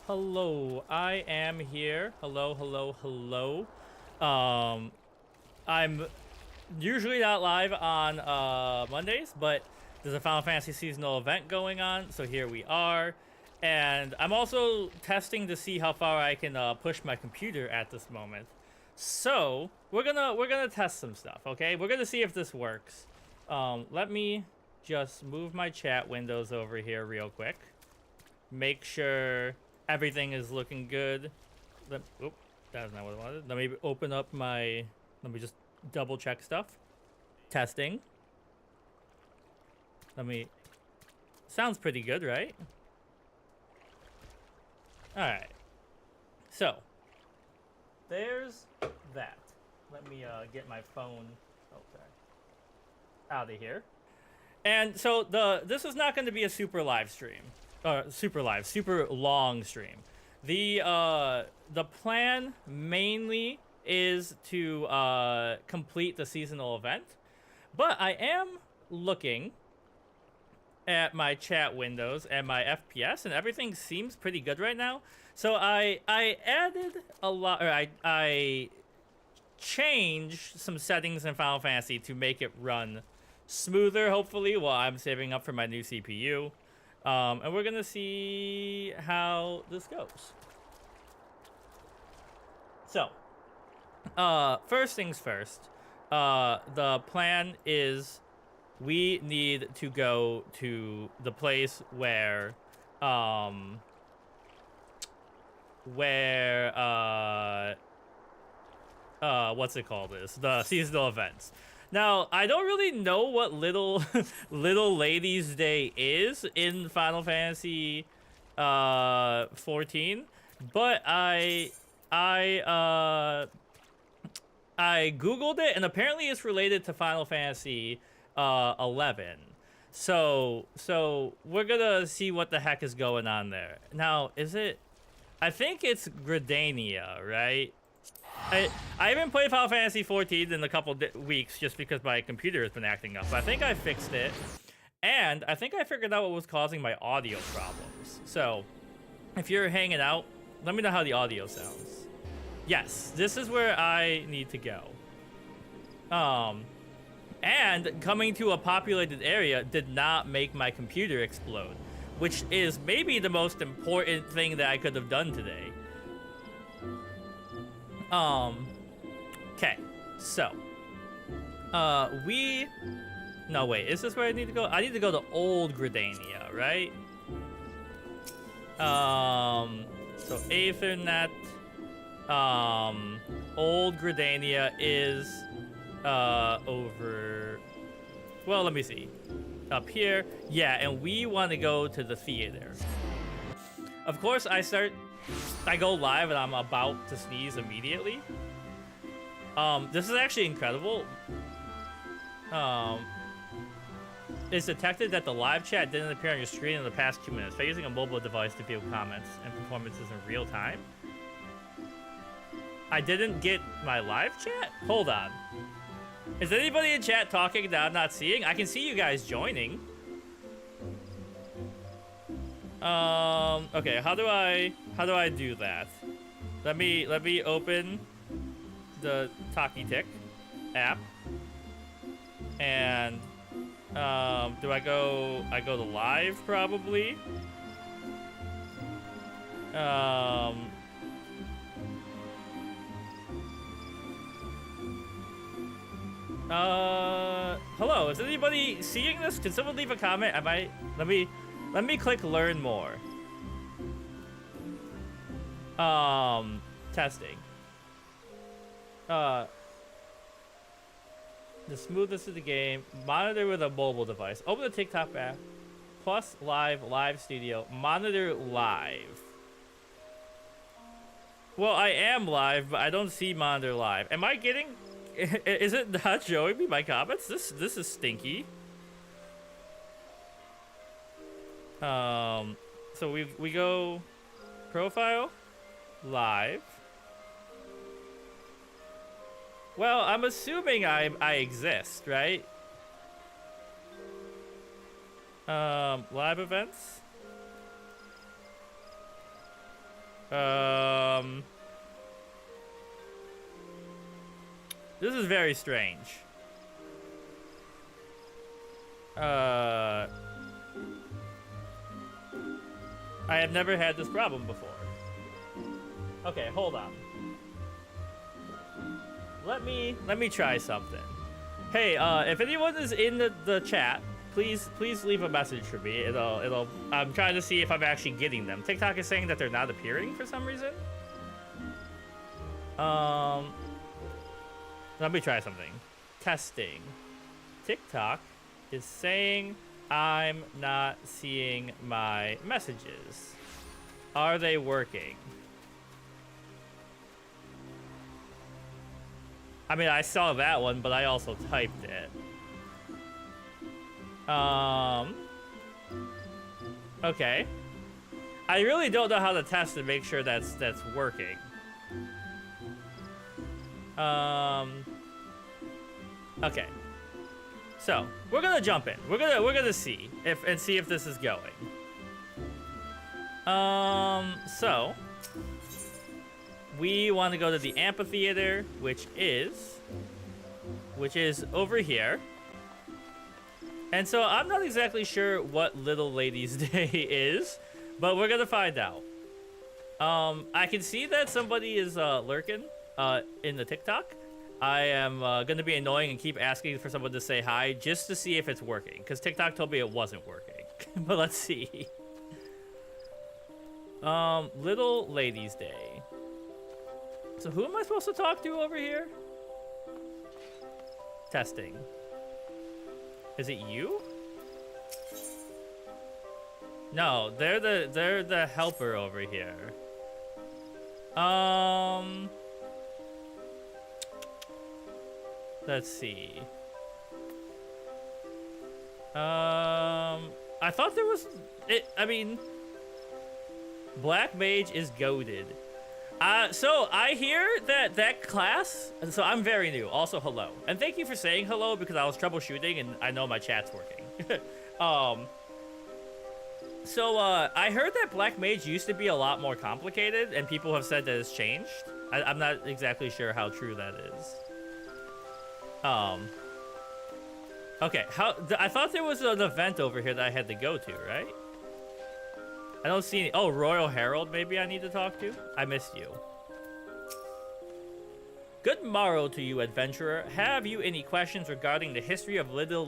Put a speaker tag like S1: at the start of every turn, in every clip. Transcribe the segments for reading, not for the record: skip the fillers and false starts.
S1: Hello, I am here. Hello. I'm usually not live on Mondays, but there's a Final Fantasy seasonal event going on, so here we are. And I'm also testing to see how far I can push my computer at this moment. So we're gonna test some stuff, okay? We're gonna see if this works. Let me just move my chat windows over here real quick. Make sure everything is looking good. Oop, that's not what I wanted. Let me open up my... Let me just double check stuff. Testing. Let me... Sounds pretty good, right? Alright. So. There's that. Let me get my phone... Oh, sorry. Out of here. And so this is not going to be a super live stream. Super long stream. The plan mainly is to complete the seasonal event, but I am looking at my chat windows and my FPS, and everything seems pretty good right now. So I added a lot, or I changed some settings in Final Fantasy to make it run smoother, hopefully, while I'm saving up for my new CPU. And we're gonna see how this goes. So, first things first, the plan is we need to go to the place where what's it called the seasonal events. Now, I don't really know what little ladies' day is in Final Fantasy XIV, but I googled it, and apparently it's related to Final Fantasy XI. So we're gonna see what the heck is going on there. Now, is it? I think it's Gridania, right? I haven't played Final Fantasy XIV in a couple weeks just because my computer has been acting up. But I think I fixed it. And I think I figured out what was causing my audio problems. So, if you're hanging out, let me know how the audio sounds. Yes, this is where I need to go. And coming to a populated area did not make my computer explode, which is maybe the most important thing that I could have done today. Okay, so, no, wait, is this where I need to go? I need to go to Old Gridania, right? So Aethernet, Old Gridania is, over, well, let me see, up here, yeah, and we want to go to the theater. Of course, I go live and I'm about to sneeze immediately. This is actually incredible. It's detected that the live chat didn't appear on your screen in the past 2 minutes. By using a mobile device to view comments and performances in real time. I didn't get my live chat? Hold on. Is anybody in chat talking that I'm not seeing? I can see you guys joining. Okay, how do I do that? Let me open the Talkie Tick app. And do I go to live probably? Hello, is anybody seeing this? Can someone leave a comment? Let me click learn more. Testing. The smoothness of the game. Monitor with a mobile device. Open the TikTok app. Plus live studio. Monitor live. Well, I am live, but I don't see monitor live. Am I getting... Is it not showing me my comments? This is stinky. So we go profile, live. Well, I'm assuming I exist, right? Live events. This is very strange. I have never had this problem before. Okay, hold on. Let me try something. Hey, if anyone is in the chat, please leave a message for me. I'm trying to see if I'm actually getting them. TikTok is saying that they're not appearing for some reason. Let me try something. Testing. TikTok is saying I'm not seeing my messages. Are they working? I mean, I saw that one, but I also typed it. Okay. I really don't know how to test to make sure that's working. Okay. So, we're gonna jump in. We're gonna see if this is going. So we want to go to the amphitheater, which is over here. And so I'm not exactly sure what Little Ladies Day is, but we're gonna find out. I can see that somebody is lurking in the TikTok. I am gonna be annoying and keep asking for someone to say hi just to see if it's working, because TikTok told me it wasn't working. But let's see. Little Ladies Day. So who am I supposed to talk to over here? Testing. Is it you? No, they're the helper over here. Let's see. I thought there was I mean, Black Mage is goated. So I hear that class, so I'm very new. Also, hello. And thank you for saying hello, because I was troubleshooting and I know my chat's working. So I heard that Black Mage used to be a lot more complicated, and people have said that it's changed. I'm not exactly sure how true that is. Okay, I thought there was an event over here that I had to go to, right? I don't see any. Oh, Royal Herald, maybe I need to talk to? I missed you. Good morrow to you, adventurer. Have you any questions regarding the history of Little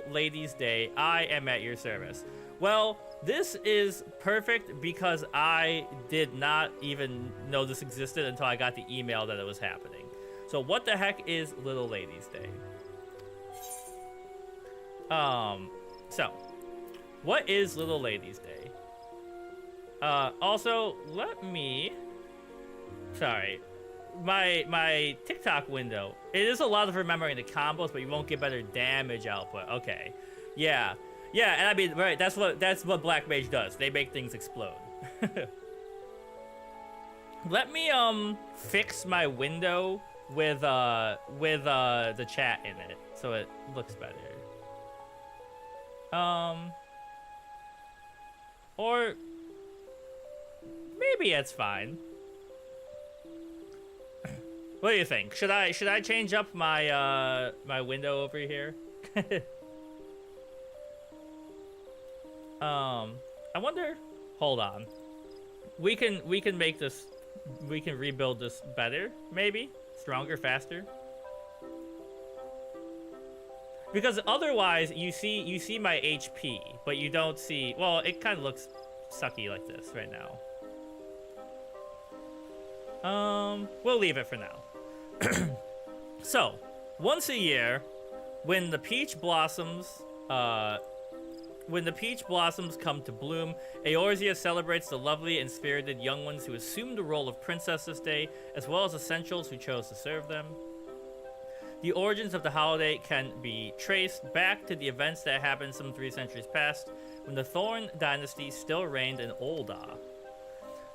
S1: Ladies Day? I am at your service. Well, this is perfect because I did not even know this existed until I got the email that it was happening. So what the heck is Little Ladies Day? So what is Little Ladies Day? Also, sorry, my TikTok window, it is a lot of remembering the combos, but you won't get better damage output. Okay, yeah, and I mean, right, that's what Black Mage does. They make things explode. Let me fix my window with the chat in it so it looks better. Or maybe it's fine. What do you think? Should I change up my my window over here? I wonder. Hold on. We can make this. We can rebuild this better, maybe stronger, faster. Because otherwise, you see my HP, but you don't see. Well, it kind of looks sucky like this right now. We'll leave it for now. So, once a year, when the peach blossoms come to bloom, Eorzea celebrates the lovely and spirited young ones who assumed the role of princess this day, as well as essentials who chose to serve them. The origins of the holiday can be traced back to the events that happened some 3 centuries past, when the Thorn dynasty still reigned in Olda.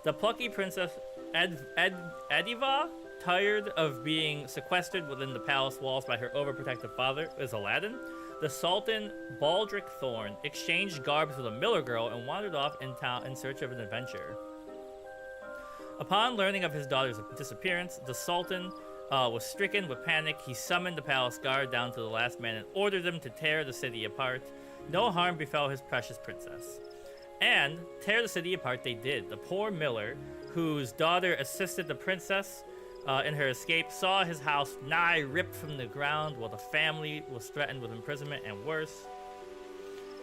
S1: The plucky princess Ediva, tired of being sequestered within the palace walls by her overprotective father, Aladdin, the Sultan Baldric Thorn exchanged garbs with a miller girl and wandered off in town in search of an adventure. Upon learning of his daughter's disappearance, the Sultan was stricken with panic. He summoned the palace guard down to the last man and ordered them to tear the city apart. No harm befell his precious princess. And tear the city apart they did. The poor miller, whose daughter assisted the princess in her escape, saw his house nigh ripped from the ground while the family was threatened with imprisonment and worse.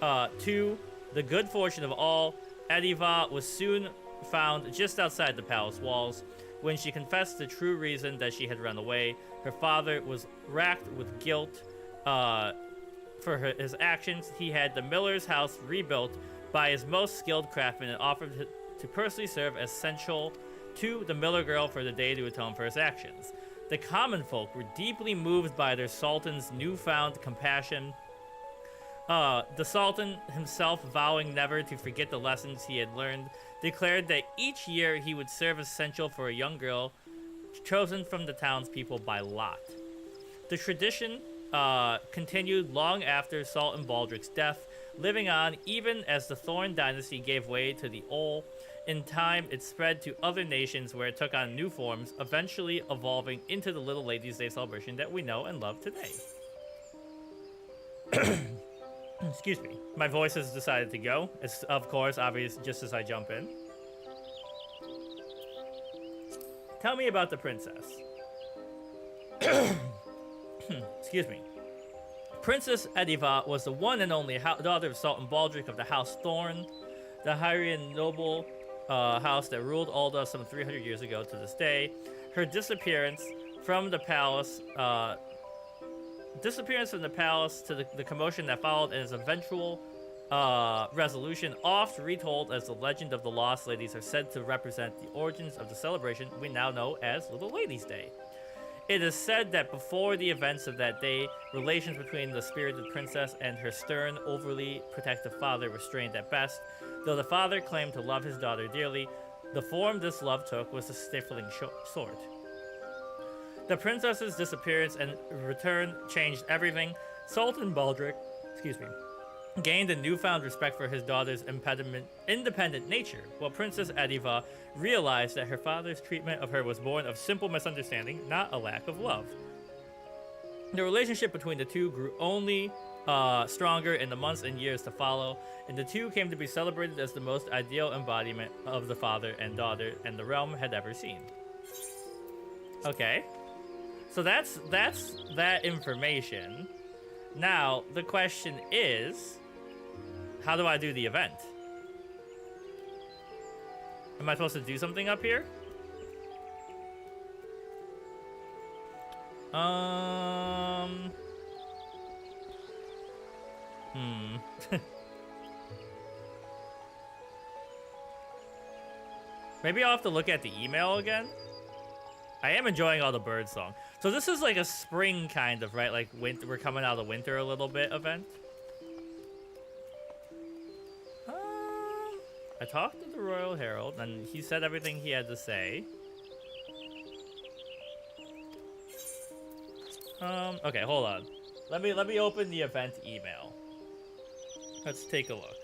S1: To the good fortune of all, Ediva was soon found just outside the palace walls. When she confessed the true reason that she had run away, her father was racked with guilt for his actions. He had the miller's house rebuilt by his most skilled craftsman and offered to personally serve as seneschal to the miller girl for the day to atone for his actions. The common folk were deeply moved by their sultan's newfound compassion. The sultan himself, vowing never to forget the lessons he had learned, declared that each year he would serve as seneschal for a young girl chosen from the townspeople by lot. The tradition continued long after Sultan Baldric's death, living on even as the Thorn dynasty gave way to the Ol. In time, it spread to other nations where it took on new forms, eventually evolving into the Little Ladies' Day celebration that we know and love today. Excuse me. My voice has decided to go. It's, of course, obvious just as I jump in. Tell me about the princess. Excuse me. Princess Ediva was the one and only daughter of Sultan Baldric of the House Thorn, the Hyrrian noble house that ruled Alda some 300 years ago to this day. Her disappearance from the palace to the commotion that followed and its eventual resolution, oft retold as the legend of the Lost Ladies, are said to represent the origins of the celebration we now know as Little Ladies' Day. It is said that before the events of that day, relations between the spirited princess and her stern, overly protective father were strained at best. Though the father claimed to love his daughter dearly, the form this love took was a stifling sort. The princess's disappearance and return changed everything. Sultan Baldric, gained a newfound respect for his daughter's independent nature, while Princess Ediva realized that her father's treatment of her was born of simple misunderstanding, not a lack of love. The relationship between the two grew only stronger in the months and years to follow, and the two came to be celebrated as the most ideal embodiment of the father and daughter and the realm had ever seen. Okay. So that's that information. Now, the question is, how do I do the event? Am I supposed to do something up here? Maybe I'll have to look at the email again. I am enjoying all the bird song. So this is like a spring kind of, right? Like winter, we're coming out of winter a little bit event. I talked to the Royal Herald and he said everything he had to say. Okay, hold on. Let me open the event email. Let's take a look.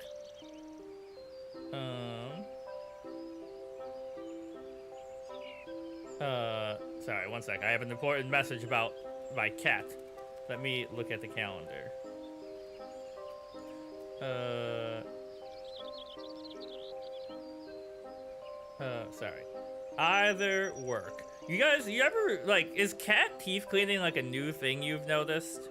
S1: Sorry, one sec. I have an important message about my cat. Let me look at the calendar. Sorry. Either work. You ever, like, is cat teeth cleaning like a new thing you've noticed?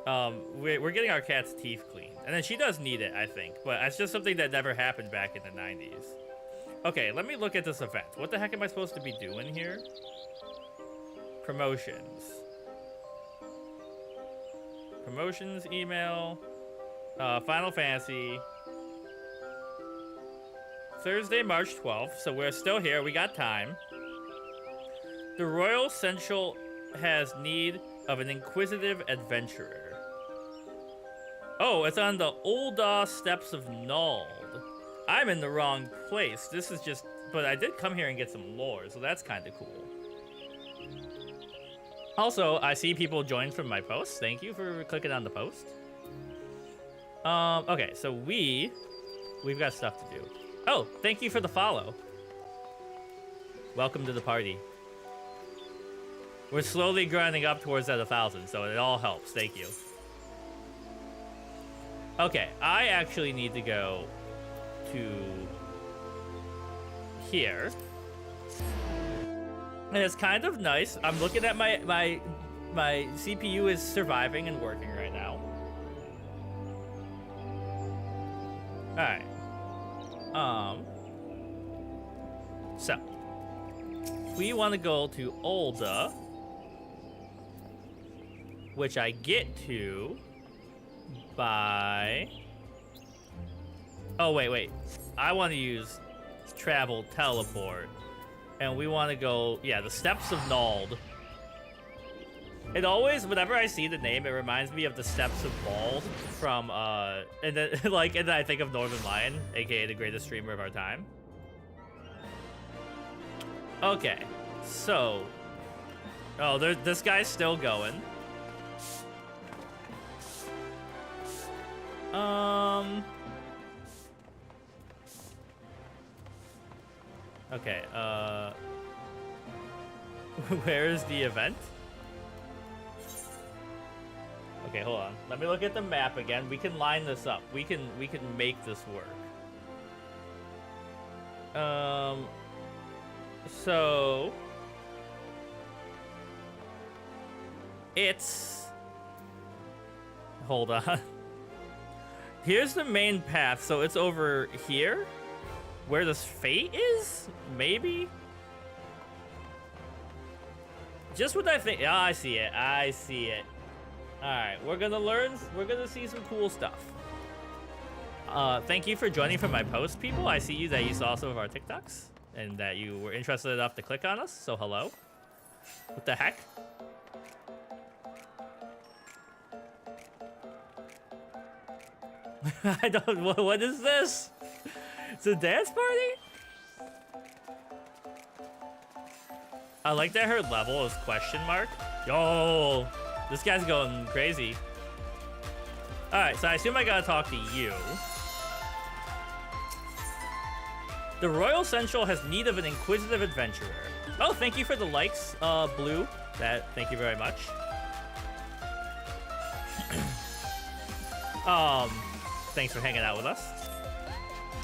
S1: We're getting our cat's teeth cleaned. And then she does need it, I think. But it's just something that never happened back in the 90s. Okay, let me look at this event. What the heck am I supposed to be doing here? Promotions. Promotions email. Final Fantasy. Thursday, March 12th, so we're still here. We got time. The Royal Seneschal has need of an inquisitive adventurer. Oh, it's on the Ul'dah Steppes of Nald. I'm in the wrong place. This is just... But I did come here and get some lore, so that's kind of cool. Also, I see people join from my posts. Thank you for clicking on the post. Okay, so we've got stuff to do. Oh, thank you for the follow. Welcome to the party. We're slowly grinding up towards that 1,000, so it all helps. Thank you. Okay, I actually need to go to here. And it's kind of nice. I'm looking at my CPU is surviving and working right now. Alright. So we want to go to Olda, which I get to by... Oh, wait. I want to use travel teleport. And we want to go, yeah, the Steppes of Nald. It always, whenever I see the name, it reminds me of the Steppes of Bald from, and then, and then I think of Northern Lion, aka the greatest streamer of our time. Okay, so, oh, this guy's still going. Okay, where's the event? Okay, hold on. Let me look at the map again. We can line this up. We can make this work. So it's, hold on. Here's the main path, so it's over here where this fate is, maybe. Just what I think. Oh, I see it. All right, we're gonna see some cool stuff. Thank you for joining for my post, people. I see that you saw some of our TikToks and that you were interested enough to click on us, so hello. What the heck? I don't, what is this? It's a dance party? I like that her level is question mark. Yo, this guy's going crazy. All right, so I assume I gotta talk to you. The Royal Central has need of an inquisitive adventurer. Oh, thank you for the likes, Blue. Thank you very much. Thanks for hanging out with us.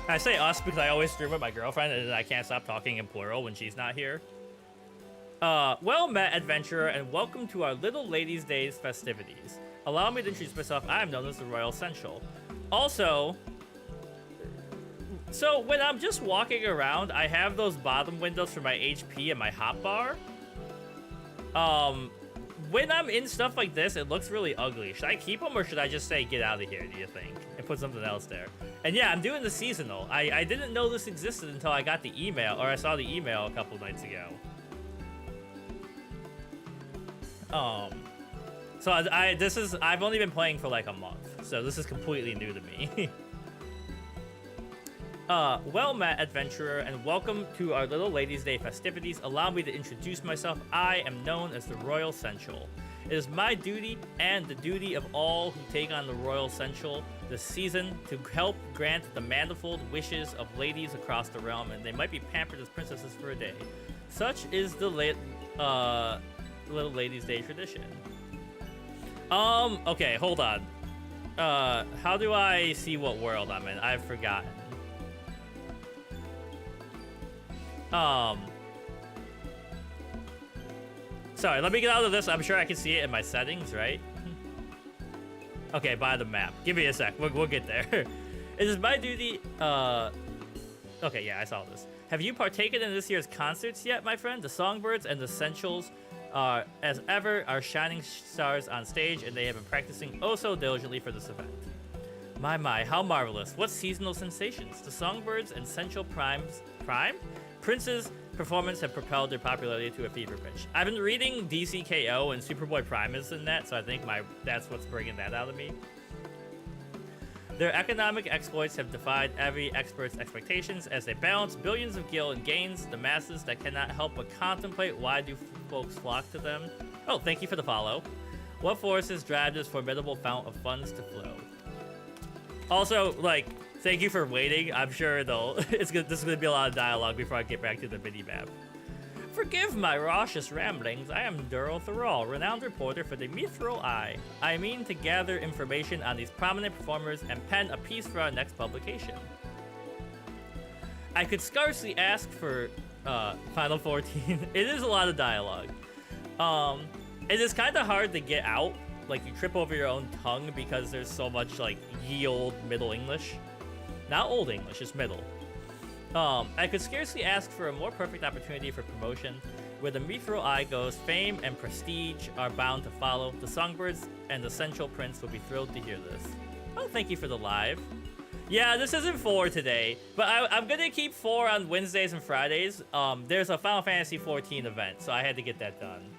S1: I say us because I always stream with my girlfriend and I can't stop talking in plural when she's not here. Well met, adventurer, and welcome to our Little Ladies' Days festivities. Allow me to introduce myself. I am known as the Royal Central. Also, so when I'm just walking around, I have those bottom windows for my HP and my hotbar. When I'm in stuff like this, it looks really ugly. Should I keep them or should I just say get out of here, do you think? And put something else there. And yeah, I'm doing the seasonal. I didn't know this existed until I got the email, or I saw the email a couple nights ago. So I've only been playing for like a month, so this is completely new to me. Well met, adventurer, and welcome to our Little Ladies' Day festivities. Allow me to introduce myself. I am known as the Royal Central. It is my duty and the duty of all who take on the Royal Central this season to help grant the manifold wishes of ladies across the realm, and they might be pampered as princesses for a day. Such is the Little Ladies' Day tradition. Okay, hold on. How do I see what world I'm in? I've forgotten. Sorry, let me get out of this. I'm sure I can see it in my settings, right? Okay, by the map. Give me a sec. We'll get there. It is my duty, okay, yeah, I saw this. Have you partaken in this year's concerts yet, my friend? The Songbirds and the Centrals are, as ever, our shining stars on stage, and they have been practicing oh so diligently for this event. My, how marvelous. What seasonal sensations. The Songbirds and Central Prince's performance have propelled their popularity to a fever pitch. I've been reading DCKO and Superboy Primus in that, so I think that's what's bringing that out of me. Their economic exploits have defied every expert's expectations as they balance billions of gil and gains the masses that cannot help but contemplate why do folks flock to them. Oh, thank you for the follow. What forces drive this formidable fount of funds to flow? Also, like, thank you for waiting. I'm sure this is gonna be a lot of dialogue before I get back to the mini map. Forgive my raucous ramblings. I am Duro Thrall, renowned reporter for the Mithril Eye. I mean to gather information on these prominent performers and pen a piece for our next publication. I could scarcely ask for Final 14. It is a lot of dialogue. It is kind of hard to get out. Like, you trip over your own tongue because there's so much, like, ye old Middle English. Not Old English, just Middle. I could scarcely ask for a more perfect opportunity for promotion. Where the Mithril Eye goes, fame and prestige are bound to follow. The Songbirds and the Sensual Prince will be thrilled to hear this. Oh, thank you for the live. Yeah, this isn't 4 today, but I'm gonna keep 4 on Wednesdays and Fridays. There's a Final Fantasy XIV event, so I had to get that done.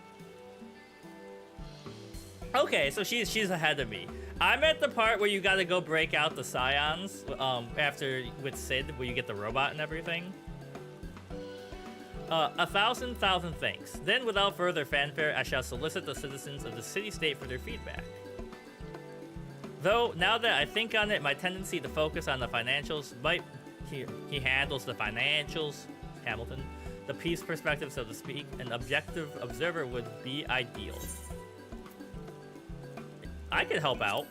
S1: Okay, so she's ahead of me. I'm at the part where you gotta go break out the Scions after with Sid, where you get the robot and everything. 1,000 thanks. Then, without further fanfare, I shall solicit the citizens of the city-state for their feedback. Though, now that I think on it, my tendency to focus on the financials might... He handles the financials, Hamilton. The peace perspective, so to speak. An objective observer would be ideal. I could help out.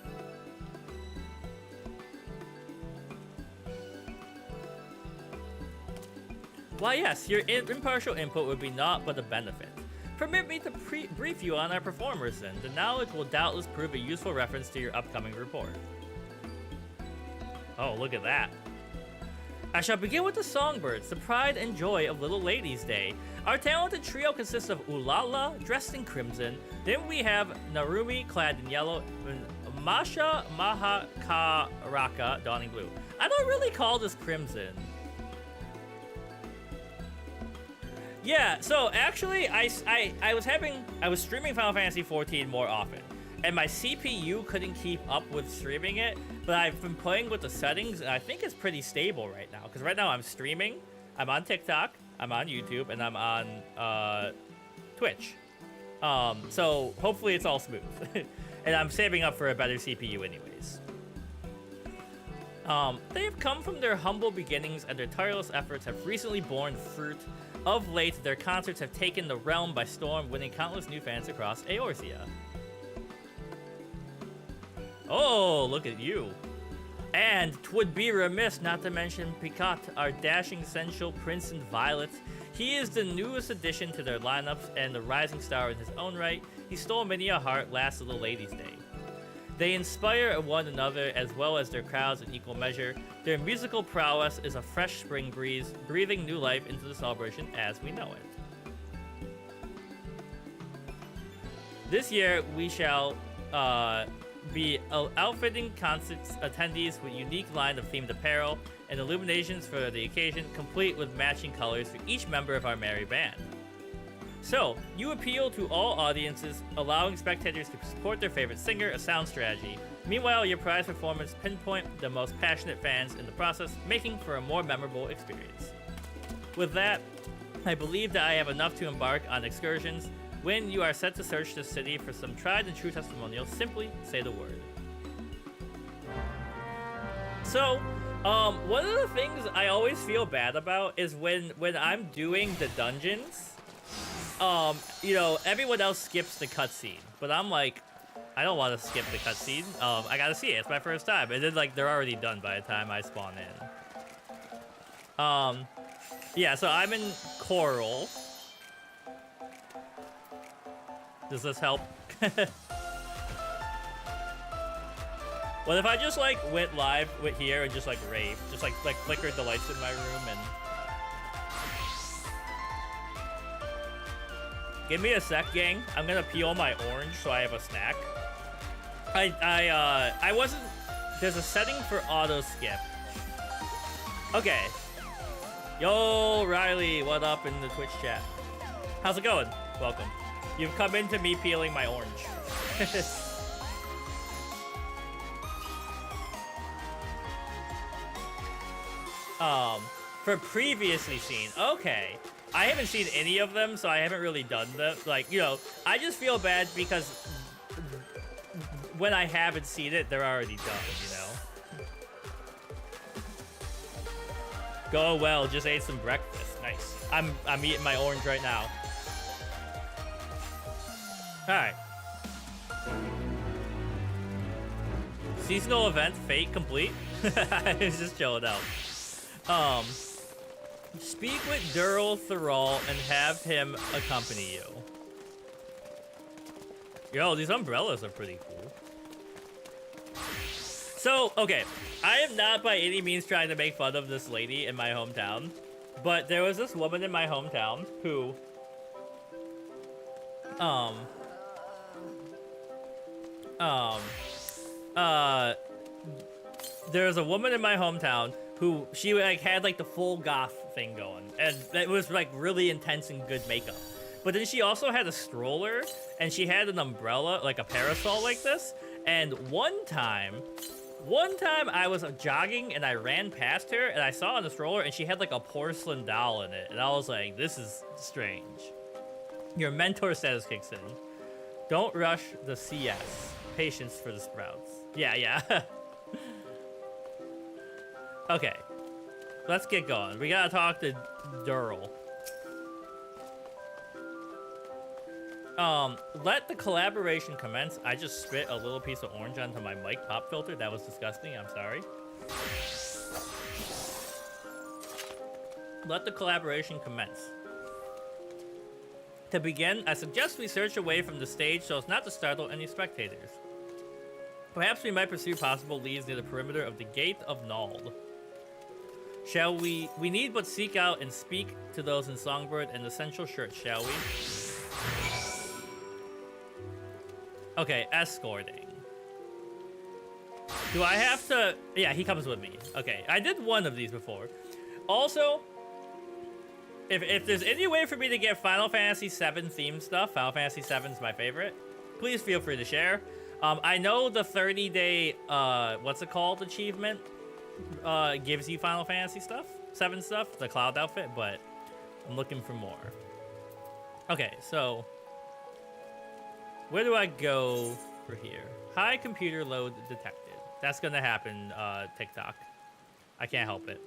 S1: Why yes, your impartial input would be naught but a benefit. Permit me to brief you on our performers then. The knowledge will doubtless prove a useful reference to your upcoming report. Oh, look at that. I shall begin with the Songbirds, the pride and joy of Little Ladies' Day. Our talented trio consists of Ulala, dressed in crimson. Then we have Narumi, clad in yellow, and Masha Mahakaraka, donning blue. I don't really call this crimson. Yeah, so actually, I was streaming Final Fantasy XIV more often, and my CPU couldn't keep up with streaming it, but I've been playing with the settings, and I think it's pretty stable right now, because right now I'm streaming, I'm on TikTok, I'm on YouTube, and I'm on Twitch. So hopefully it's all smooth, and I'm saving up for a better CPU anyways. They have come from their humble beginnings, and their tireless efforts have recently borne fruit. Of late, their concerts have taken the realm by storm, winning countless new fans across Eorzea. Oh, look at you. And 'twould be remiss not to mention Picat, our dashing sensual Prince in Violet. He is the newest addition to their lineups and the rising star in his own right. He stole many a heart last Little Ladies' Day. They inspire one another as well as their crowds in equal measure. Their musical prowess is a fresh spring breeze, breathing new life into the celebration as we know it. This year, we shall be outfitting concert attendees with unique line of themed apparel and illuminations for the occasion, complete with matching colors for each member of our merry band. So, you appeal to all audiences, allowing spectators to support their favorite singer, a sound strategy. Meanwhile, your prize performance pinpoint the most passionate fans in the process, making for a more memorable experience. With that, I believe that I have enough to embark on excursions. When you are set to search the city for some tried and true testimonials, simply say the word. So, one of the things I always feel bad about is when I'm doing the dungeons, you know, everyone else skips the cutscene, but I'm like, I don't want to skip the cutscene. I gotta see it. It's my first time. And then, like, they're already done by the time I spawn in. Yeah, so I'm in Coral. Does this help? What if I just, like, went live with here and just, like, raved? Just, like flickered the lights in my room and... Give me a sec, gang. I'm gonna peel my orange so I have a snack. I wasn't... There's a setting for auto skip. Okay. Yo, Riley, what up in the Twitch chat? How's it going? Welcome. You've come into me peeling my orange. For previously seen. Okay. I haven't seen any of them, so I haven't really done them. Like, you know, I just feel bad because when I haven't seen it, they're already done, you know? Go well, just ate some breakfast. Nice. I'm eating my orange right now. Alright. Seasonal event, fate complete. It's just chilling out. Speak with Durl Thrall and have him accompany you. Yo, these umbrellas are pretty cool. So, okay, I am not by any means trying to make fun of this lady in my hometown, but there was this woman in my hometown who, there was a woman in my hometown who, she like had like the full goth thing going, and it was like really intense and good makeup. But then she also had a stroller, and she had an umbrella, like a parasol like this. And one time I was jogging and I ran past her and I saw on the stroller and she had like a porcelain doll in it. And I was like, this is strange. Your mentor status kicks in. Don't rush the CS. Patience for the sprouts. Yeah. Okay. Let's get going. We gotta talk to Durl. Let the collaboration commence. I just spit a little piece of orange onto my mic pop filter. That was disgusting. I'm sorry. Let the collaboration commence. To begin, I suggest we search away from the stage so as not to startle any spectators. Perhaps we might pursue possible leads near the perimeter of the Gate of Nald. Shall we? We need but seek out and speak to those in Songbird and Essential Shirt, shall we? Okay, escorting. Do I have to? Yeah, he comes with me. Okay, I did one of these before. Also, if there's any way for me to get Final Fantasy VII themed stuff, Final Fantasy VII is my favorite, please feel free to share. I know the 30-day, what's it called, achievement gives you Final Fantasy stuff, 7 stuff, the cloud outfit, but I'm looking for more. Okay, so where do I go for here? High computer load detected. That's gonna happen, TikTok. I can't help it.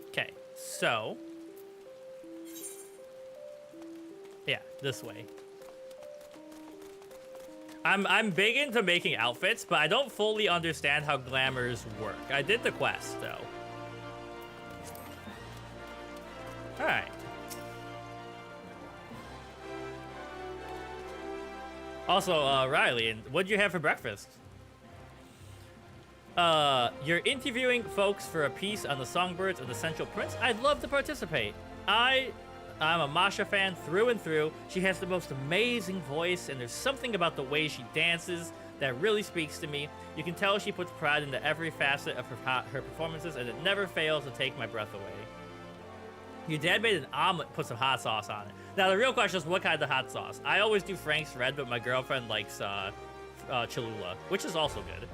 S1: Okay, so yeah, this way. I'm big into making outfits, but I don't fully understand how glamours work. I did the quest though. All right. Also, Riley, what'd you have for breakfast? You're interviewing folks for a piece on the Songbirds of the Central Prince. I'd love to participate. I'm a Masha fan through and through. She has the most amazing voice, and there's something about the way she dances that really speaks to me. You can tell she puts pride into every facet of her performances, and it never fails to take my breath away. Your dad made an omelet, put some hot sauce on it. Now, the real question is, what kind of hot sauce? I always do Frank's Red, but my girlfriend likes Cholula, which is also good.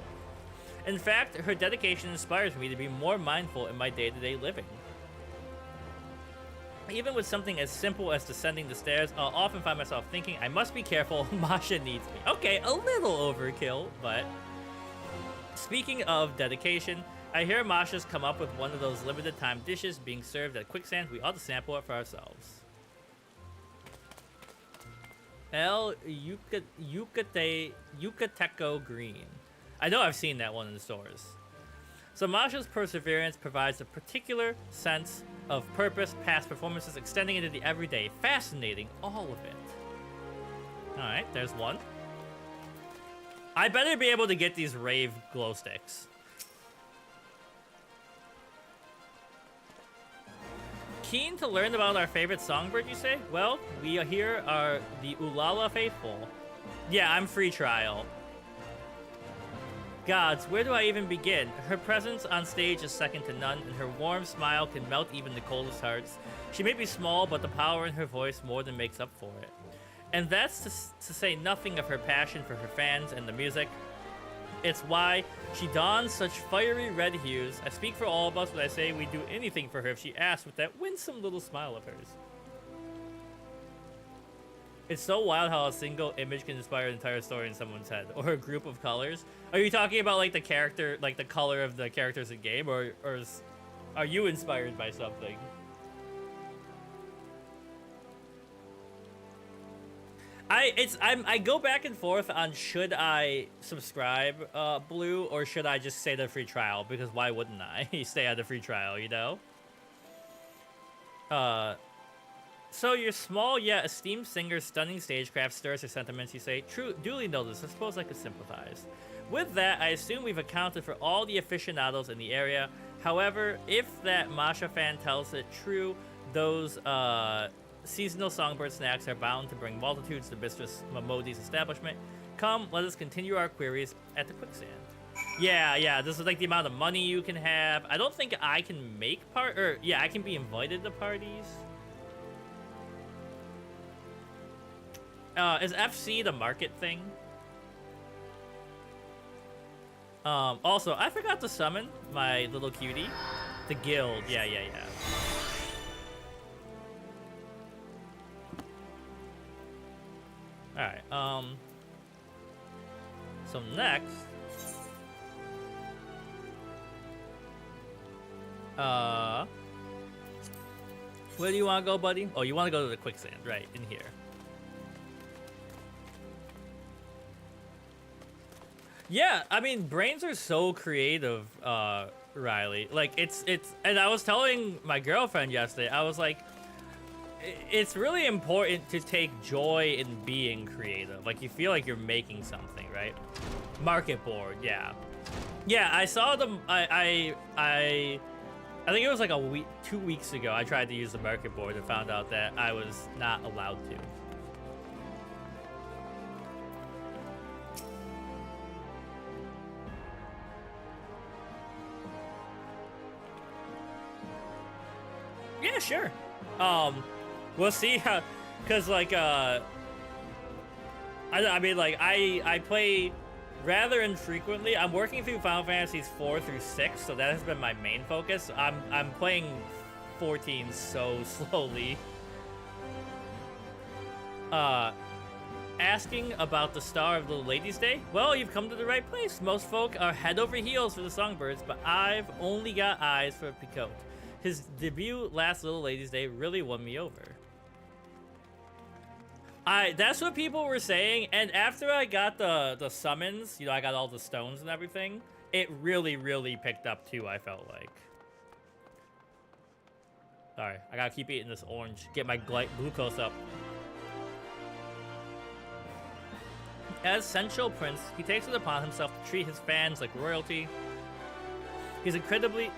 S1: In fact, her dedication inspires me to be more mindful in my day-to-day living. Even with something as simple as descending the stairs, I'll often find myself thinking, I must be careful, Masha needs me. Okay, a little overkill, but... Speaking of dedication, I hear Masha's come up with one of those limited time dishes being served at Quicksand. We ought to sample it for ourselves. El Yucateco Green. I know I've seen that one in the stores. So Masha's perseverance provides a particular sense of purpose, past performances extending into the everyday. Fascinating, all of it. Alright, there's one. I better be able to get these rave glow sticks. Keen to learn about our favorite songbird, you say? Well, we here are the Ulala Faithful. Yeah, I'm free trial. Gods, where do I even begin? Her presence on stage is second to none, and her warm smile can melt even the coldest hearts. She may be small, but the power in her voice more than makes up for it. And that's to say nothing of her passion for her fans and the music. It's why she dons such fiery red hues. I speak for all of us when I say we'd do anything for her if she asked with that winsome little smile of hers. It's so wild how a single image can inspire an entire story in someone's head, or a group of colors. Are you talking about like the character, like the color of the characters in game, or are you inspired by something? I go back and forth on should I subscribe Blue, or should I just stay the free trial, because why wouldn't I stay on the free trial, you know? So your small yet esteemed singer's stunning stagecraft stirs her sentiments, you say. True, duly noticed. I suppose I could sympathize. With that, I assume we've accounted for all the aficionados in the area. However, if that Masha fan tells it true, those seasonal songbird snacks are bound to bring multitudes to Mistress Momodi's establishment. Come, let us continue our queries at the quicksand. Yeah, this is like the amount of money you can have. I don't think I can make I can be invited to parties. Is FC the market thing? Also, I forgot to summon my little cutie. The guild, yeah. Alright, so next... where do you want to go, buddy? Oh, you want to go to the quicksand, right, in here. Yeah, I mean, brains are so creative, Riley. Like, it's, and I was telling my girlfriend yesterday, I was like, it's really important to take joy in being creative. Like, you feel like you're making something, right? Market board, yeah. Yeah, I saw them, I think it was like 2 weeks ago, I tried to use the market board and found out that I was not allowed to. Yeah, sure. We'll see how, cause like, I mean, like, I play rather infrequently. I'm working through Final Fantasies 4 through 6, so that has been my main focus. I'm playing 14 so slowly. Asking about the Star of Little Ladies Day? Well, you've come to the right place. Most folk are head over heels for the songbirds, but I've only got eyes for Picote. His debut last Little Ladies Day really won me over. That's what people were saying, and after I got the summons, you know, I got all the stones and everything, it really, really picked up too, I felt like. Sorry, I gotta keep eating this orange, get my glucose up. As Sensual Prince, he takes it upon himself to treat his fans like royalty. He's incredibly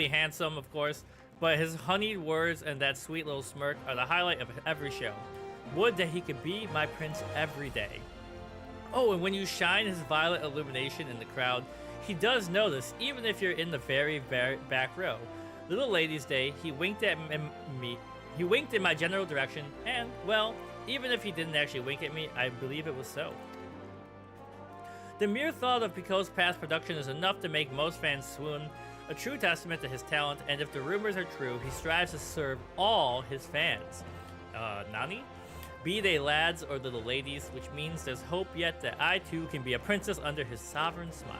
S1: handsome, of course, but his honeyed words and that sweet little smirk are the highlight of every show. Would that he could be my prince every day. Oh, and when you shine his violet illumination in the crowd, he does notice, even if you're in the very back row. Little Ladies Day, he winked at me. He winked in my general direction, and, well, even if he didn't actually wink at me, I believe it was so. The mere thought of Picote's past production is enough to make most fans swoon, a true testament to his talent, and if the rumors are true, he strives to serve all his fans. Nani? Be they lads or little ladies, which means there's hope yet that I too can be a princess under his sovereign smile.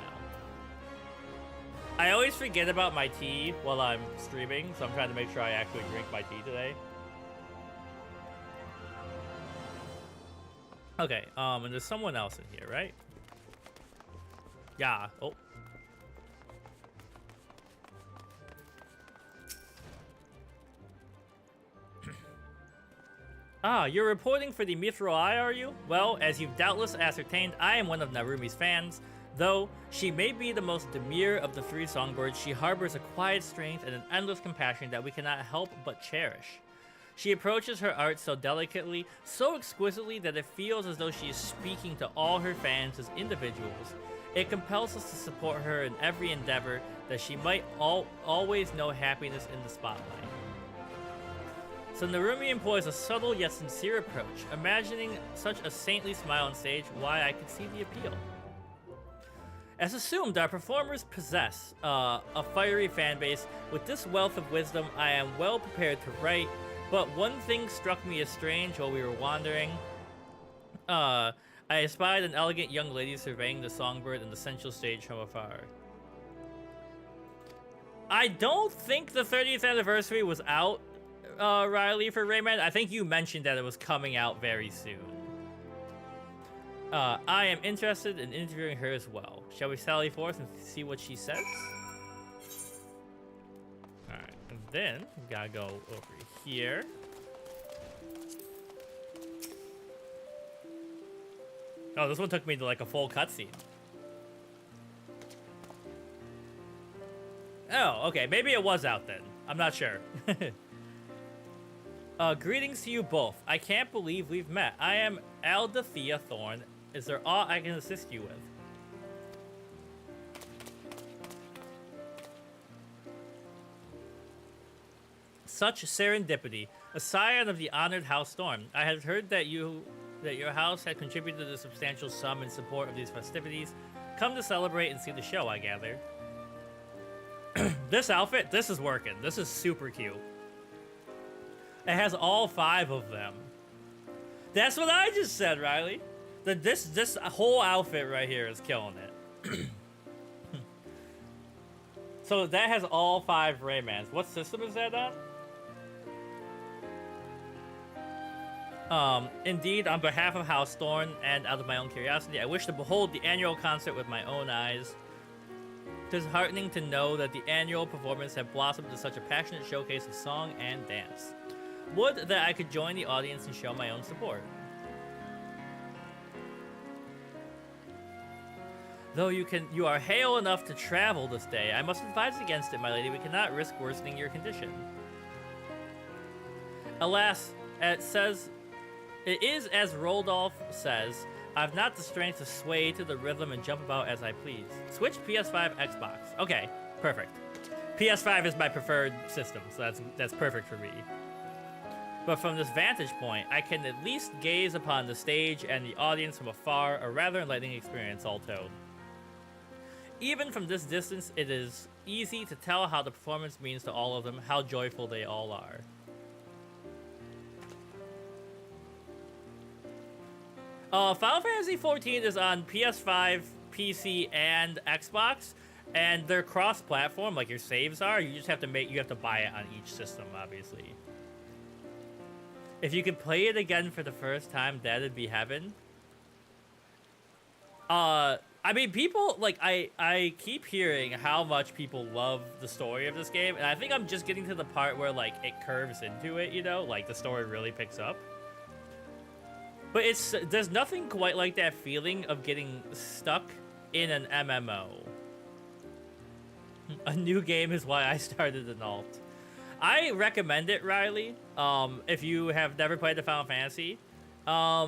S1: I always forget about my tea while I'm streaming, so I'm trying to make sure I actually drink my tea today. Okay, and there's someone else in here, right? Yeah. Oh. Ah, you're reporting for the Mithril Eye, are you? Well, as you've doubtless ascertained, I am one of Narumi's fans. Though she may be the most demure of the three songbirds, she harbors a quiet strength and an endless compassion that we cannot help but cherish. She approaches her art so delicately, so exquisitely that it feels as though she is speaking to all her fans as individuals. It compels us to support her in every endeavor that she might always know happiness in the spotlight. So Narumi employs a subtle yet sincere approach, imagining such a saintly smile on stage, why I could see the appeal. As assumed, our performers possess a fiery fan base. With this wealth of wisdom, I am well prepared to write But one thing struck me as strange while we were wandering. I espied an elegant young lady surveying the songbird in the central stage from afar. I don't think the 30th anniversary was out, Riley, for Rayman. I think you mentioned that it was coming out very soon. I am interested in interviewing her as well. Shall we sally forth and see what she says? Alright, and then we gotta go over here. Oh, this one took me to like a full cutscene. Oh, okay. Maybe it was out then. I'm not sure. Greetings to you both. I can't believe we've met. I am Aldathea Thorn. Is there aught I can assist you with? Such serendipity. A scion of the honored House Storm. I had heard that your house had contributed a substantial sum in support of these festivities. Come to celebrate and see the show, I gather. This outfit, this is working. This is super cute. It has all 5 of them. That's what I just said, Riley. This whole outfit right here is killing it. So that has all 5 Raymans. What system is that on? Indeed, on behalf of House Thorn and out of my own curiosity, I wish to behold the annual concert with my own eyes. It is heartening to know that the annual performance had blossomed into such a passionate showcase of song and dance. Would that I could join the audience and show my own support. Though you are hale enough to travel this day, I must advise against it, my lady. We cannot risk worsening your condition. Alas, it is as Rodolph says, I've not the strength to sway to the rhythm and jump about as I please. Switch PS5, Xbox. Okay, perfect. PS5 is my preferred system, so that's perfect for me. But from this vantage point, I can at least gaze upon the stage and the audience from afar, a rather enlightening experience, all told. Even from this distance, it is easy to tell how the performance means to all of them, how joyful they all are. Final Fantasy XIV is on PS5, PC, and Xbox, and they're cross-platform, like your saves are. You just have to buy it on each system, obviously. If you could play it again for the first time, that'd be heaven. I mean, people, like, I keep hearing how much people love the story of this game, and I think I'm just getting to the part where, like, it curves into it, you know? Like, the story really picks up. But there's nothing quite like that feeling of getting stuck in an MMO. A new game is why I started an alt. I recommend it, Riley, if you have never played the Final Fantasy. I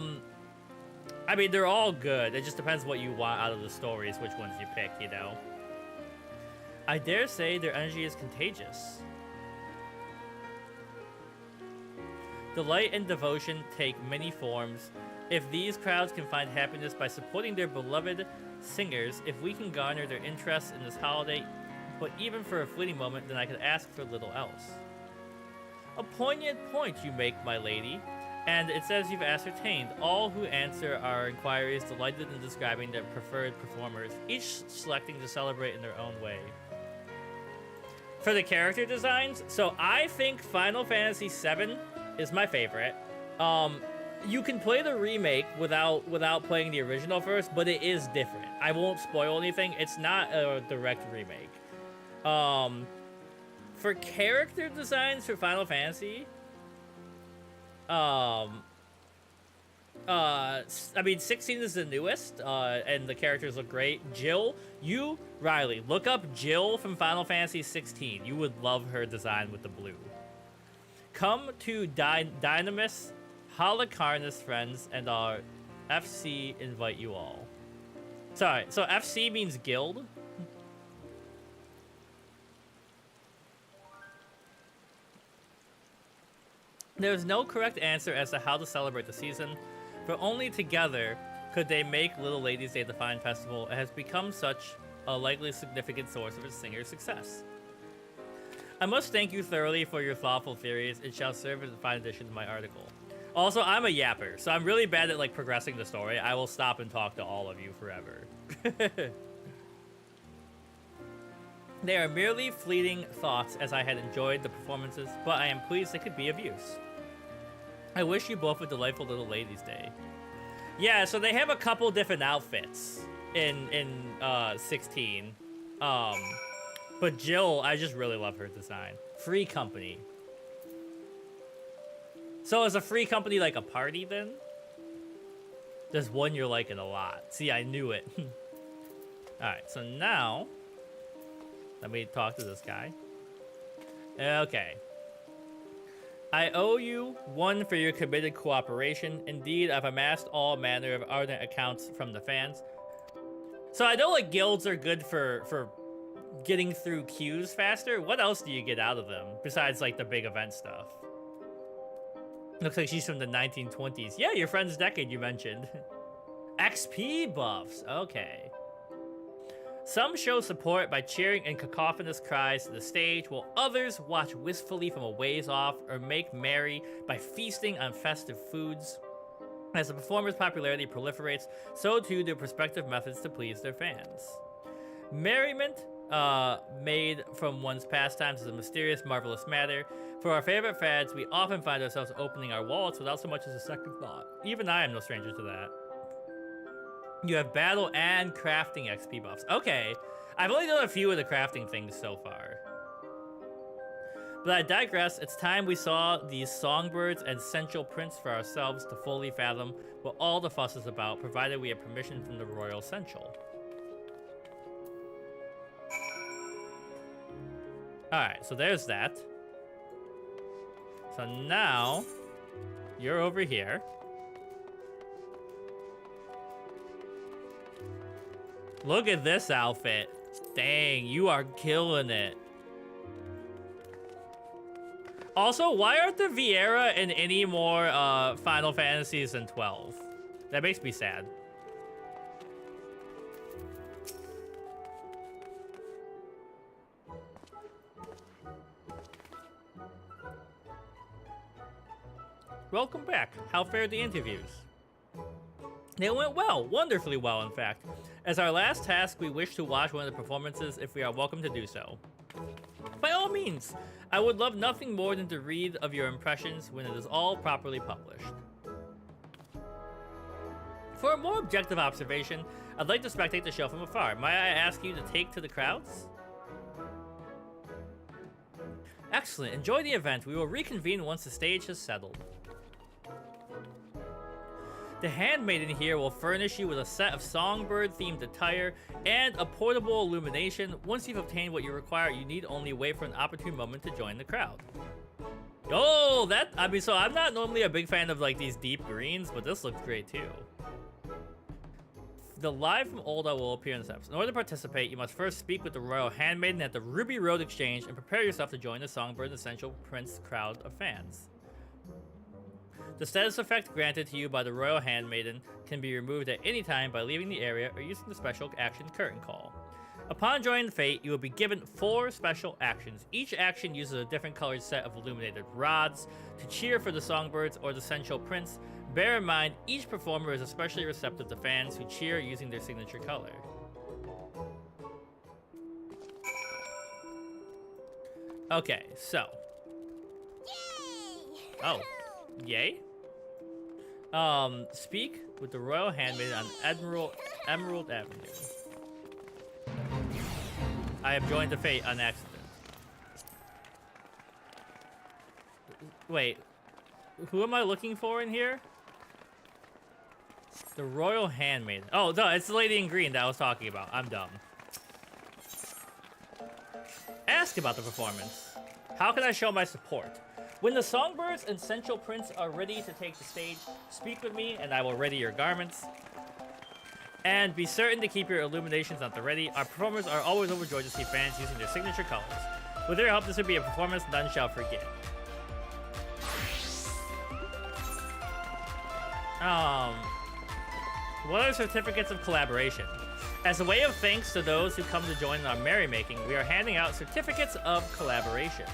S1: mean, they're all good. It just depends what you want out of the stories, which ones you pick, you know? I dare say their energy is contagious. Delight and devotion take many forms. If these crowds can find happiness by supporting their beloved singers, if we can garner their interest in this holiday, but even for a fleeting moment, then I could ask for little else. A poignant point you make, my lady, and it says you've ascertained. All who answer our inquiries delighted in describing their preferred performers, each selecting to celebrate in their own way. For the character designs, so I think Final Fantasy VII is my favorite. You can play the remake without playing the original first, but it is different. I won't spoil anything. It's not a direct remake. For character designs for Final Fantasy, I mean, 16 is the newest, and the characters look great. Jill, Riley, look up Jill from Final Fantasy 16. You would love her design with the blue. Come to Dynamis, Holocarnus friends, and our FC invite you all. Sorry, so FC means guild. There's no correct answer as to how to celebrate the season, for only together could they make Little Ladies' Day the fine festival. It has become such a likely significant source of its singer's success. I must thank you thoroughly for your thoughtful theories. It shall serve as a fine addition to my article. Also, I'm a yapper, so I'm really bad at like progressing the story. I will stop and talk to all of you forever. They are merely fleeting thoughts as I had enjoyed the performances, but I am pleased they could be of use. I wish you both a delightful little ladies' day. Yeah, so they have a couple different outfits in 16. But Jill, I just really love her design. Free company. So is a free company like a party then? There's one you're liking a lot. See, I knew it. Alright, so now let me talk to this guy. Okay. I owe you one for your committed cooperation. Indeed, I've amassed all manner of ardent accounts from the fans. So I know like guilds are good for getting through queues faster. What else do you get out of them besides like the big event stuff? Looks like she's from the 1920s. Yeah, your friend's decade you mentioned. XP buffs. Okay. Some show support by cheering in cacophonous cries to the stage, while others watch wistfully from a ways off or make merry by feasting on festive foods. As the performer's popularity proliferates, so too do prospective methods to please their fans. Merriment made from one's pastimes is a mysterious, marvelous matter. For our favorite fads, we often find ourselves opening our wallets without so much as a second thought. Even I am no stranger to that. You have battle and crafting XP buffs. Okay, I've only done a few of the crafting things so far. But I digress. It's time we saw these songbirds and sensual prints for ourselves to fully fathom what all the fuss is about, provided we have permission from the Royal Sensual. Alright, so there's that. So now, you're over here. Look at this outfit. Dang, you are killing it. Also, why aren't the Viera in any more Final Fantasies than 12? That makes me sad. Welcome back. How fared the interviews? They went well, wonderfully well, in fact. As our last task, we wish to watch one of the performances if we are welcome to do so. By all means, I would love nothing more than to read of your impressions when it is all properly published. For a more objective observation, I'd like to spectate the show from afar. May I ask you to take to the crowds? Excellent. Enjoy the event. We will reconvene once the stage has settled. The handmaiden here will furnish you with a set of songbird-themed attire and a portable illumination. Once you've obtained what you require, you need only wait for an opportune moment to join the crowd. Oh, I mean, so I'm not normally a big fan of like these deep greens, but this looks great too. The live from Olda will appear in this episode. In order to participate, you must first speak with the Royal Handmaiden at the Ruby Road Exchange and prepare yourself to join the Songbird Essential Prince crowd of fans. The status effect granted to you by the Royal Handmaiden can be removed at any time by leaving the area or using the special action curtain call. Upon joining the fate, you will be given 4 special actions. Each action uses a different colored set of illuminated rods to cheer for the songbirds or the Sensual Prince. Bear in mind, each performer is especially receptive to fans who cheer using their signature color. Okay, so. Yay! Oh. Yay? Speak with the Royal Handmaiden on Emerald Avenue. I have joined the fate on accident. Wait, who am I looking for in here? The Royal Handmaiden. Oh, no, it's the lady in green that I was talking about. I'm dumb. Ask about the performance. How can I show my support? When the songbirds and Sensual Prince are ready to take the stage, speak with me and I will ready your garments. And be certain to keep your illuminations at the ready. Our performers are always overjoyed to see fans using their signature colors. With their help, this will be a performance none shall forget. What are certificates of collaboration? As a way of thanks to those who come to join our merrymaking, we are handing out certificates of collaboration.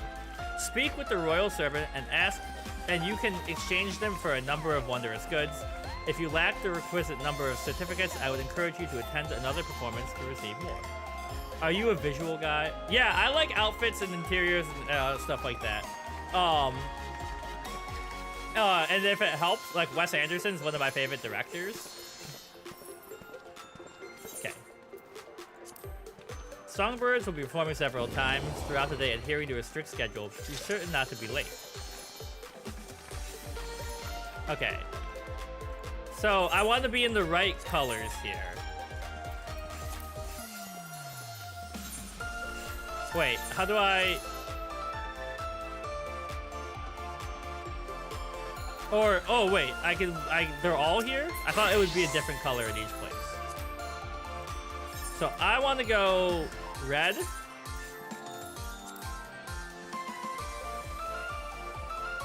S1: Speak with the royal servant and ask, and you can exchange them for a number of wondrous goods. If you lack the requisite number of certificates, I would encourage you to attend another performance to receive more. Are you a visual guy? Yeah, I like outfits and interiors and stuff like that. And if it helps, like Wes Anderson's one of my favorite directors. Okay. Songbirds will be performing several times throughout the day, adhering to a strict schedule. Be certain not to be late. Okay. So I want to be in the right colors here. Wait, how do I... Or, oh wait, they're all here? I thought it would be a different color in each place. So I want to go red.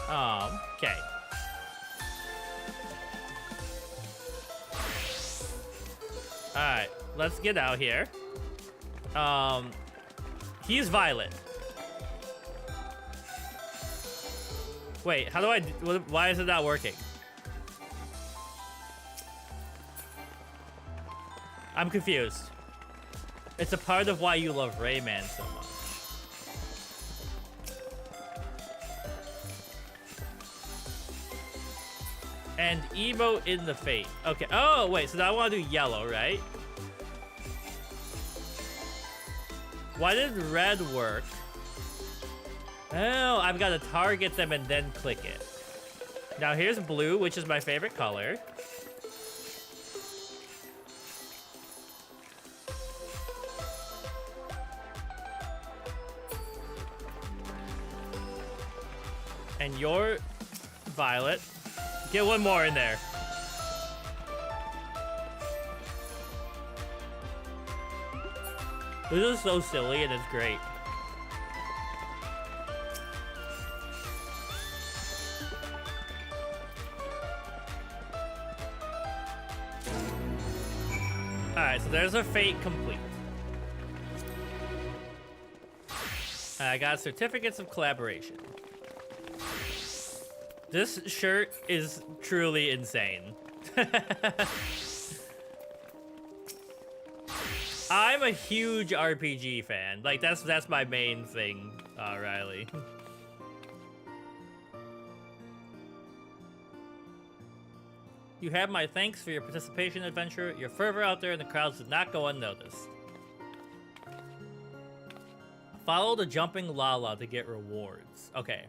S1: Okay. Alright, let's get out here. He's violet. Wait, how do I... Why is it not working? I'm confused. It's a part of why you love Rayman so much. And emote in the fate. Okay. Oh, wait. So now I want to do yellow, right? Why did red work? Oh, I've got to target them and then click it. Now here's blue, which is my favorite color. And you're violet. Get one more in there. This is so silly and it's great. Alright, so there's a fate complete. I got certificates of collaboration. This shirt is truly insane. I'm a huge RPG fan. Like that's my main thing, Riley. You have my thanks for your participation in adventure. Your fervor out there in the crowds did not go unnoticed. Follow the jumping Lala to get rewards. Okay.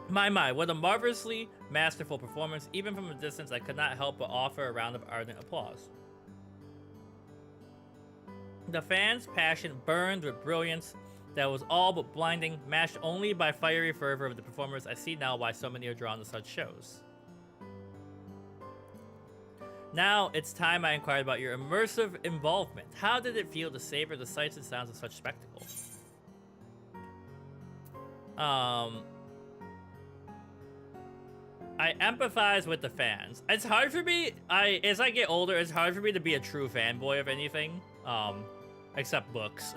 S1: My, what a marvelously masterful performance. Even from a distance, I could not help but offer a round of ardent applause. The fans' passion burned with brilliance that was all but blinding, matched only by fiery fervor of the performers. I see now why so many are drawn to such shows. Now, it's time I inquired about your immersive involvement. How did it feel to savor the sights and sounds of such spectacle? I empathize with the fans. It's hard for me, as I get older, it's hard for me to be a true fanboy of anything, except books.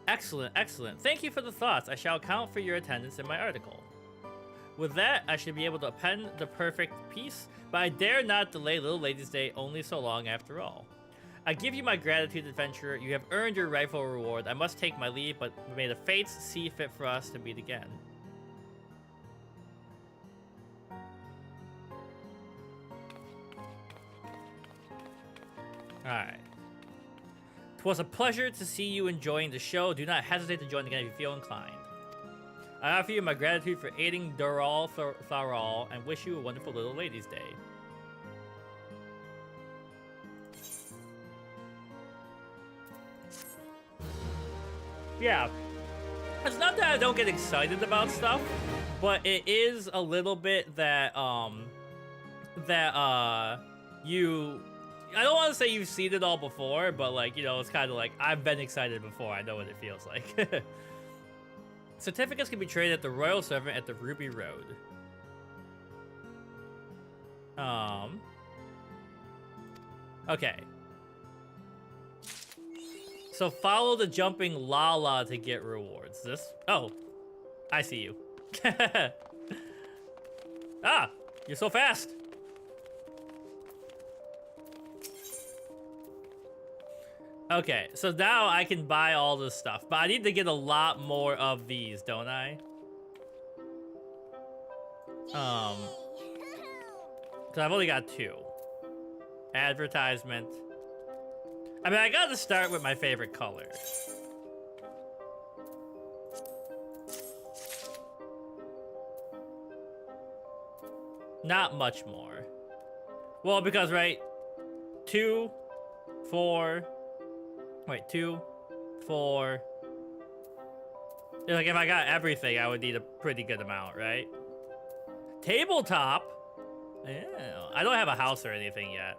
S1: Excellent, excellent. Thank you for the thoughts. I shall account for your attendance in my article. With that, I should be able to append the perfect piece, but I dare not delay Little Lady's Day only so long after all. I give you my gratitude, adventurer. You have earned your rightful reward. I must take my leave, but may the fates see fit for us to meet again. Alright. 'Twas a pleasure to see you enjoying the show. Do not hesitate to join again if you feel inclined. I offer you my gratitude for aiding Doral Tharal and wish you a wonderful Little Lady's Day. Yeah. It's not that I don't get excited about stuff, but it is a little bit that, I don't want to say you've seen it all before, but, like, you know, it's kind of like, I've been excited before. I know what it feels like. Certificates can be traded at the Royal Servant at the Ruby Road. Okay. So follow the jumping lala to get rewards. This? Oh, I see you. Ah, you're so fast. Okay, so now I can buy all this stuff, but I need to get a lot more of these, don't I? Because I've only got 2. Advertisement. I mean, I gotta start with my favorite color. Not much more. Well, because, right, 2, 4... Wait, 2, 4... Like, if I got everything, I would need a pretty good amount, right? Tabletop? Yeah, I don't have a house or anything yet.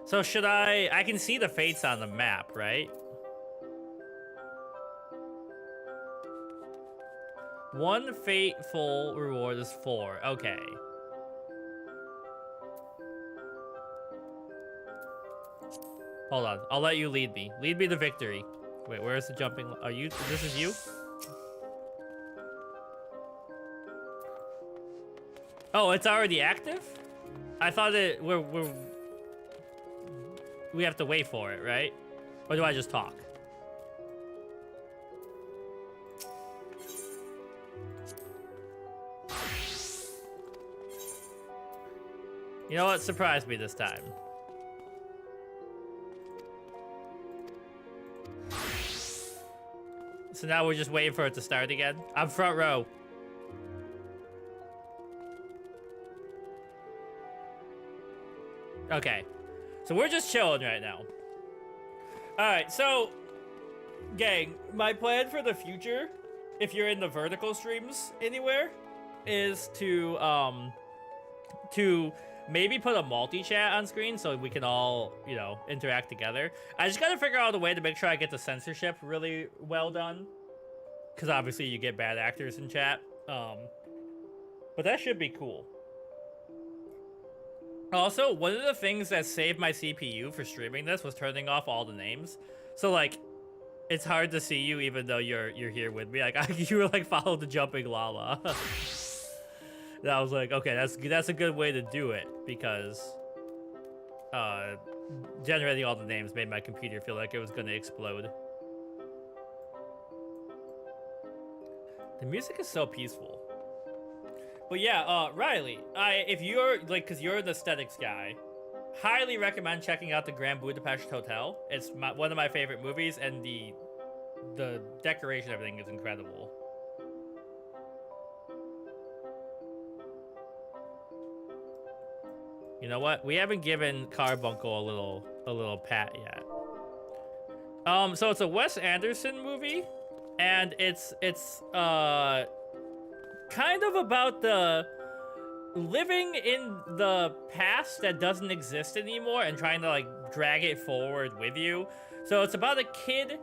S1: So should I can see the fates on the map, right? One fateful reward is 4. Okay. Hold on. I'll let you lead me. Lead me to victory. Wait, where's the jumping? Are you? This is you? Oh, it's already active? I thought we have to wait for it, right? Or do I just talk? You know what? Surprised me this time. So now we're just waiting for it to start again. I'm front row. Okay. So we're just chilling right now. Alright, so... Gang, my plan for the future, if you're in the vertical streams anywhere, is to maybe put a multi-chat on screen so we can all, you know, interact together. I just gotta figure out a way to make sure I get the censorship really well done. Because obviously you get bad actors in chat. But that should be cool. Also, one of the things that saved my CPU for streaming this was turning off all the names. So, like, it's hard to see you even though you're here with me. Like, you were like, follow the jumping lala. And I was like, okay, that's a good way to do it, because generating all the names made my computer feel like it was gonna explode. The music is so peaceful. But yeah, Riley, if you're like, cause you're an aesthetics guy, highly recommend checking out the Grand Budapest Hotel. It's one of my favorite movies, and the decoration, everything is incredible. You know what? We haven't given Carbuncle a little pat yet. So it's a Wes Anderson movie, and it's kind of about the living in the past that doesn't exist anymore and trying to like drag it forward with you. So it's about a kid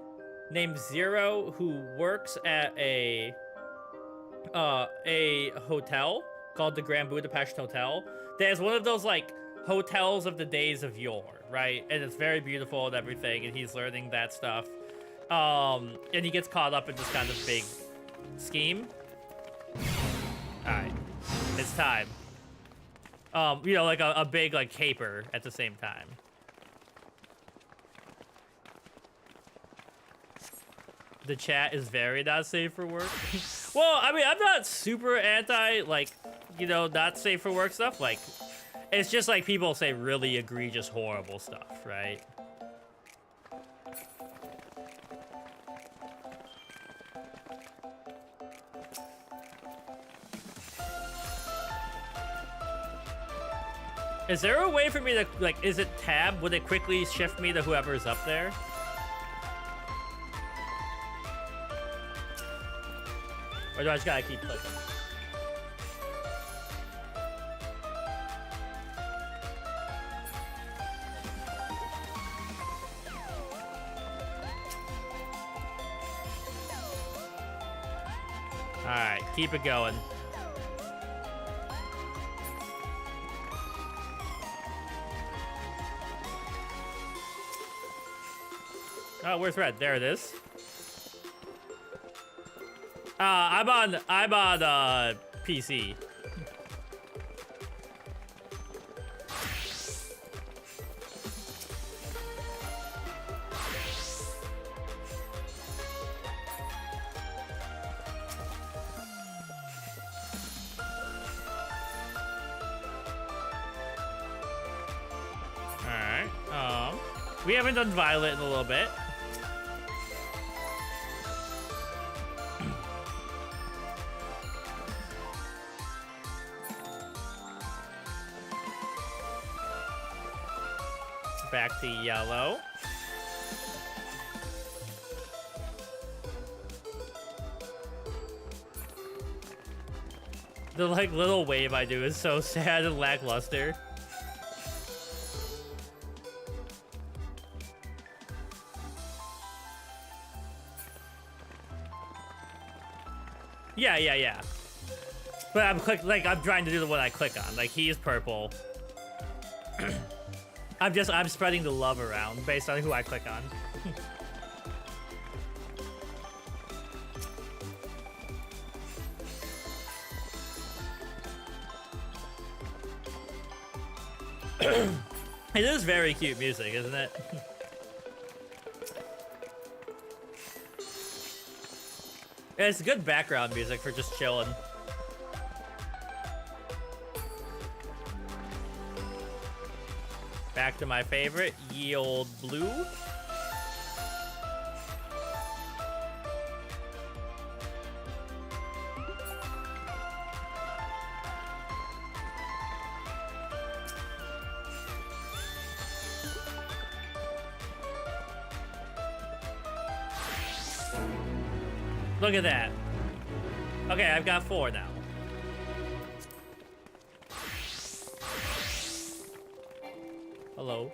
S1: named Zero who works at a hotel called the Grand Budapest Hotel. There's one of those like hotels of the days of yore, right? And it's very beautiful and everything, and he's learning that stuff. And he gets caught up in this kind of big scheme. Alright, it's time. You know, like a big like caper at the same time. The chat is very not safe for work. Well, I mean, I'm not super anti, like, you know, not safe for work stuff. Like, it's just like people say really egregious, horrible stuff, right? Is there a way for me to, like, is it tab? Would it quickly shift me to whoever's up there? Or do I just gotta keep clicking? Alright, keep it going. Oh, where's red? There it is. I'm on PC. Alright, we haven't done Violet in a little bit. Back to yellow. The like little wave I do is so sad and lackluster. Yeah. But I'm I'm trying to do the one I click on. Like he's purple. I'm spreading the love around based on who I click on. It is very cute music, isn't it? It's good background music for just chilling. Back to my favorite, ye old blue. Look at that. Okay, I've got 4 now. Hello.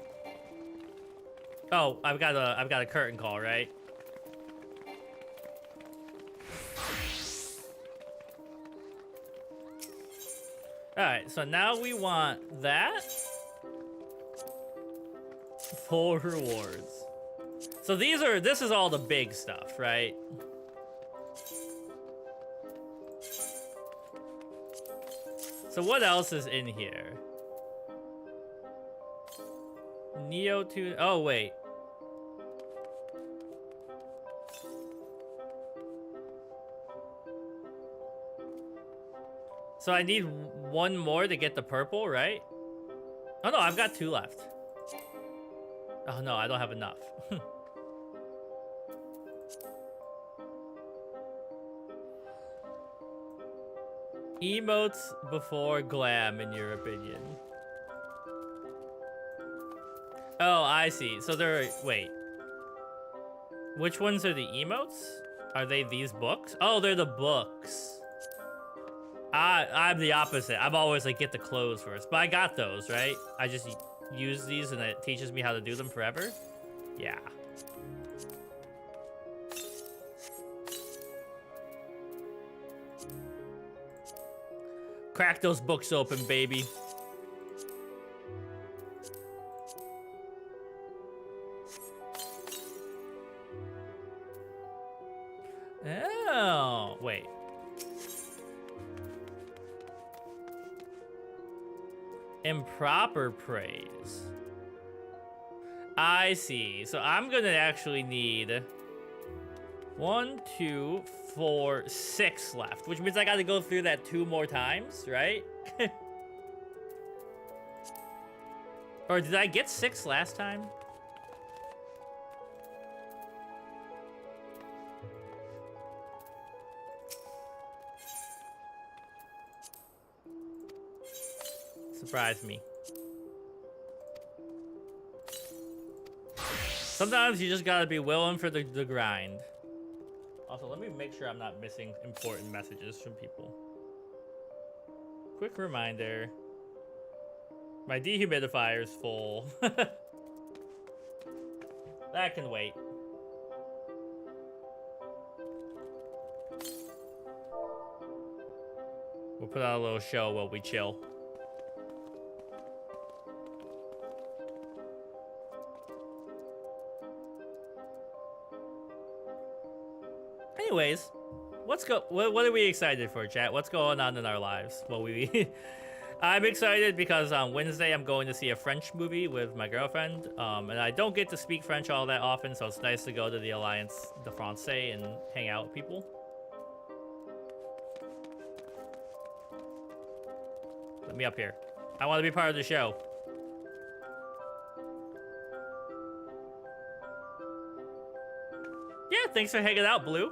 S1: Oh, I've got a curtain call, right? Alright, so now we want that. Full rewards. So this is all the big stuff, right? So what else is in here? Neo 2. Oh, wait. So I need 1 more to get the purple, right? Oh, no, I've got 2 left. Oh, no, I don't have enough. Emotes before glam, in your opinion? Oh, I see. So wait. Which ones are the emotes? Are they these books? Oh, they're the books. I'm the opposite. I'm always like, get the clothes first. But I got those, right? I just use these and it teaches me how to do them forever? Yeah. Crack those books open, baby. Oh, wait. Improper praise. I see. So I'm gonna actually need 1, 2, 4, 6 left, which means I gotta go through that 2 more times, right? Or did I get 6 last time? Surprise me. Sometimes you just gotta be willing for the grind. Also, let me make sure I'm not missing important messages from people. Quick reminder. My dehumidifier's full. That can wait. We'll put on a little show while we chill. Anyways, what are we excited for, chat? What's going on in our lives? Well, I'm excited because on Wednesday I'm going to see a French movie with my girlfriend, and I don't get to speak French all that often, so it's nice to go to the Alliance de Francais and hang out with people. Let me up here. I want to be part of the show. Yeah, thanks for hanging out, Blue.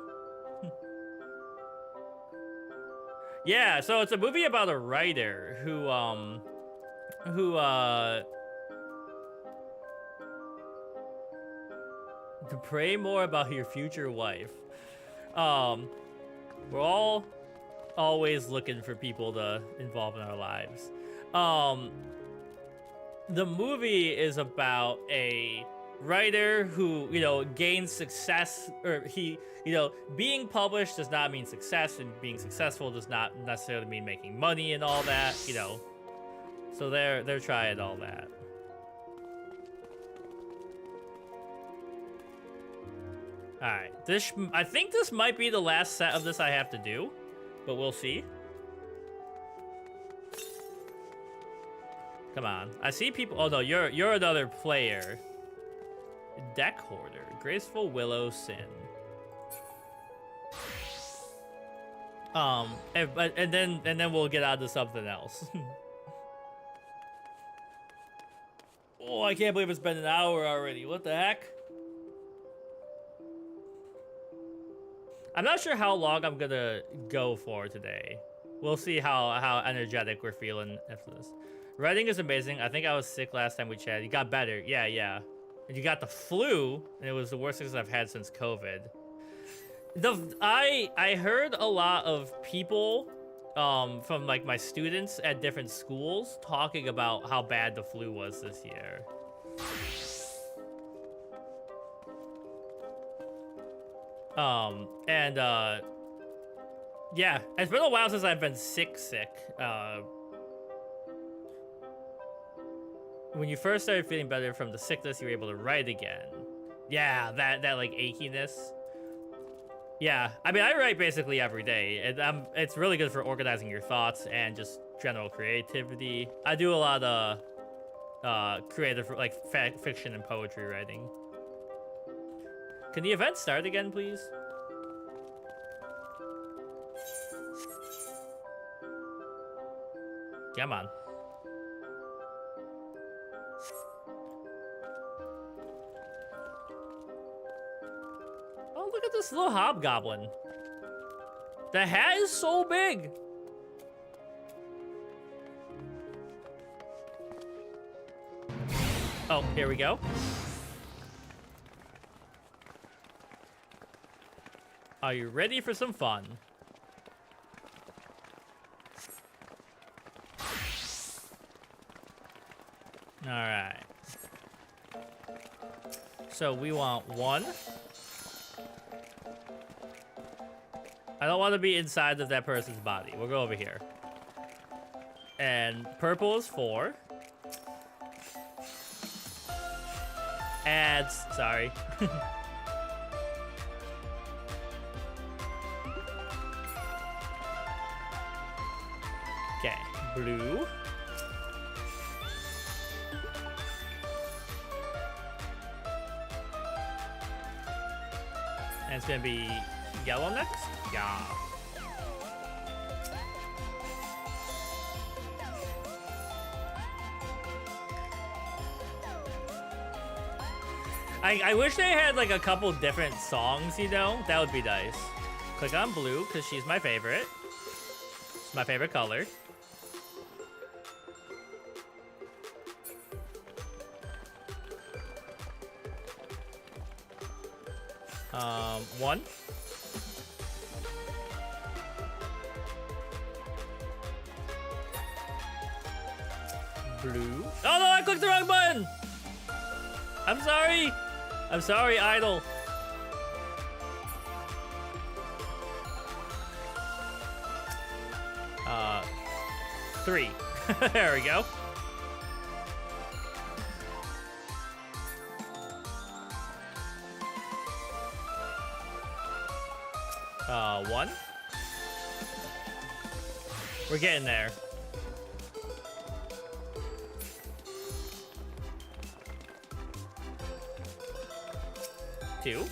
S1: Yeah, so it's a movie about a writer who to pray more about your future wife. We're all always looking for people to involve in our lives. The movie is about a writer who, you know, gains success, or being published does not mean success, and being successful does not necessarily mean making money and all that, you know. So they're trying all that. All right, I think this might be the last set of this I have to do, but we'll see. Come on, I see people. Oh no, you're another player. Deck Hoarder, Graceful Willow Sin. And then we'll get on to something else. Oh, I can't believe it's been an hour already. What the heck? I'm not sure how long I'm gonna go for today. We'll see how energetic we're feeling after this. Writing is amazing. I think I was sick last time we chatted. You got better. Yeah. And you got the flu, and it was the worst thing I've had since COVID. I heard a lot of people from like my students at different schools talking about how bad the flu was this year. Yeah, it's been a while since I've been sick. When you first started feeling better from the sickness, you were able to write again. Yeah, that like achiness. Yeah, I mean, I write basically every day. It's really good for organizing your thoughts and just general creativity. I do a lot of creative, like fiction and poetry writing. Can the event start again, please? Come on. Oh, look at this little hobgoblin. The hat is so big. Oh, here we go. Are you ready for some fun? All right. So we want 1. I don't want to be inside of that person's body. We'll go over here. And purple is 4. Ads, sorry. Okay, blue. And it's gonna be yellow next? Yeah. I wish they had like a couple different songs, you know? That would be nice. Click on blue, because she's my favorite. It's my favorite color. One. Blue. Oh no, I clicked the wrong button! I'm sorry! I'm sorry, Idol. Three. There we go. 1. We're getting there. 2.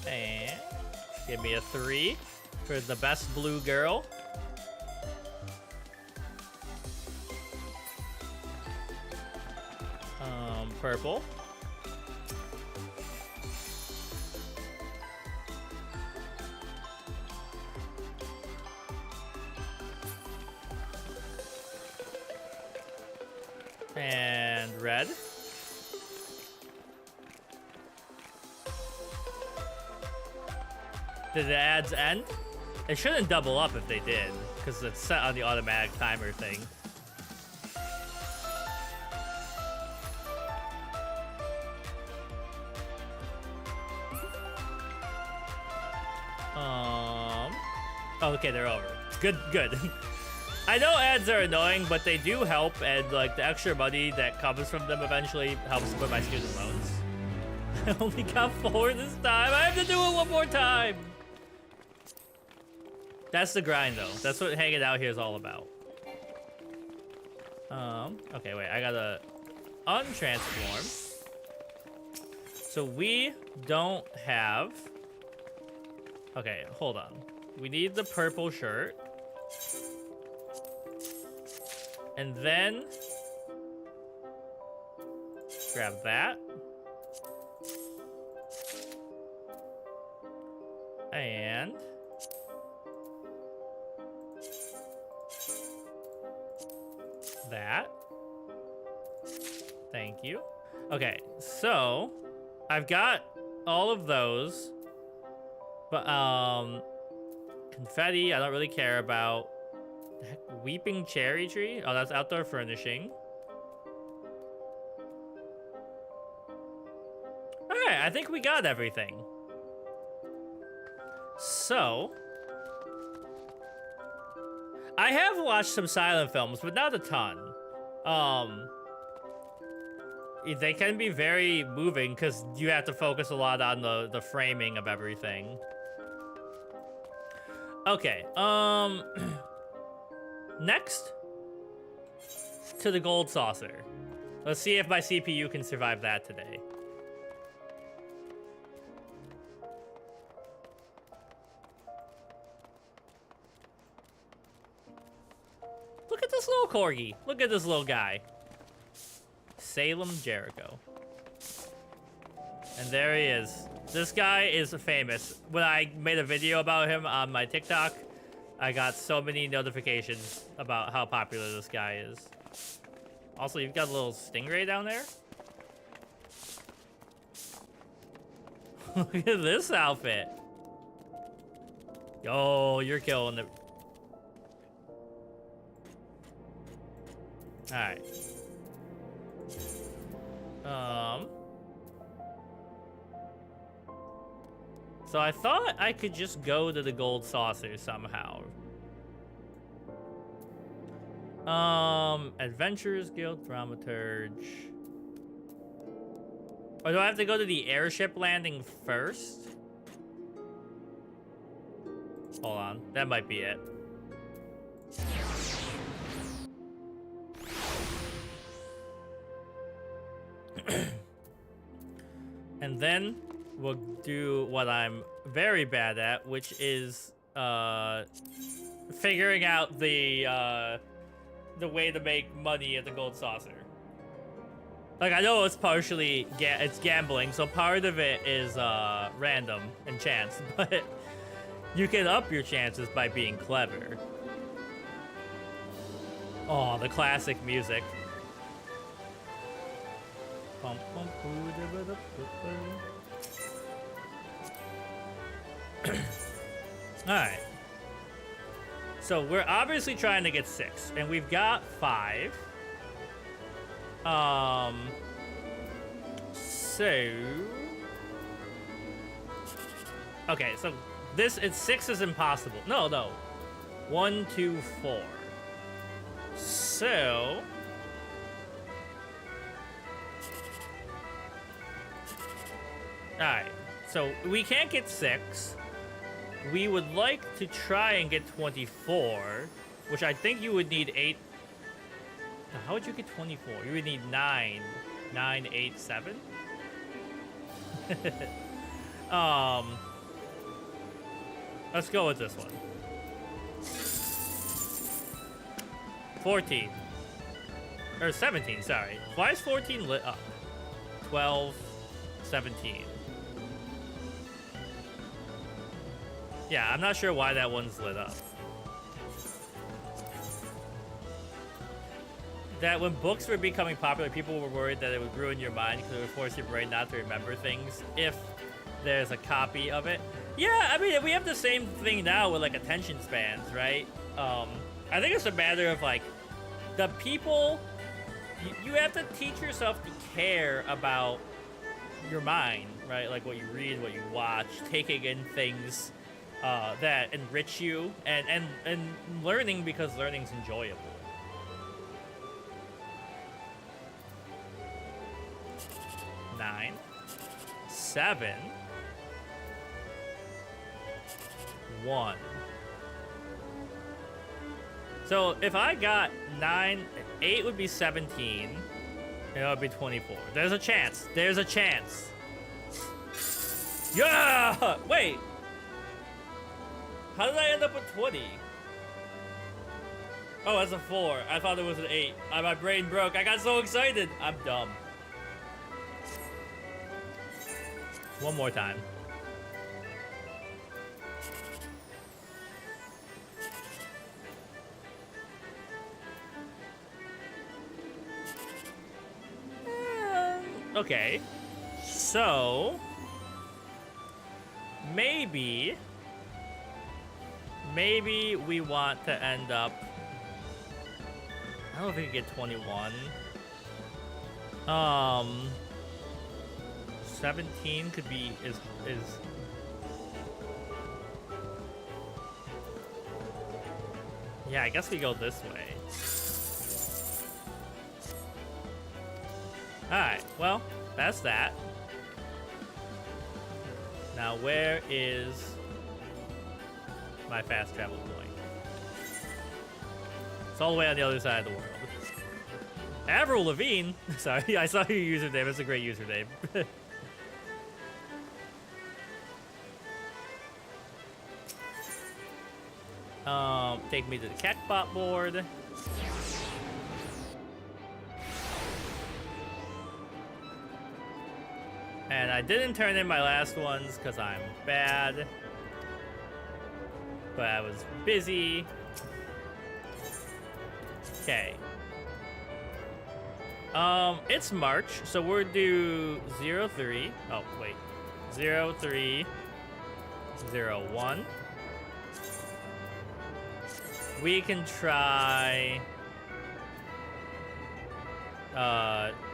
S1: And give me a 3 for the best blue girl. Purple. And red. Did the ads end? It shouldn't double up if they did, because it's set on the automatic timer thing. Oh, okay, they're over. Good, good. I know ads are annoying, but they do help, and like the extra money that comes from them eventually helps with my student loans. I only got 4 this time. I have to do it one more time. That's the grind, though. That's what hanging out here is all about. Okay, wait. I gotta untransform. So we don't have... Okay, hold on. We need the purple shirt. And then... grab that. And... that. Thank you. Okay, so... I've got all of those. But, confetti, I don't really care about. Heck, weeping cherry tree? Oh, that's outdoor furnishing. Alright, I think we got everything. So... I have watched some silent films, but not a ton. They can be very moving, because you have to focus a lot on the framing of everything. Okay, next to the gold saucer. Let's see if my CPU can survive that today. Look at this little corgi. Look at this little guy. Salem Jericho. And there he is. This guy is famous. When I made a video about him on my TikTok, I got so many notifications about how popular this guy is. Also, you've got a little stingray down there. Look at this outfit. Yo, you're killing it. Alright. So I thought I could just go to the gold saucer somehow. Adventurers Guild, Dramaturge. Or do I have to go to the airship landing first? Hold on, that might be it. And then we'll do what I'm very bad at, which is figuring out the way to make money at the gold saucer. Like, I know it's partially it's gambling, so part of it is random and chance, but you can up your chances by being clever. Oh, the classic music. Alright. So we're obviously trying to get 6, and we've got 5. Okay, so it's 6 is impossible. No. 1, 2, 4. So... Alright, so we can't get 6. We would like to try and get 24, which I think you would need 8. How would you get 24? You would need 9. 9, 8, 7? Let's go with this one. 14. Or 17, sorry. Why is 14 lit up? 12, 17. Yeah, I'm not sure why that one's lit up. That when books were becoming popular, people were worried that it would ruin your mind because it would force your brain not to remember things if there's a copy of it. Yeah, I mean, we have the same thing now with, like, attention spans, right? I think it's a matter of, like, the people... You have to teach yourself to care about your mind, right? Like, what you read, what you watch, taking in things that enrich you, and learning because learning's enjoyable. Nine, 7, 1. So if I got 9, 8 would be 17, and it would be 24. There's a chance. There's a chance. Yeah! Wait. How did I end up with 20? Oh, that's a 4. I thought it was an 8. My brain broke. I got so excited. I'm dumb. One more time. Okay. So... Maybe we want to end up... I don't think we get 21. 17 could be is yeah, I guess we go this way. Alright, well, that's that. Now where is my fast travel point? It's all the way on the other side of the world. Avril Lavigne! Sorry, I saw your username. It's a great username. Take me to the Catbot board. And I didn't turn in my last ones because I'm bad. But I was busy. Okay. It's March, so we're due 03. Oh, wait. 0301. We can try...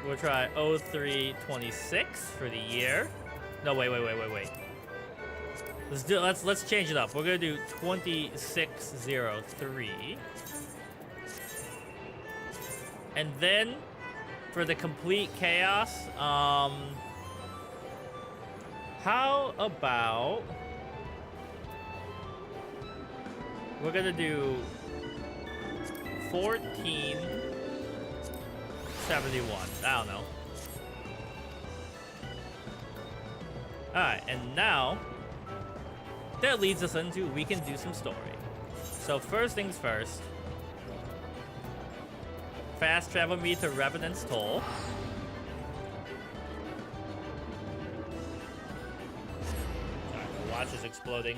S1: we'll try 0326 for the year. No, wait. Let's change it up. We're gonna do 2603. And then for the complete chaos, how about we're gonna do 1471. I don't know. Alright, and now that leads us into we can do some story. So first things first. Fast travel me to Revenant's Toll. Sorry, the watch is exploding.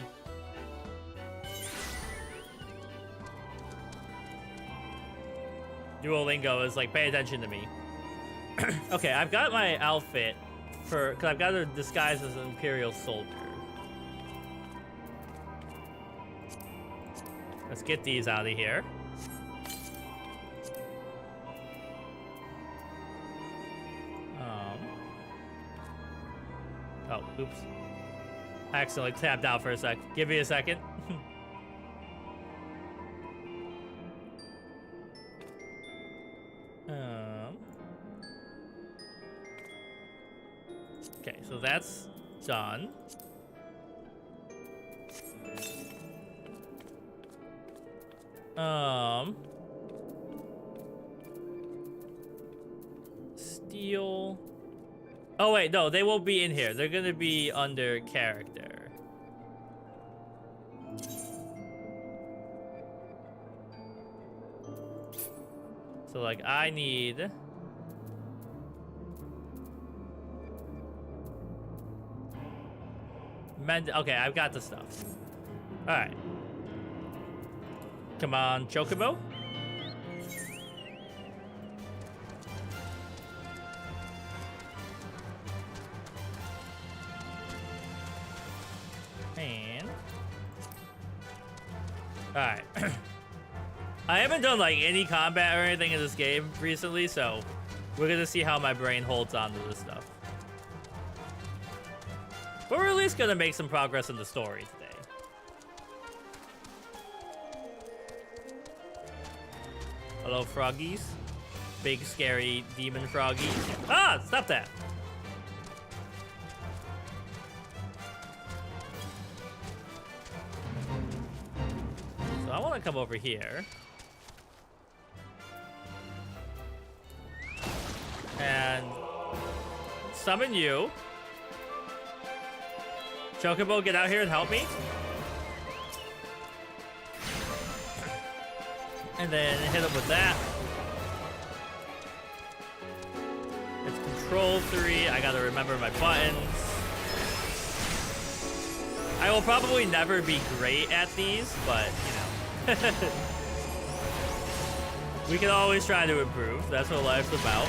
S1: Duolingo is like, pay attention to me. Okay, I've got my outfit for, because I've got to disguise as an Imperial soldier. Let's get these out of here. Oh, oops. I accidentally tapped out for a sec. Give me a second. Okay, so that's done. Steel. Oh wait, no, they won't be in here. They're gonna be under character. So like I need okay, I've got the stuff. Alright. Come on, Chocobo. And alright. I haven't done like any combat or anything in this game recently, so we're gonna see how my brain holds on to this stuff. But we're at least gonna make some progress in the story today. Hello, froggies. Big, scary demon froggies. Ah! Stop that! So I want to come over here. And summon you. Chocobo, get out here and help me. And then hit him with that. It's control 3. I gotta remember my buttons. I will probably never be great at these, but, you know. We can always try to improve. That's what life's about.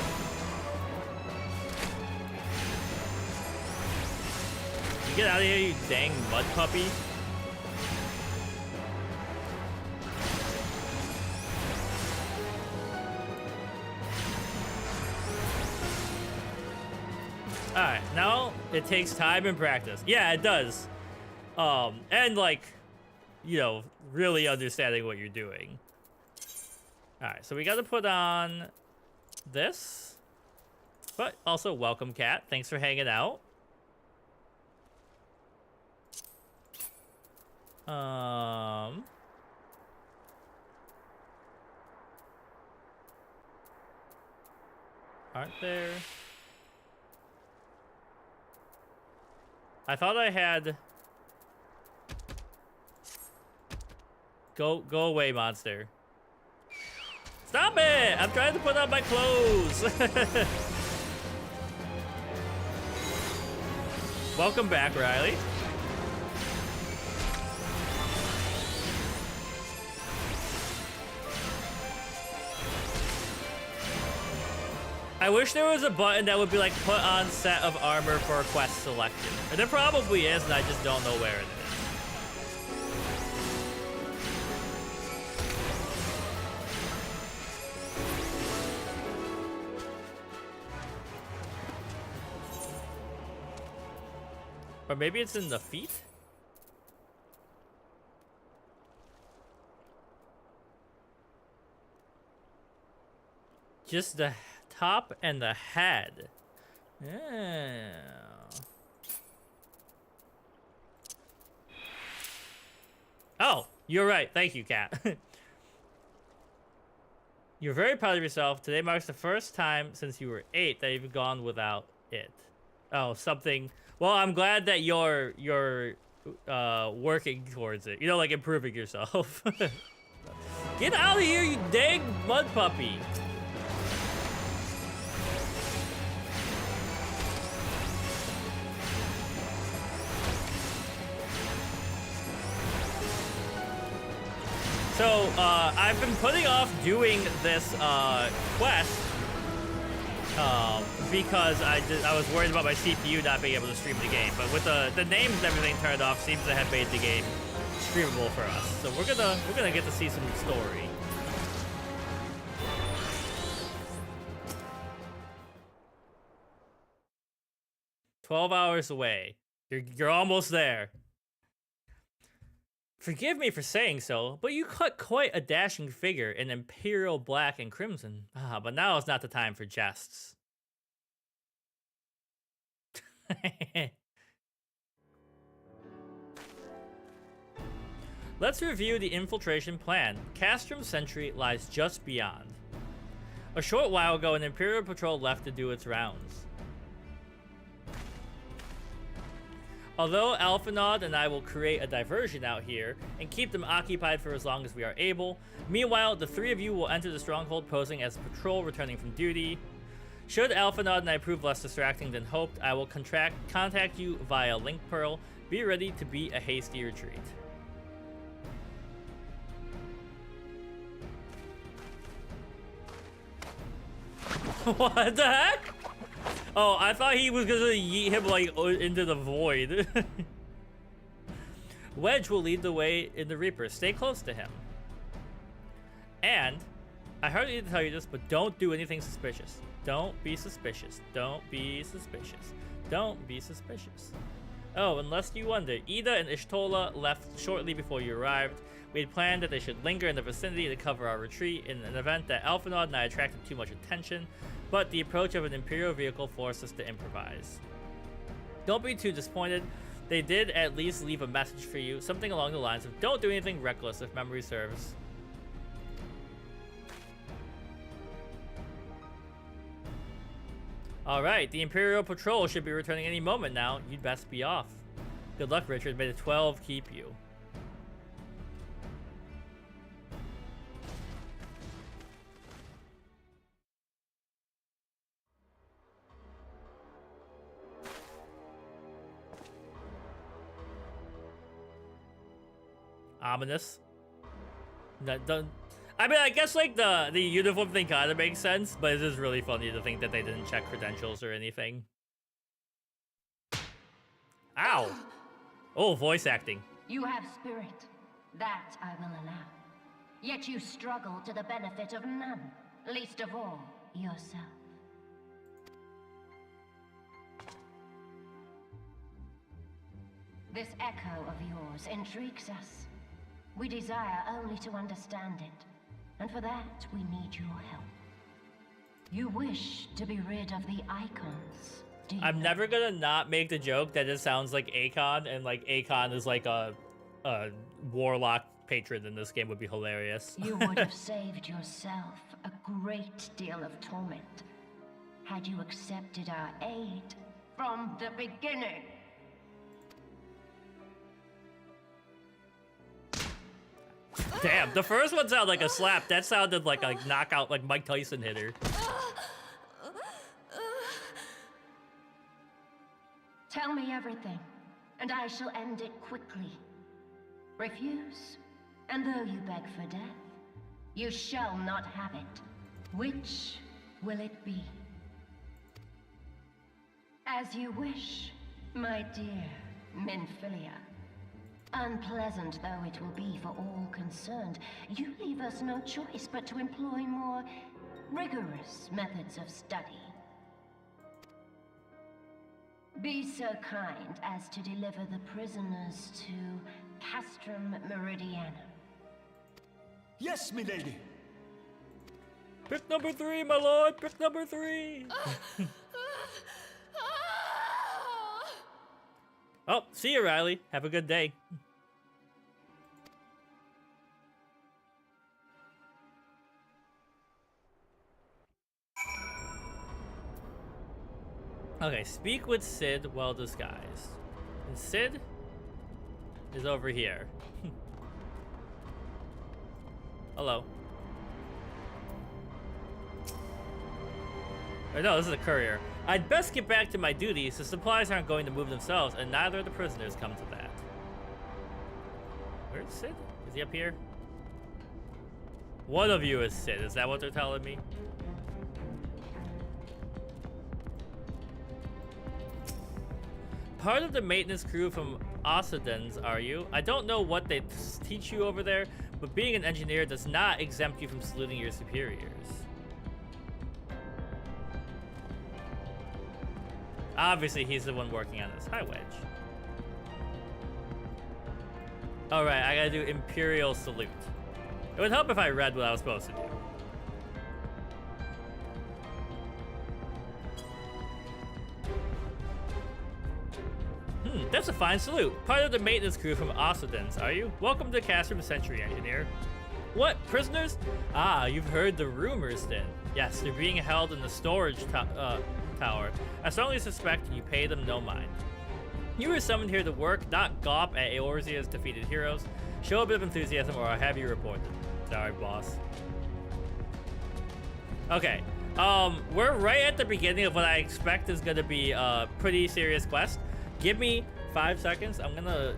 S1: Get out of here, you dang mud puppy. Alright, now it takes time and practice. Yeah, it does. And like, you know, really understanding what you're doing. Alright, so we gotta put on this. But also, welcome, cat. Thanks for hanging out. Aren't there? I thought I had. Go away, monster. Stop it! I'm trying to put on my clothes. Welcome back, Riley. I wish there was a button that would be like put on set of armor for a quest selected. And there probably is, and I just don't know where it is. Or maybe it's in the feet? Just the top and the head. Yeah. Oh, you're right. Thank you, cat. You're very proud of yourself. Today marks the first time since you were 8 that you've gone without it. Oh, something. Well, I'm glad that you're working towards it. You know, like improving yourself. Get out of here, you dang mud puppy. So, I've been putting off doing this quest because I was worried about my CPU not being able to stream the game. But with the names and everything turned off, seems to have made the game streamable for us. So we're gonna get to see some story. "12 hours away. You're almost there. Forgive me for saying so, but you cut quite a dashing figure in imperial black and crimson. But now is not the time for jests." Let's review the infiltration plan. Castrum Sentry lies just beyond. A short while ago, an Imperial patrol left to do its rounds. Although Alphinaud and I will create a diversion out here and keep them occupied for as long as we are able, meanwhile, the three of you will enter the stronghold posing as a patrol returning from duty. Should Alphinaud and I prove less distracting than hoped, I will contact you via Link Pearl. Be ready to beat a hasty retreat. What the heck? Oh, I thought he was gonna yeet him like into the void. Wedge will lead the way in the Reaper. Stay close to him. And I hardly need to tell you this, but don't do anything suspicious. Don't be suspicious. Don't be suspicious. Don't be suspicious. Oh, unless you wonder, Ida and Ishtola left shortly before you arrived. We had planned that they should linger in the vicinity to cover our retreat in an event that Alphinaud and I attracted too much attention, but the approach of an Imperial vehicle forced us to improvise. Don't be too disappointed. They did at least leave a message for you, something along the lines of don't do anything reckless if memory serves. Alright, the Imperial Patrol should be returning any moment now. You'd best be off. Good luck, Richard. May the 12 keep you. Ominous. I mean, I guess like the uniform thing kind of makes sense, but it is really funny to think that they didn't check credentials or anything. Ow! Oh, voice acting.
S2: You have spirit. That I will allow. Yet you struggle to the benefit of none, least of all, yourself. This echo of yours intrigues us. We desire only to understand it, and for that we need your help. You wish to be rid of the icons, do you?
S1: I'm never gonna not make the joke that it sounds like Akon, and like Akon is like a warlock patron in this game would be hilarious.
S2: You would have saved yourself a great deal of torment had you accepted our aid from the beginning.
S1: Damn, the first one sounded like a slap. That sounded like a knockout, like Mike Tyson hitter.
S2: Tell me everything, and I shall end it quickly. Refuse, and though you beg for death, you shall not have it. Which will it be? As you wish, my dear Minfilia. Unpleasant though it will be for all concerned, you leave us no choice but to employ more rigorous methods of study. Be so kind as to deliver the prisoners to Castrum Meridianum.
S3: Yes, milady.
S1: Pick number 3, my lord. Pick number 3. Oh, see you, Riley. Have a good day. Okay, speak with Sid well disguised. And Sid is over here. Hello. Or no, this is a courier. I'd best get back to my duties. The supplies aren't going to move themselves, and neither are the prisoners come to that. Where's Sid? Is he up here? One of you is Sid. Is that what they're telling me? Part of the maintenance crew from Ossodens, are you? I don't know what they teach you over there, but being an engineer does not exempt you from saluting your superiors. Obviously, he's the one working on this. Hi, Wedge. Alright, I gotta do Imperial Salute. It would help if I read what I was supposed to do. That's a fine salute. Part of the maintenance crew from Ossedens, are you? Welcome to Castrum Century, Engineer. What, prisoners? Ah, you've heard the rumors then. Yes, they're being held in the storage tower. I strongly suspect you pay them no mind. You were summoned here to work, not gawp at Eorzea's defeated heroes. Show a bit of enthusiasm or I'll have you reported. Sorry, boss. Okay. We're right at the beginning of what I expect is gonna be a pretty serious quest. Give me 5 seconds. I'm gonna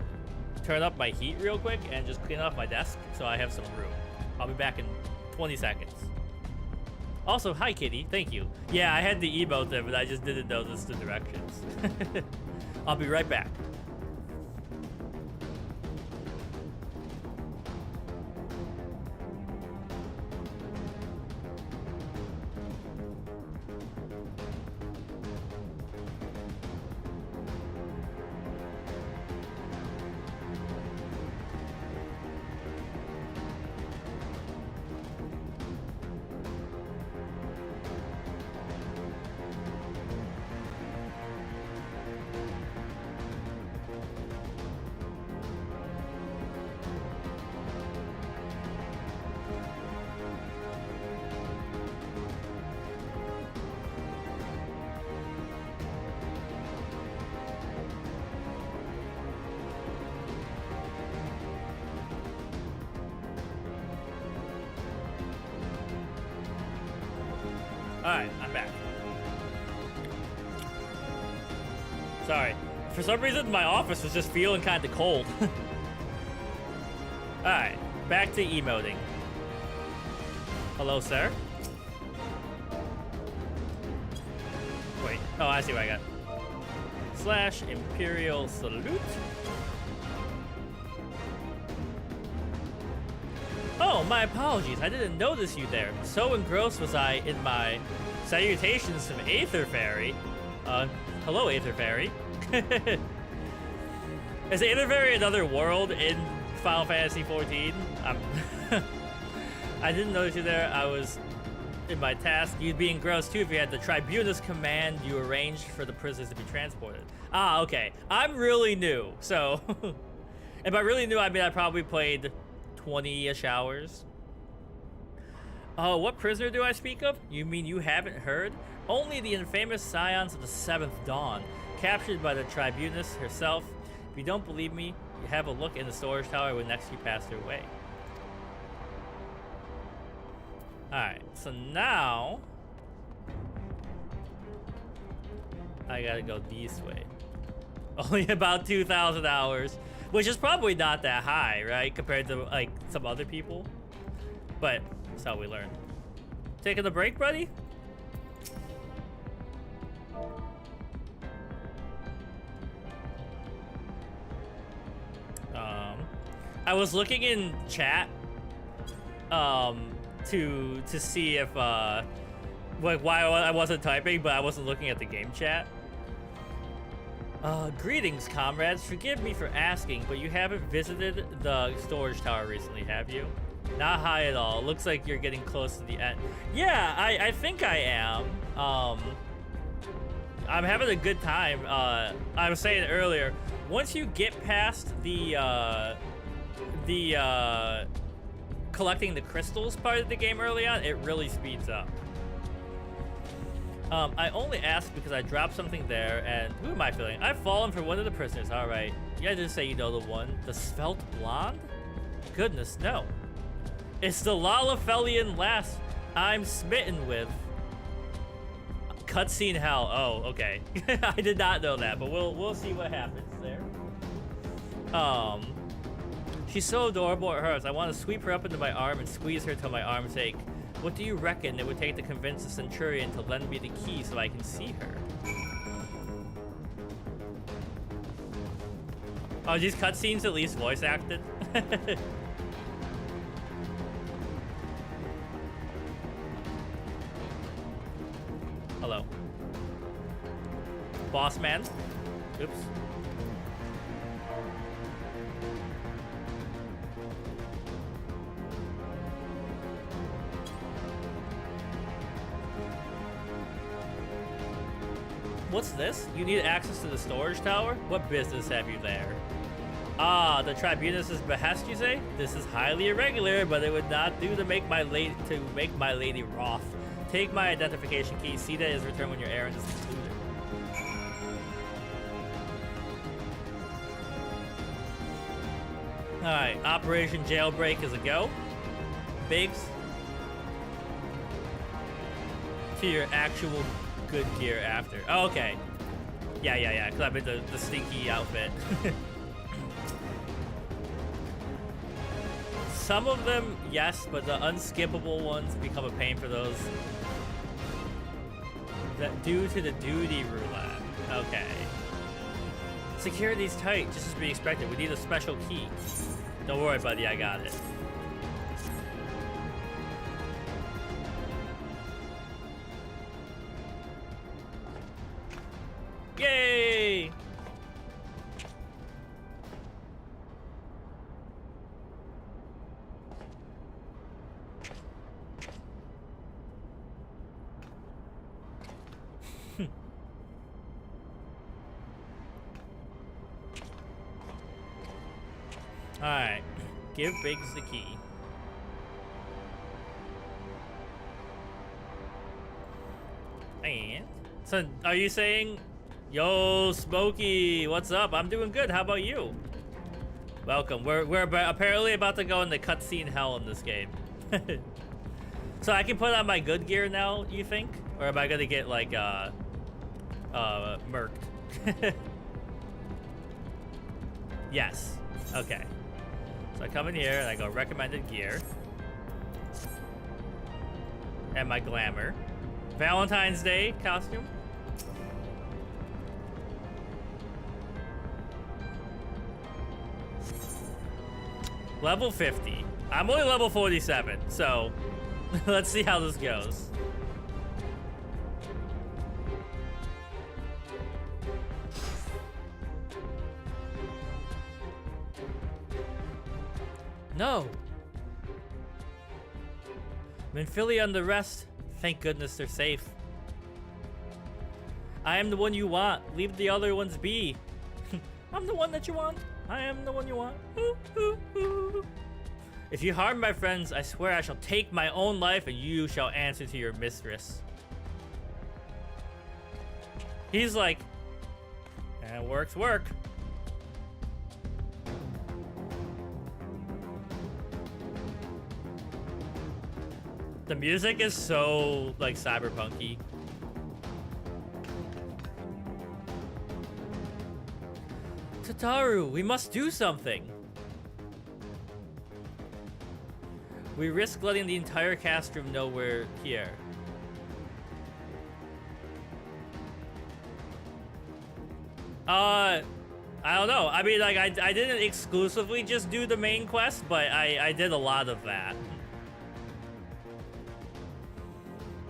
S1: turn up my heat real quick and just clean off my desk so I have some room. I'll be back in 20 seconds. Also, hi Kitty, thank you. Yeah, I had the emote there, but I just didn't notice the directions. I'll be right back. Alright, I'm back. Sorry. For some reason, my office was just feeling kind of cold. Alright, back to emoting. Hello, sir? Wait, oh, I see what I got. / Imperial Salute. Oh, my apologies. I didn't notice you there. So engrossed was I in my salutations from Aether Fairy. Hello, Aether Fairy. Is Aether Fairy another world in Final Fantasy XIV? I didn't notice you there. I was in my task. You'd be engrossed too if you had the Tribunus command you arranged for the prisoners to be transported. Ah, okay. I'm really new, so... And by really new, I mean I probably played 20-ish hours. Oh, what prisoner do I speak of? You mean you haven't heard? Only the infamous scions of the 7th Dawn, captured by the Tribunus herself. If you don't believe me, you have a look in the storage tower when next you pass their way. Alright, so now I gotta go this way. Only about 2,000 hours. Which is probably not that high, right? Compared to, like, some other people. But that's how we learn. Taking a break, buddy? I was looking in chat to see if like why I wasn't typing, but I wasn't looking at the game chat. Greetings, comrades. Forgive me for asking, but you haven't visited the storage tower recently, have you? Not high at all. Looks like you're getting close to the end. Yeah, I think I am. I'm having a good time. I was saying earlier, once you get past the collecting the crystals part of the game early on, it really speeds up. I only asked because I dropped something there, and who am I feeling? I've fallen for one of the prisoners. All right. You guys just say you know the one. The svelte blonde? Goodness, no. It's the Lalafelian lass I'm smitten with. Cutscene hell. Oh, okay. I did not know that, but we'll see what happens there. She's so adorable it hurts. I want to sweep her up into my arm and squeeze her till my arms ache. What do you reckon it would take to convince the Centurion to lend me the key so I can see her? Oh, these cutscenes at least voice acted? Hello. Boss man? Oops. What's this? You need access to the storage tower? What business have you there? Ah, the Tribunus's behest, you say? This is highly irregular, but it would not do to make my lady wroth. Take my identification key. See that is returned when your errand is concluded. Alright, Operation Jailbreak is a go. Biggs. To your actual good gear after. Oh, okay. Yeah, because I'm in the stinky outfit. Some of them, yes, but the unskippable ones become a pain for those. That due to the duty roulette. Okay. Security's tight, just as we expected. We need a special key. Don't worry, buddy, I got it. Yay! Alright, give Biggs the key. And so, are you saying, yo, Smokey, what's up? I'm doing good. How about you? Welcome. We're apparently about to go into cutscene hell in this game. So I can put on my good gear now, you think? Or am I gonna get like murked? Yes. Okay. So I come in here and I go recommended gear. And my glamour. Valentine's Day costume. Level 50. I'm only level 47, so let's see how this goes. No. Minfilia and the rest, thank goodness they're safe. I am the one you want. Leave the other ones be. I'm the one that you want. I am the one you want. Ooh, ooh, ooh. If you harm my friends, I swear I shall take my own life and you shall answer to your mistress. He's like, and work. The music is so, like, cyberpunky. Tataru, we must do something. We risk letting the entire cast room know we're here. I don't know. I mean, like, I didn't exclusively just do the main quest, but I did a lot of that.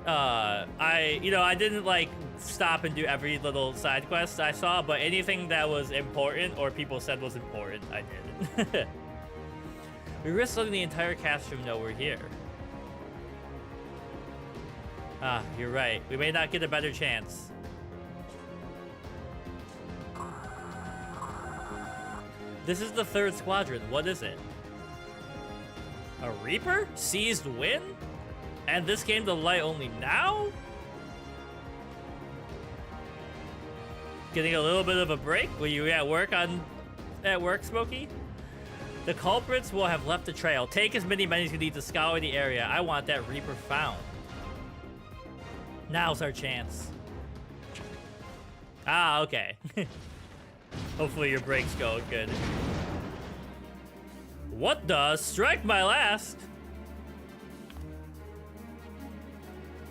S1: I didn't, like, stop and do every little side quest I saw, but anything that was important or people said was important, I did. We risk letting the entire cast room know we're here. Ah, you're right. We may not get a better chance. This is the third squadron. What is it? A Reaper? Seized win? And this came to light only now? Getting a little bit of a break? Were you at work, Smokey? The culprits will have left a trail. Take as many men as you need to scour the area. I want that Reaper found. Now's our chance. Ah, okay. Hopefully your break's going good. What the? Strike my last!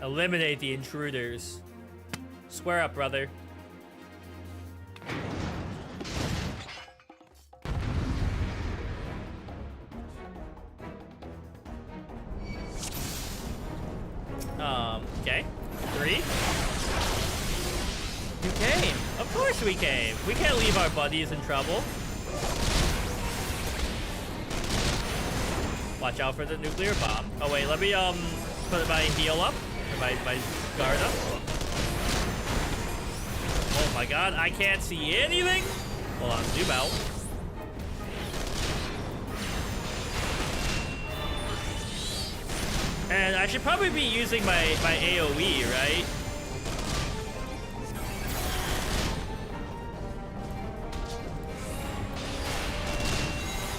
S1: Eliminate the intruders. Square up, brother. Okay. 3. You came. Of course we came. We can't leave our buddies in trouble. Watch out for the nuclear bomb. Oh wait, let me put my heal up. Or my guard up. Oh my god, I can't see anything. Hold on, zoom out. And I should probably be using my AoE, right?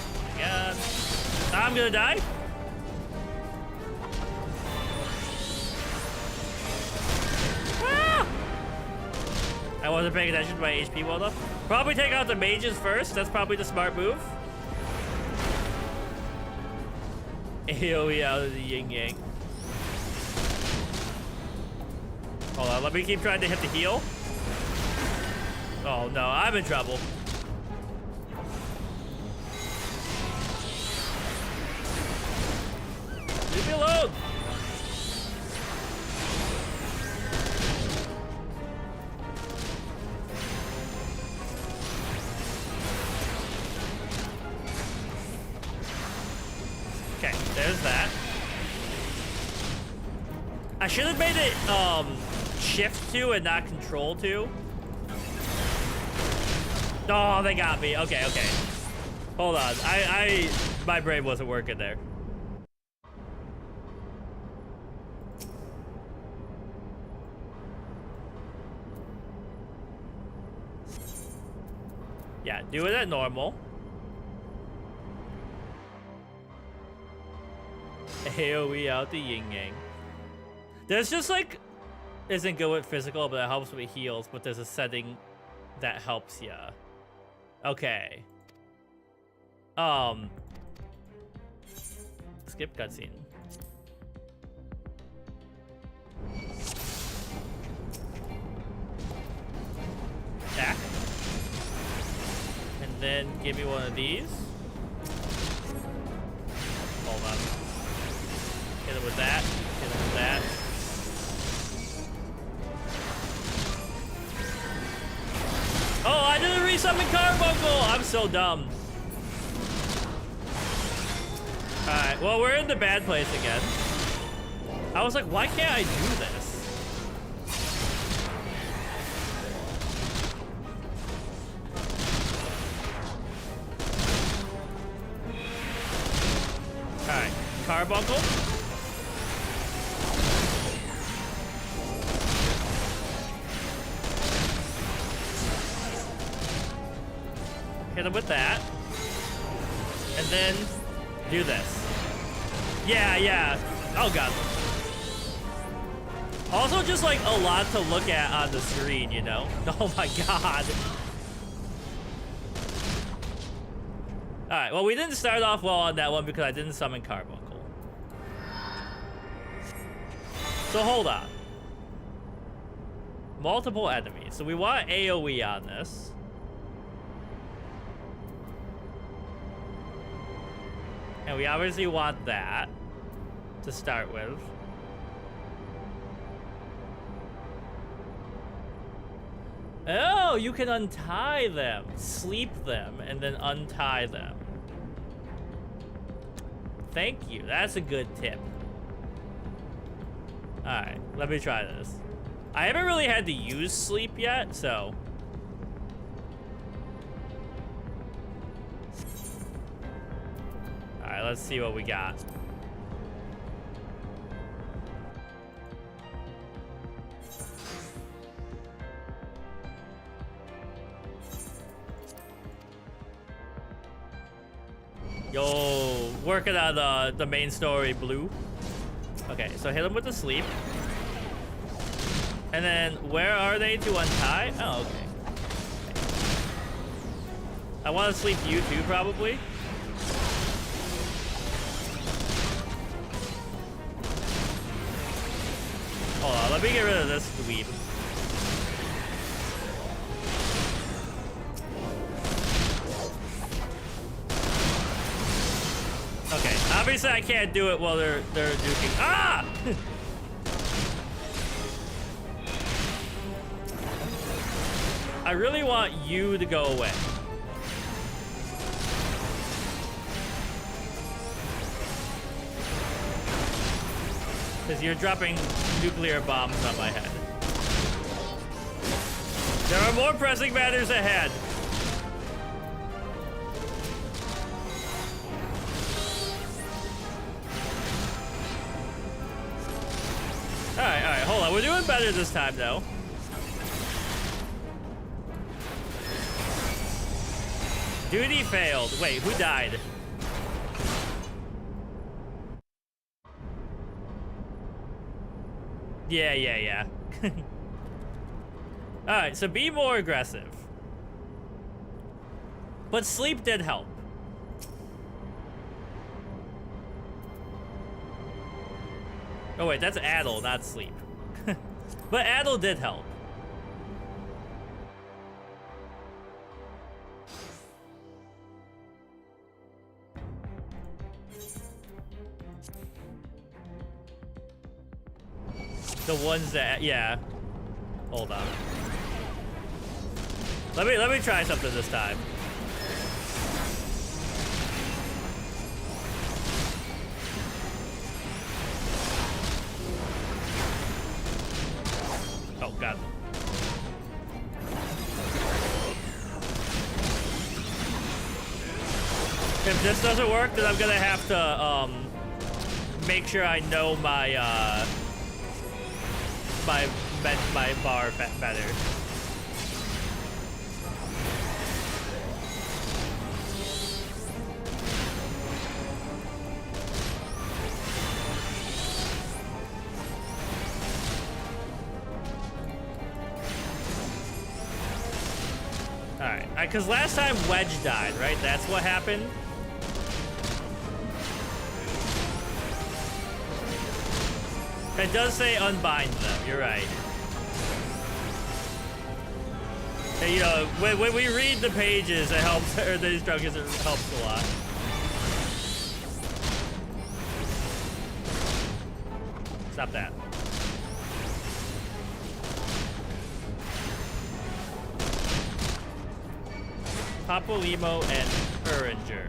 S1: Oh my god. I'm gonna die. Ah! I wasn't paying attention to my HP well enough. Probably take out the mages first. That's probably the smart move. AoE out of the yin-yang. Hold on, let me keep trying to hit the heal. Oh no, I'm in trouble. Leave me alone! Okay, there's that. I should have made it shift to and not control to. Oh, they got me. Okay, okay. Hold on. My brain wasn't working there. Yeah, do it at normal. AoE out the yin-yang. There's just like, isn't good with physical, but it helps with heals, but there's a setting that helps ya. Okay. Skip cutscene. Attack. And then give me one of these. Hold on. Hit him with that. Hit him with that. Oh, I didn't resummon Carbuncle! I'm so dumb. Alright, well, we're in the bad place again. I was like, why can't I do this? Alright, Carbuncle. Hit him with that. And then do this. Yeah, yeah. Oh, God. Also, just like a lot to look at on the screen, you know? Oh, my God. All right, well, we didn't start off well on that one because I didn't summon Carbuncle. So, hold on. Multiple enemies. So, we want AoE on this. And we obviously want that to start with. Oh, you can untie them, sleep them, and then untie them. Thank you. That's a good tip. All right, let me try this. I haven't really had to use sleep yet, so. All right, let's see what we got. Yo, working on the main story, Blue. Okay, so hit him with the sleep. And then, where are they to untie? Oh, okay. I want to sleep you too, probably. Hold on, let me get rid of this dweeb. Okay, obviously I can't do it while they're duking. Ah! I really want you to go away. Because you're dropping nuclear bombs on my head. There are more pressing matters ahead. Alright, hold on. We're doing better this time, though. Duty failed. Wait, who died? Yeah. Alright, so be more aggressive. But sleep did help. Oh wait, that's Addle, not sleep. But Addle did help. The ones that, yeah. Hold on. Let me try something this time. Oh god. If this doesn't work, then I'm gonna have to make sure I know my my bar better. Alright, because last time Wedge died, right? That's what happened. It does say unbind them, you're right. And, you know, when we read the pages, it helps, or the instructions, it helps a lot. Stop that. Papolimo and Uringer.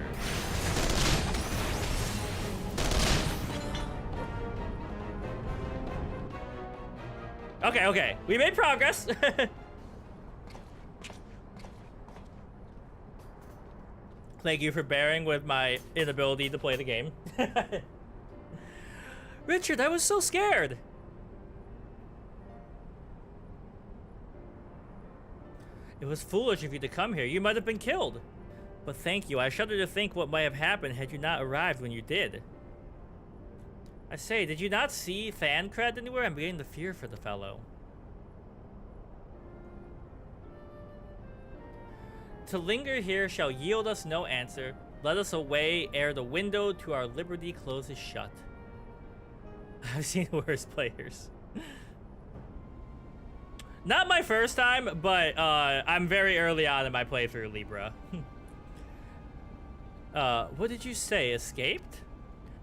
S1: Okay. We made progress. Thank you for bearing with my inability to play the game. Richard, I was so scared. It was foolish of you to come here. You might have been killed. But thank you. I shudder to think what might have happened had you not arrived when you did. I say, did you not see Thancred anywhere? I'm beginning to fear for the fellow. To linger here shall yield us no answer. Let us away ere the window to our liberty closes shut. I've seen worse players. Not my first time, but I'm very early on in my playthrough, Libra. What did you say? Escaped?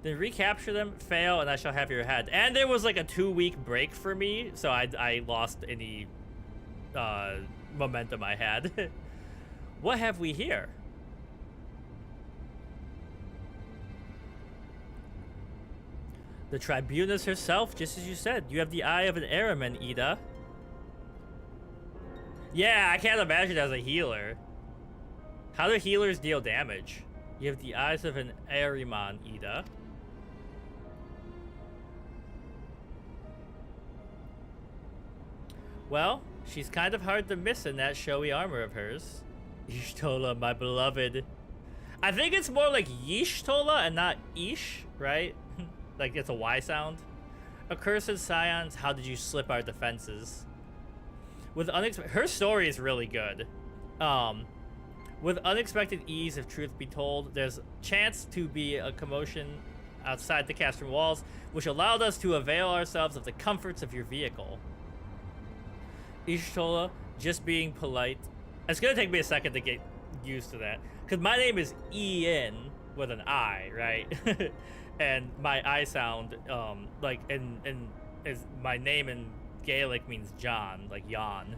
S1: Then recapture them, fail, and I shall have your head. And there was like a 2-week break for me, so I lost any momentum I had. What have we here? The Tribunus herself, just as you said. You have the eye of an Araman, Ida. Yeah, I can't imagine as a healer. How do healers deal damage? You have the eyes of an Ahriman, Ida. Well, she's kind of hard to miss in that showy armor of hers. Y'shtola, my beloved. I think it's more like Y'shtola and not Ish, right? Like it's a Y sound. Accursed scions, how did you slip our defenses? With her story is really good. With unexpected ease, if truth be told, there's chance to be a commotion outside the castrum walls, which allowed us to avail ourselves of the comforts of your vehicle. Y'shtola, just being polite. It's gonna take me a second to get used to that, because my name is Ian with an I, right? And my I sound, like, is my name in Gaelic means John, like Jan.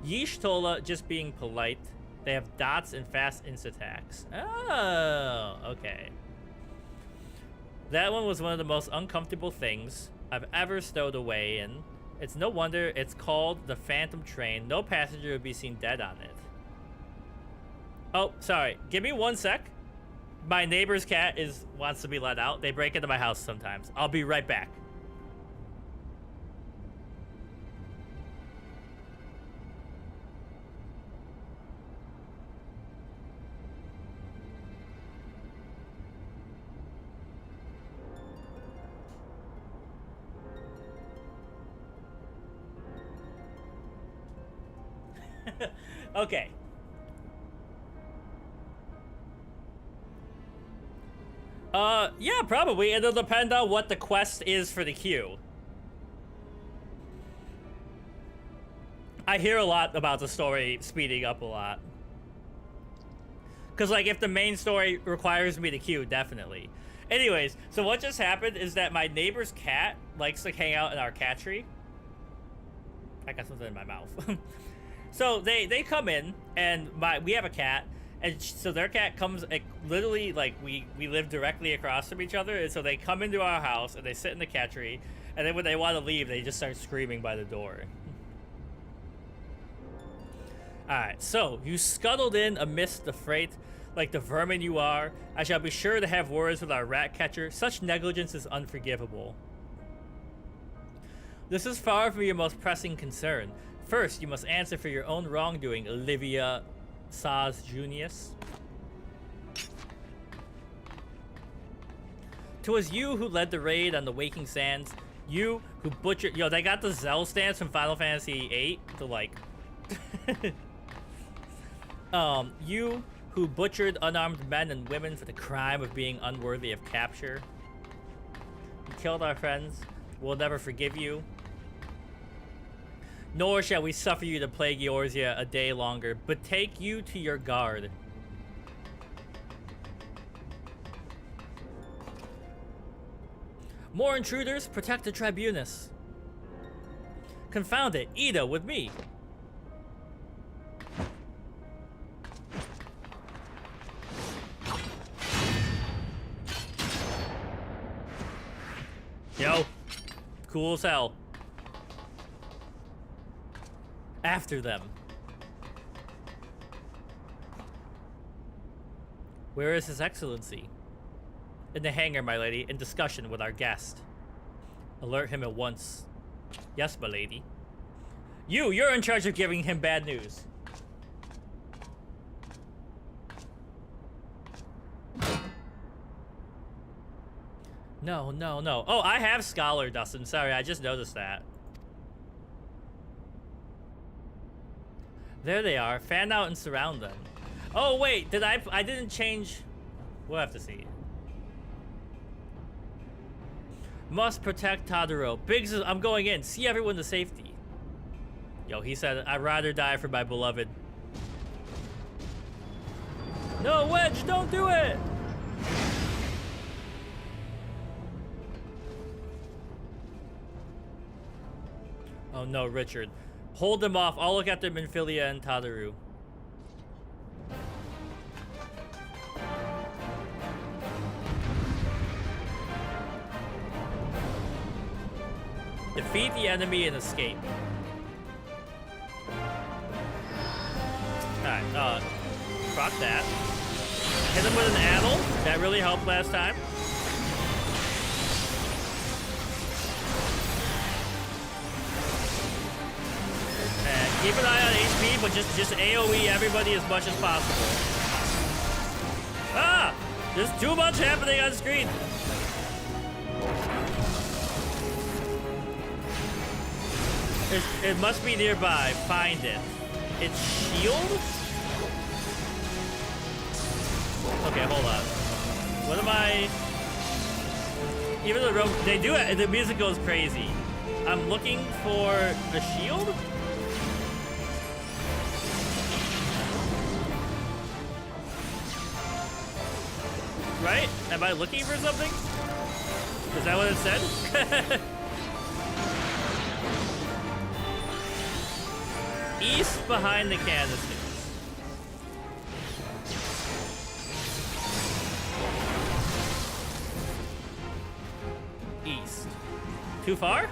S1: Y'shtola, just being polite. They have dots and fast insta-attacks. Oh, okay. That one was one of the most uncomfortable things I've ever stowed away in. It's no wonder it's called the Phantom Train. No passenger would be seen dead on it. Oh, sorry. Give me 1 sec. My neighbor's cat wants to be let out. They break into my house sometimes. I'll be right back. Okay. Yeah, probably. It'll depend on what the quest is for the queue. I hear a lot about the story speeding up a lot. Because, like, if the main story requires me to queue, definitely. Anyways, so what just happened is that my neighbor's cat likes to hang out in our cat tree. I got something in my mouth. So they come in, and we have a cat, and so their cat comes, like, literally, like, we live directly across from each other, and so they come into our house, and they sit in the cat tree, and then when they want to leave, they just start screaming by the door. Alright, so you scuttled in amidst the freight, like the vermin you are. I shall be sure to have words with our rat catcher. Such negligence is unforgivable. This is far from your most pressing concern. First, you must answer for your own wrongdoing, Olivia Saz Junius. 'Twas you who led the raid on the Waking Sands. You who butchered... Yo, they got the Zell stance from Final Fantasy VIII to, like... You who butchered unarmed men and women for the crime of being unworthy of capture. You killed our friends. We'll never forgive you. Nor shall we suffer you to plague Eorzea a day longer, but take you to your guard. More intruders, protect the tribunus. Confound it, Ida with me. Yo, cool as hell. After them. Where is His Excellency? In the hangar, my lady, in discussion with our guest. Alert him at once. Yes, my lady. You're in charge of giving him bad news. No. Oh, I have Scholar, Dustin. Sorry, I just noticed that. There they are. Fan out and surround them. Oh, wait. I didn't change... We'll have to see. Must protect Tadaro. Biggs is... I'm going in. See everyone to safety. Yo, he said, I'd rather die for my beloved. No, Wedge, don't do it! Oh no, Richard. Hold them off. I'll look at them in Philia and Tadaru. Defeat the enemy and escape. Alright, proc that. Hit him with an addle. That really helped last time. And keep an eye on HP, but just AoE everybody as much as possible. Ah! There's too much happening on screen. It must be nearby. Find it. It's shield? Okay, hold on. What am I... Even the rope... They do it. The music goes crazy. I'm looking for the shield? Right? Am I looking for something? Is that what it said? East behind the canisters. East. Too far?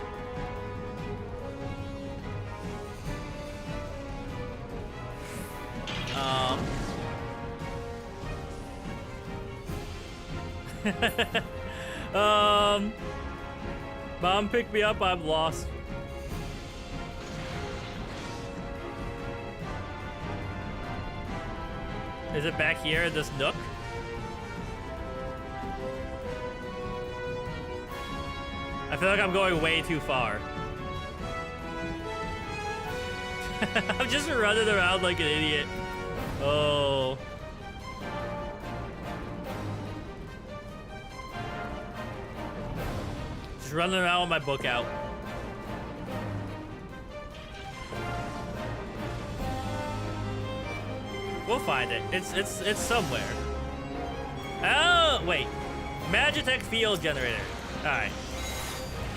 S1: Mom, pick me up. I'm lost. Is it back here in this nook? I feel like I'm going way too far. I'm just running around like an idiot. Oh. Just running around with my book out. We'll find it. It's somewhere. Oh, wait. Magitech field generator. All right.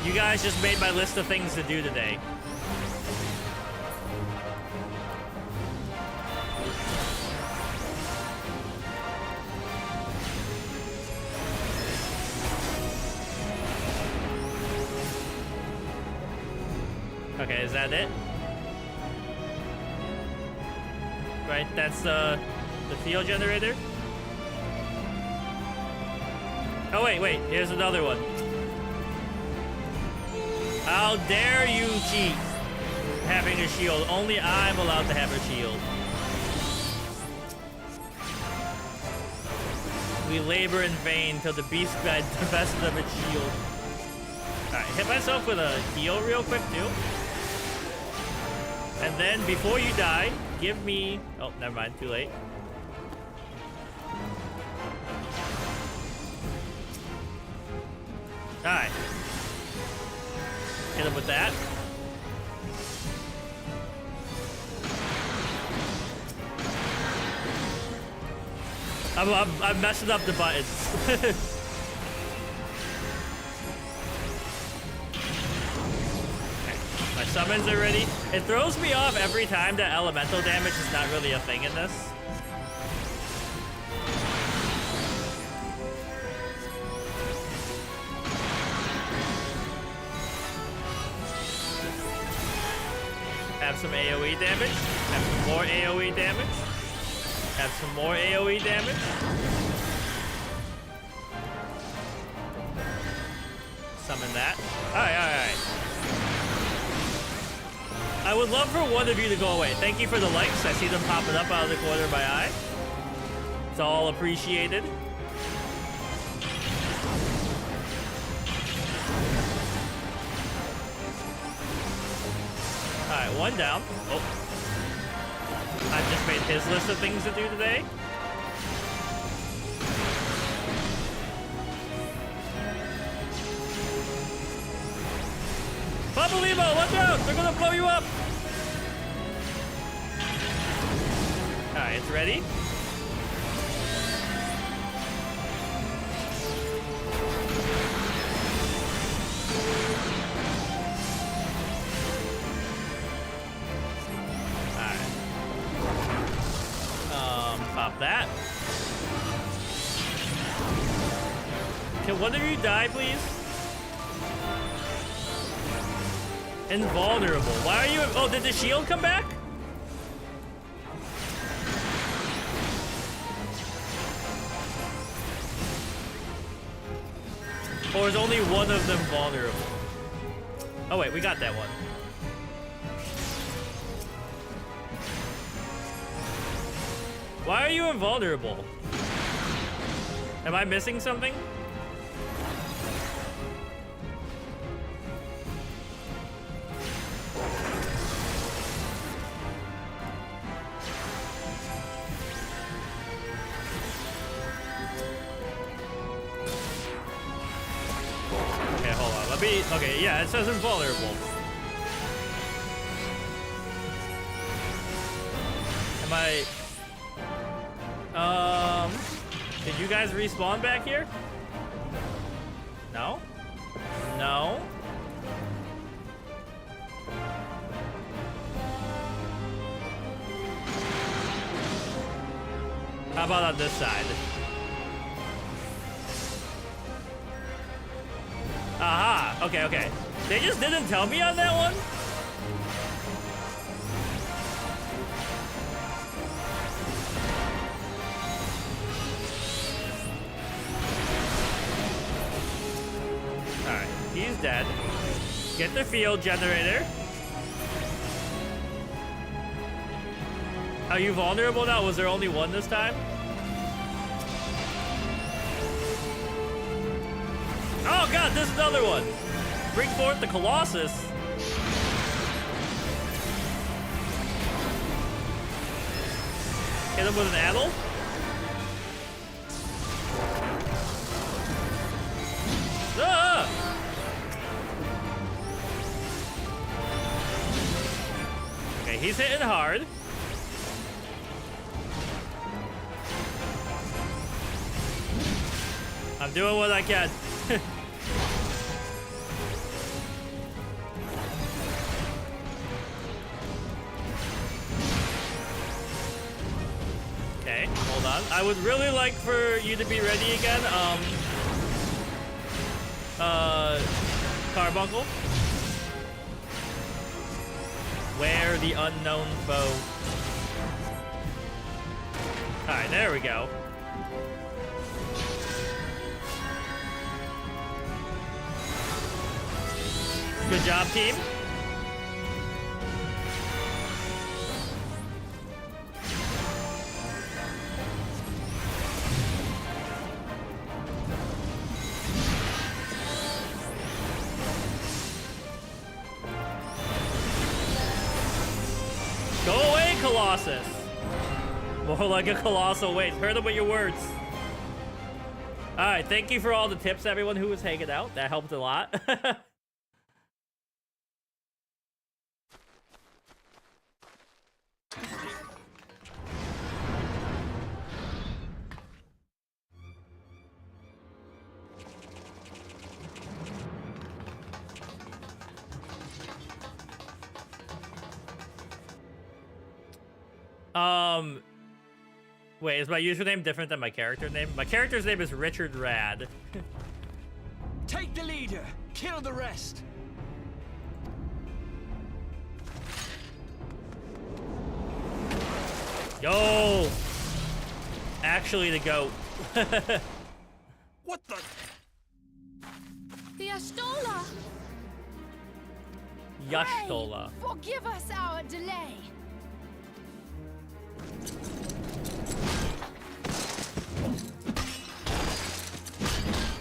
S1: You guys just made my list of things to do today. Okay, is that it? Right, that's the field generator. Oh wait, here's another one. How dare you cheat having a shield? Only I'm allowed to have a shield. We labor in vain till the beast god divested of its shield. Alright, hit myself with a heal real quick too. And then before you die, give me... Oh, never mind, too late. Alright. Hit him with that. I'm messing up the buttons. My summons are ready. It throws me off every time that elemental damage is not really a thing in this. Have some AoE damage. Have some more AoE damage. Have some more AoE damage. Summon that. Alright. I would love for one of you to go away. Thank you for the likes. I see them popping up out of the corner of my eye. It's all appreciated. Alright, one down. Oh. I just made his list of things to do today. Pabalimo, watch out! They're gonna blow you up! Alright, it's ready. Alright. Pop that. Can one of you die, please? Invulnerable. Why are you... Oh, did the shield come back? Or is only one of them vulnerable? Oh wait, we got that one. Why are you invulnerable? Am I missing something? Okay, yeah, it says invulnerable. Am I... Did you guys respawn back here? No? No? How about on this side? Aha! Okay. They just didn't tell me on that one? dead. Get the field generator. Are you vulnerable now? Was there only one this time? Oh god, there's another one. Bring forth the Colossus. Hit him with an addle. Ah! Okay, he's hitting hard. I'm doing what I can. Okay, hold on. I would really like for you to be ready again. Carbuncle. Where the unknown foe. Alright, there we go. Good job, team. Go away, Colossus. More like a colossal weight. Heard them with your words. All right, thank you for all the tips, everyone who was hanging out. That helped a lot. Wait, is my username different than my character name? My character's name is Richard Rad.
S3: Take the leader, kill the rest.
S1: Yo! Actually the GOAT.
S3: What the?
S4: The Ashtola!
S1: Yashtola.
S4: Pray, forgive us our delay.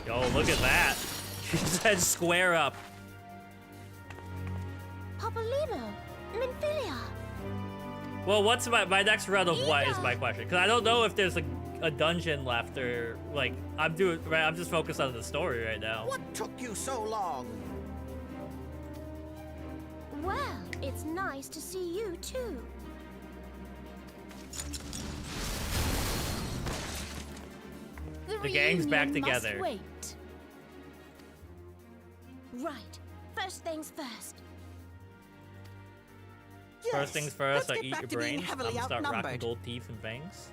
S1: Yo, look at that. She said square up.
S4: Papalino, Minfilia.
S1: Well, what's my next run of what is my question? Because I don't know if there's a dungeon left or like I'm just focused on the story right now.
S5: What took you so long?
S4: Well, it's nice to see you too.
S1: The gang's back
S4: reunion must
S1: together.
S4: Wait. Right. First things first.
S1: First things first,
S5: let's
S1: I
S5: get
S1: eat
S5: back
S1: your
S5: to being
S1: brain. I'm
S5: heavily
S1: gonna start rocking
S5: outnumbered.
S1: gold teeth and fangs.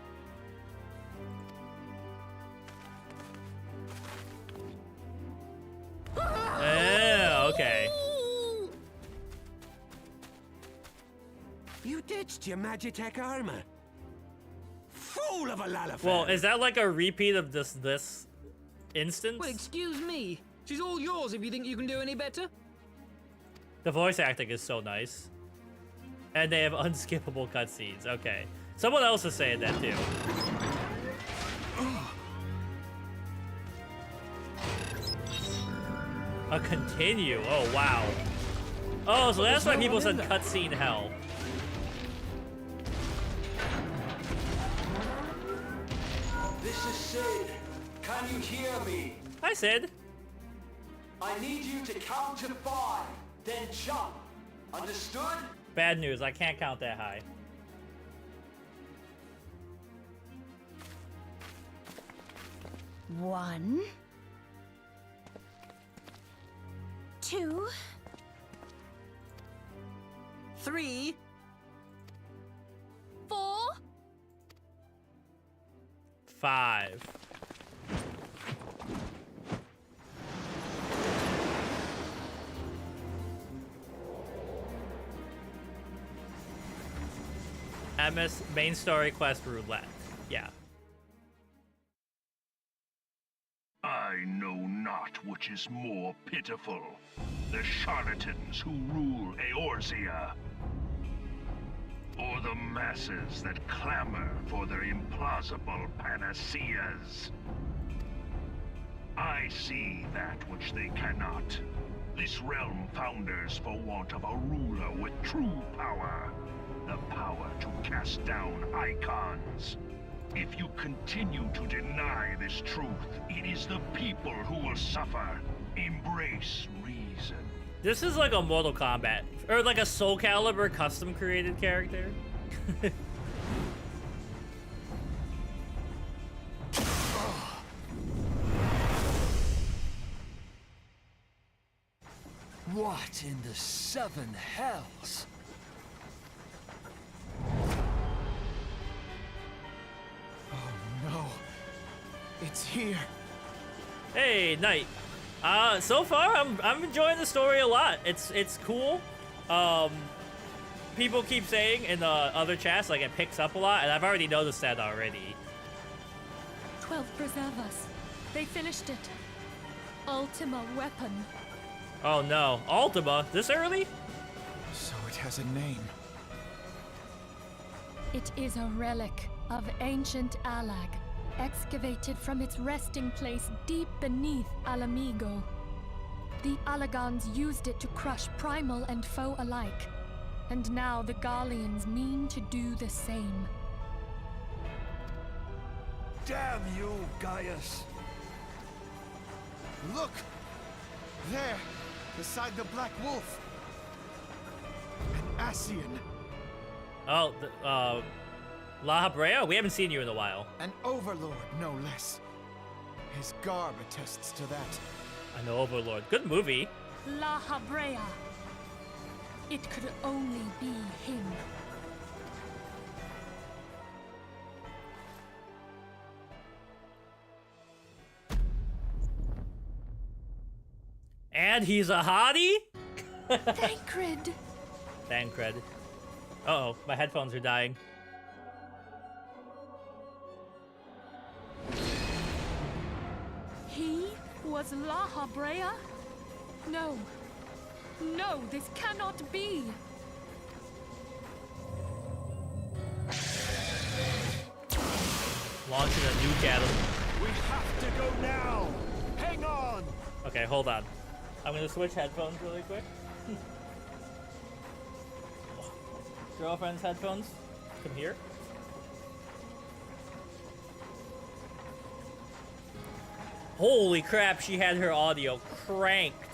S1: Yeah, okay.
S3: You ditched your Magitech armor. Fool of a Lalafell.
S1: Well, is that like a repeat of this instance?
S6: Well, excuse me. She's all yours if you think you can do any better.
S1: The voice acting is so nice. And they have unskippable cutscenes. Okay. Someone else is saying that too. A continue. Oh, wow. Oh, so that's why people said cutscene hell.
S7: This is Sid. Can you hear me?
S1: Hi, Sid.
S7: I need you to count to 5, then jump. Understood?
S1: Bad news. I can't count that high.
S4: One. 2.
S5: 3.
S4: 4.
S1: 5. MS main story quest roulette. Yeah.
S8: I know not what which is more pitiful? The charlatans who rule Eorzea? Or the masses that clamor for their implausible panaceas? I see that which they cannot. This realm founders for want of a ruler with true power. The power to cast down icons. If you continue to deny this truth, it is the people who will suffer. Embrace reason.
S1: This is like a Mortal Kombat, or like a Soul Calibur custom created character.
S7: What in the seven hells?
S6: Oh no. It's here.
S1: Hey, Knight. So far I'm enjoying the story a lot. It's cool. People keep saying in the other chats like it picks up a lot, and I've already noticed that already.
S9: 12 preserve us. They finished it. Ultima weapon.
S1: Oh no, Ultima, this early?
S6: So it has a name.
S9: It is a relic of ancient Alag, excavated from its resting place deep beneath Alamigo. The Alagons used it to crush primal and foe alike, and now the Garleans mean to do the same.
S7: Damn you, Gaius!
S6: Look! There! Beside the Black Wolf! An Ascian!
S1: Oh, La Habrea? We haven't seen you in a while.
S6: An Overlord, no less. His garb attests to that.
S1: An Overlord. Good movie.
S9: La Habrea. It could only be him.
S1: And he's a hottie?
S9: Thancred.
S1: Thancred. Uh-oh, my headphones are dying.
S9: He was La Habrea? No. No, this cannot be.
S1: Launching a nuke at him.
S7: We have to go now! Hang on!
S1: Okay, hold on. I'm gonna switch headphones really quick. Girlfriend's headphones. Come here. Holy crap, she had her audio cranked.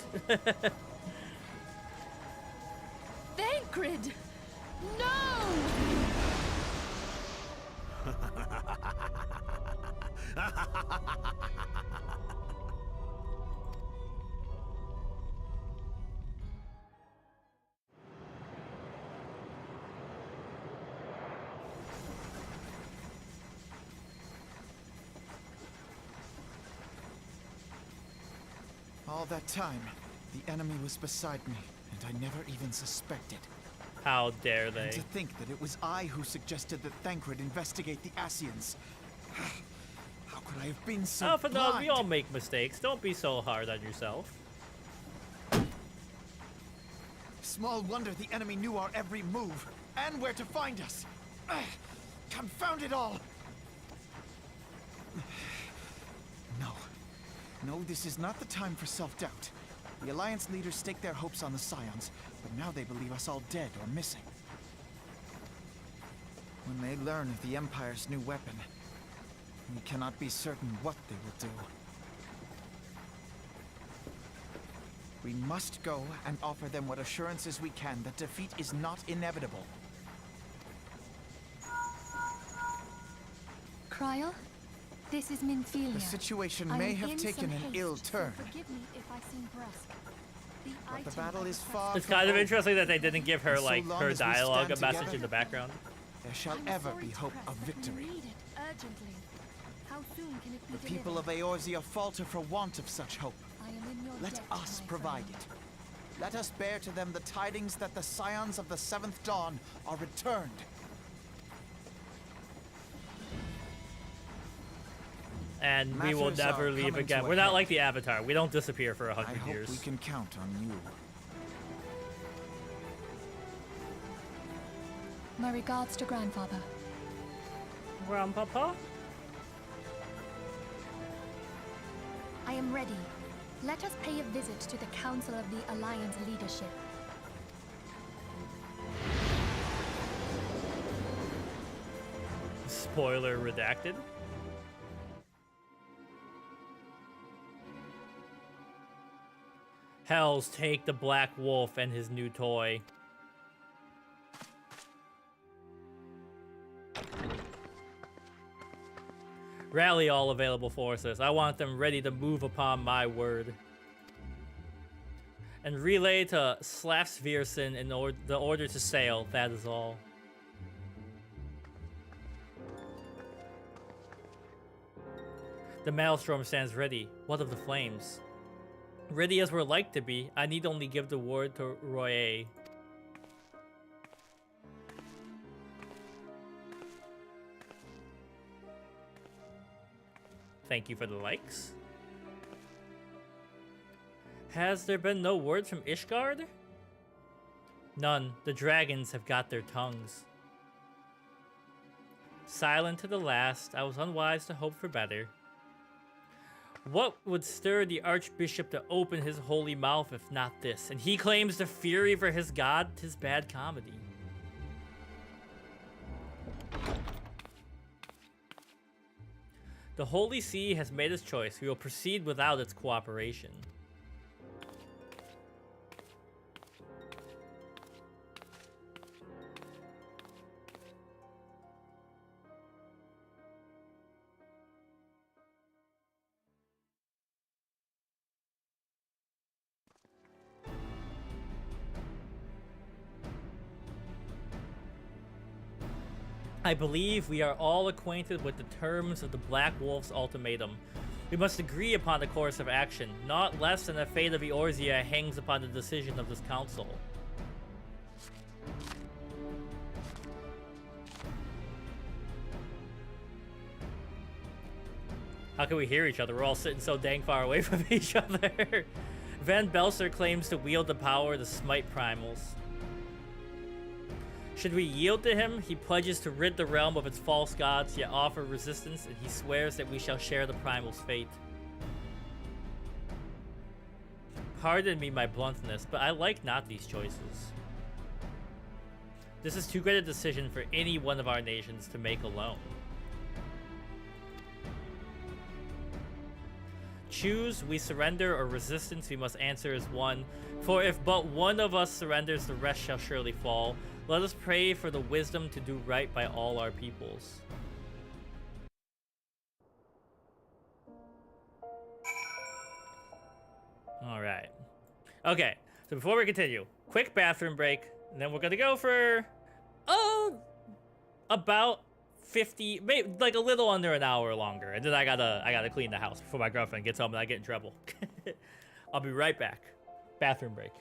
S9: Thancred! No!
S6: All that time, the enemy was beside me, and I never even suspected.
S1: How dare they?
S6: And to think that it was I who suggested that Thancred investigate the Ascians. How could I have been so
S1: Alpha Dog,
S6: blind?
S1: we all make mistakes. Don't be so hard on yourself.
S6: Small wonder the enemy knew our every move, and where to find us. Confound it all! No, this is not the time for self-doubt. The Alliance leaders staked their hopes on the Scions, but now they believe us all dead or missing. When they learn of the Empire's new weapon, we cannot be certain what they will do. We must go and offer them what assurances we can that defeat is not inevitable.
S9: Cryle, this is Minfilia.
S6: The situation
S9: I
S6: may
S9: am
S6: have
S9: in
S6: taken
S9: some
S6: an
S9: haste,
S6: ill
S9: so
S6: turn.
S9: forgive me if I seem brusque.
S6: But the
S9: item
S6: battle
S9: I
S6: is
S9: request-
S6: far
S1: It's
S6: from
S1: kind of
S6: over.
S1: interesting that they didn't give her
S6: And so
S1: like
S6: long
S1: her
S6: as we
S1: dialogue a
S6: stand
S1: message
S6: together,
S1: in the background.
S6: There shall
S9: I'm
S6: ever
S9: sorry
S6: be
S9: to
S6: hope
S9: press,
S6: of
S9: but we
S6: victory.
S9: need it urgently. How soon can it be
S6: The people of
S9: delivered?
S6: Eorzea falter for want of such hope.
S9: I am in your
S6: Let
S9: debt,
S6: us
S9: my
S6: provide
S9: friend.
S6: it. Let us bear to them the tidings that the Scions of the Seventh Dawn are returned.
S1: and we will
S6: Matters
S1: never
S6: are
S1: leave
S6: coming
S1: again.
S6: to a
S1: We're not
S6: head.
S1: like the Avatar. We don't disappear for
S6: I
S1: 100
S6: hope
S1: years.
S6: we can count on you.
S9: My regards to Grandfather.
S1: Grandpapa?
S9: I am ready. Let us pay a visit to the Council of the Alliance leadership.
S1: Spoiler redacted. Hells take the Black Wolf and his new toy. Rally all available forces. I want them ready to move upon my word. And relay to Slafsvirsen in the order to sail. That is all. The Maelstrom stands ready. What of the flames? Ready as we're like to be, I need only give the word to Royer. Thank you for the likes. Has there been no word from Ishgard? None. The dragons have got their tongues. Silent to the last, I was unwise to hope for better. What would stir the Archbishop to open his holy mouth if not this? And he claims the fury for his god, 'tis bad comedy. The Holy See has made its choice. We will proceed without its cooperation. I believe we are all acquainted with the terms of the Black Wolf's ultimatum. We must agree upon the course of action. Not less than the fate of Eorzea hangs upon the decision of this council. How can we hear each other? We're all sitting so dang far away from each other. Van Belser claims to wield the power to smite Primals. Should we yield to him, he pledges to rid the realm of its false gods, yet offer resistance, and he swears that we shall share the Primal's fate. Pardon me my bluntness, but I like not these choices. This is too great a decision for any one of our nations to make alone. Choose, we surrender, or resistance, we must answer as one. For if but one of us surrenders, the rest shall surely fall. Let us pray for the wisdom to do right by all our peoples. All right. Okay, so before we continue, quick bathroom break, and then we're gonna go for about 50, maybe like a little under an hour longer, and then I gotta clean the house before my girlfriend gets home and I get in trouble. I'll be right back. Bathroom break.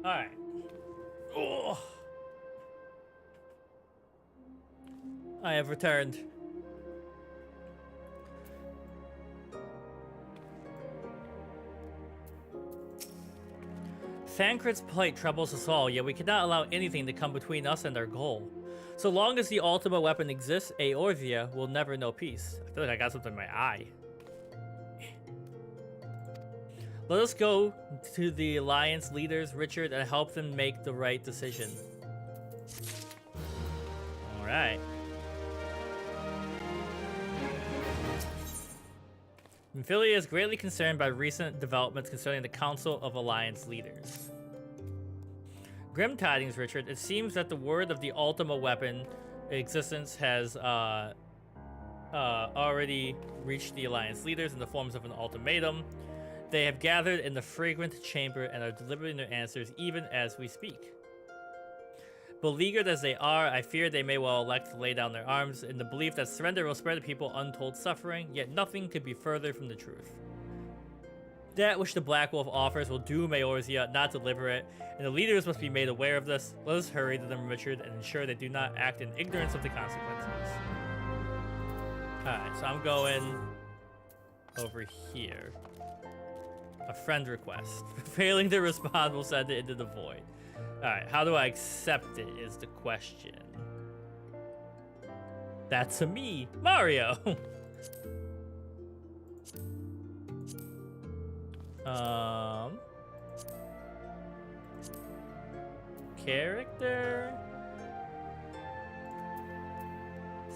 S1: All right. Oh. I have returned. Thancred's plight troubles us all, yet we cannot allow anything to come between us and our goal. So long as the ultimate weapon exists, Eorzea will never know peace. I feel like I got something in my eye. Let us go to the Alliance leaders, Richard, and help them make the right decision. Alright. Minfilia is greatly concerned by recent developments concerning the Council of Alliance Leaders. Grim tidings, Richard. It seems that the word of the Ultima weapon existence has already reached the Alliance leaders in the forms of an ultimatum. They have gathered in the fragrant chamber and are delivering their answers even as we speak. Beleaguered as they are, I fear they may well elect to lay down their arms in the belief that surrender will spare the people untold suffering, yet nothing could be further from the truth. That which the Black Wolf offers will doom Eorzea, not deliver it, and the leaders must be made aware of this. Let us hurry to them, Richard, and ensure they do not act in ignorance of the consequences. Alright, so I'm going over here. A friend request. Failing to respond, we'll send it into the void. Alright, how do I accept it is the question. That's a me, Mario! Character.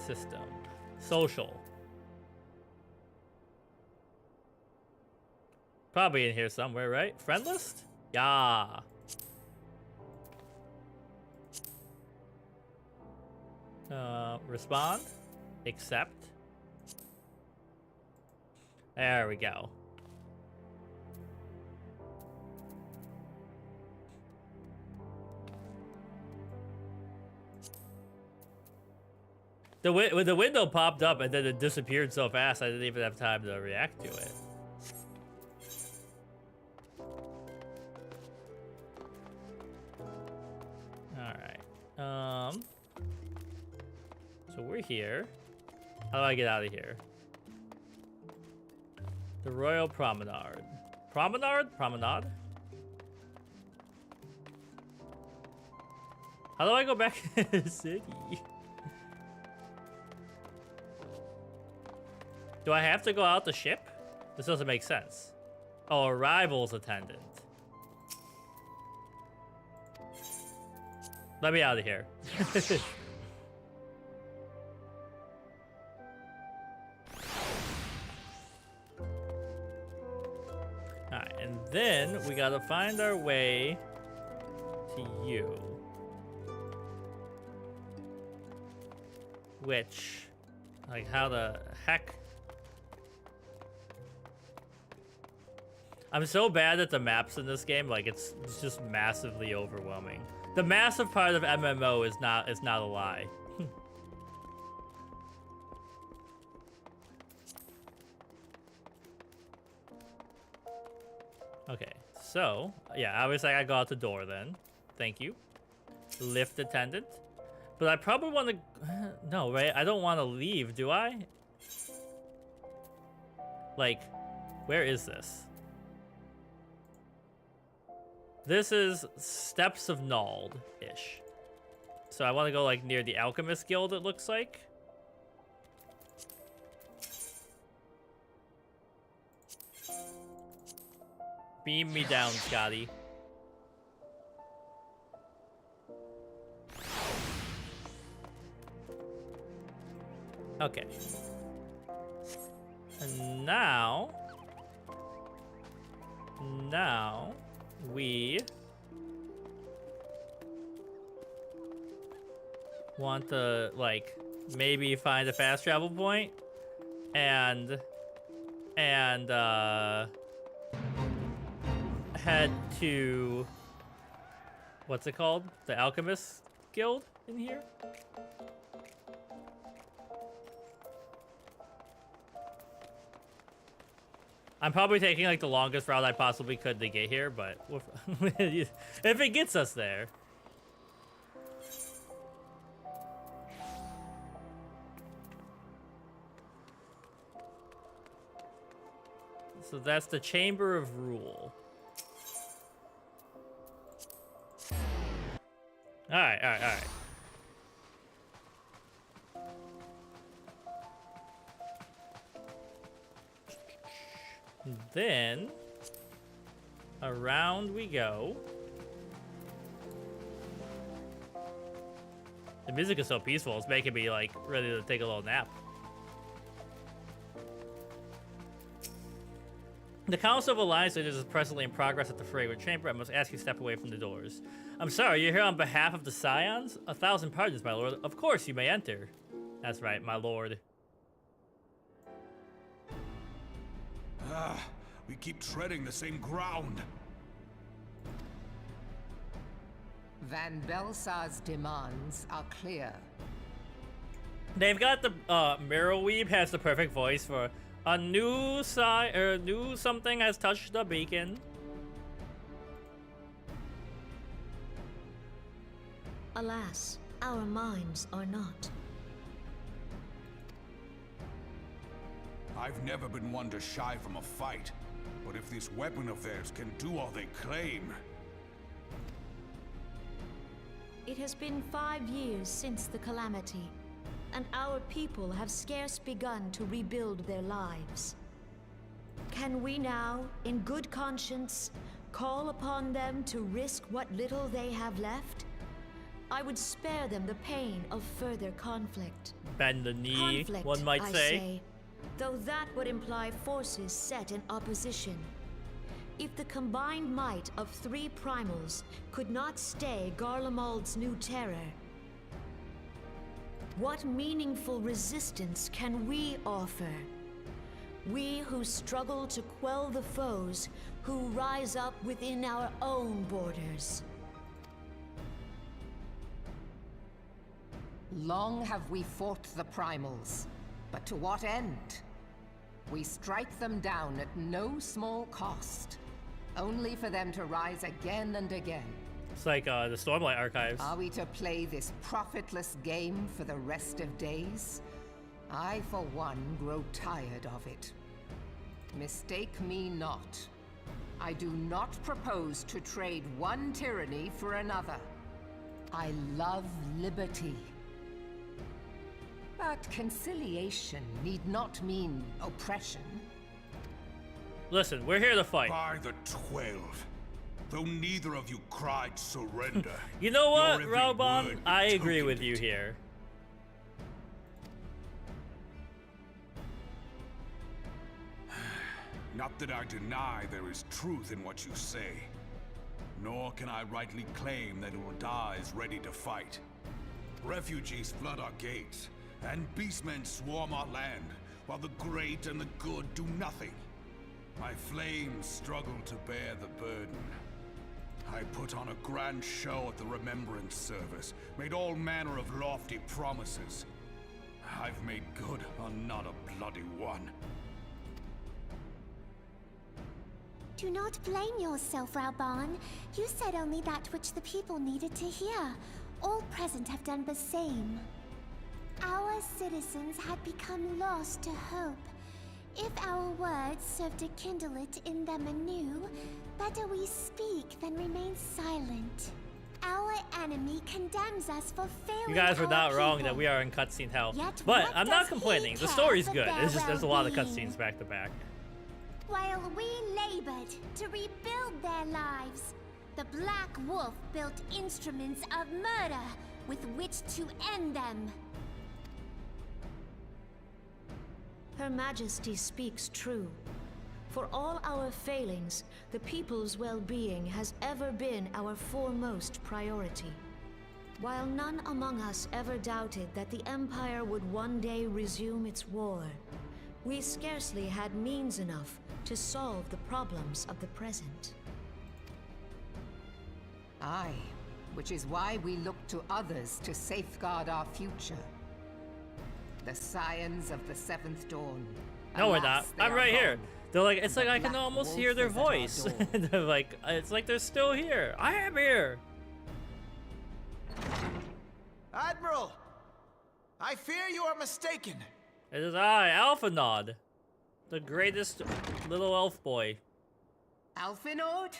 S1: System. Social. Probably in here somewhere, right? Friend list? Yeah. Respond. Accept. There we go. The window popped up and then it disappeared so fast I didn't even have time to react to it. Alright. So we're here. How do I get out of here? The Royal Promenade. Promenade? Promenade? How do I go back to the city? Do I have to go out the ship? This doesn't make sense. Oh, arrivals attendant. Let me out of here. Alright, and then we gotta find our way to you. Which, like, how the heck? I'm so bad at the maps in this game, like it's just massively overwhelming. The massive part of MMO is not a lie. Okay, so yeah, obviously I go out the door then. Thank you. Lift attendant. But I probably want to no, right? I don't want to leave, do I? Like, where is this? This is Steps of Nald-ish. So I want to go like near the Alchemist Guild, it looks like. Beam me down, Scotty. Okay. And now we want to like maybe find a fast travel point and head to what's it called? The Alchemist Guild in here? I'm probably taking like the longest route I possibly could to get here, but if it gets us there. So that's the Chamber of Rule. Alright, alright, alright. Then Around we go. The music is so peaceful, it's making me like ready to take a little nap. The Council of Alliance Leaders is presently in progress at the Fragrant Chamber. I must ask you to step away from the doors. I'm sorry, you're here on behalf of the Scions? 1,000 pardons, my lord. Of course, you may enter. That's right, my lord.
S3: Ah, we keep treading the same ground.
S10: Van Belsar's demands are clear.
S1: They've got the Mirrorweeb has the perfect voice for a new new something has touched the beacon.
S11: Alas, our minds are not.
S3: I've never been one to shy from a fight, but if this weapon of theirs can do all they claim...
S11: It has been 5 years since the calamity, and our people have scarce begun to rebuild their lives. Can we now, in good conscience, call upon them to risk what little they have left? I would spare them the pain of further conflict.
S1: Bend the knee,
S11: Conflict,
S1: one might
S11: I
S1: say.
S11: Though that would imply forces set in opposition. If the combined might of 3 Primals could not stay Garlemald's new terror, what meaningful resistance can we offer? We who struggle to quell the foes who rise up within our own borders.
S10: Long have we fought the Primals, but to what end? We strike them down at no small cost, only for them to rise again and again.
S1: It's like the Stormlight Archives.
S10: Are we to play this profitless game for the rest of days? I, for one, grow tired of it. Mistake me not. I do not propose to trade one tyranny for another. I love liberty. But conciliation need not mean oppression.
S1: Listen, we're here to fight.
S3: By the 12. Though neither of you cried surrender.
S1: You know what,
S3: your every
S1: Raubon?
S3: word
S1: I agree
S3: betokened
S1: with you
S3: it.
S1: here.
S3: Not that I deny there is truth in what you say. Nor can I rightly claim that Eorzea is ready to fight. Refugees flood our gates, and beastmen swarm our land, while the great and the good do nothing. My flames struggle to bear the burden. I put on a grand show at the Remembrance Service, made all manner of lofty promises. I've made good on not a bloody one.
S4: Do not blame yourself, Raubon. You said only that which the people needed to hear. All present have done the same. Our citizens had become lost to hope. If our words serve to kindle it in them anew, better we speak than remain silent. Our enemy condemns us for failing.
S1: You guys were
S4: our
S1: not wrong
S4: people.
S1: that we are in cutscene hell.
S4: Yet
S1: But
S4: what
S1: I'm not
S4: does he
S1: complaining. The
S4: care
S1: story's
S4: for
S1: good.
S4: their
S1: It's just there's a lot of
S4: well-being?
S1: cutscenes back to back.
S4: While we labored to rebuild their lives, the Black Wolf built instruments of murder with which to end them.
S11: Her Majesty speaks true. For all our failings, the people's well-being has ever been our foremost priority. While none among us ever doubted that the Empire would one day resume its war, we scarcely had means enough to solve the problems of the present.
S10: Aye, which is why we look to others to safeguard our future. The Scions of the Seventh Dawn.
S1: No, we're
S10: Alas,
S1: not.
S10: they
S1: I'm
S10: are
S1: right here.
S10: gone.
S1: They're like, it's
S10: The
S1: like I can
S10: Black
S1: almost
S10: Wolf
S1: hear their
S10: is at our
S1: voice.
S10: door.
S1: They're like, it's like they're still here. I am here.
S6: Admiral! I fear you are mistaken.
S1: It is I, Alphanod, the greatest little elf boy.
S10: Alphinord,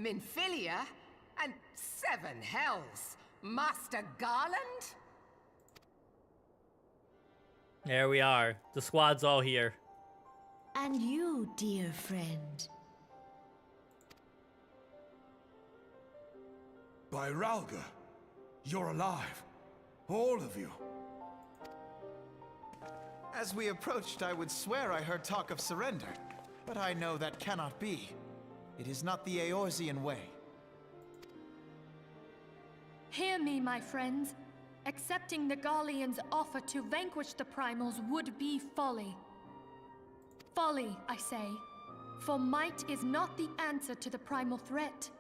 S10: Minfilia, and 7 hells. Master Garland?
S1: There we are. The squad's all here.
S11: And you, dear friend.
S3: By Ralga, you're alive. All of you.
S6: As we approached, I would swear I heard talk of surrender. But I know that cannot be. It is not the Eorzean way.
S9: Hear me, my friends. Accepting the Garleans' offer to vanquish the Primals would be folly. Folly, I say. For might is not the answer to the primal threat.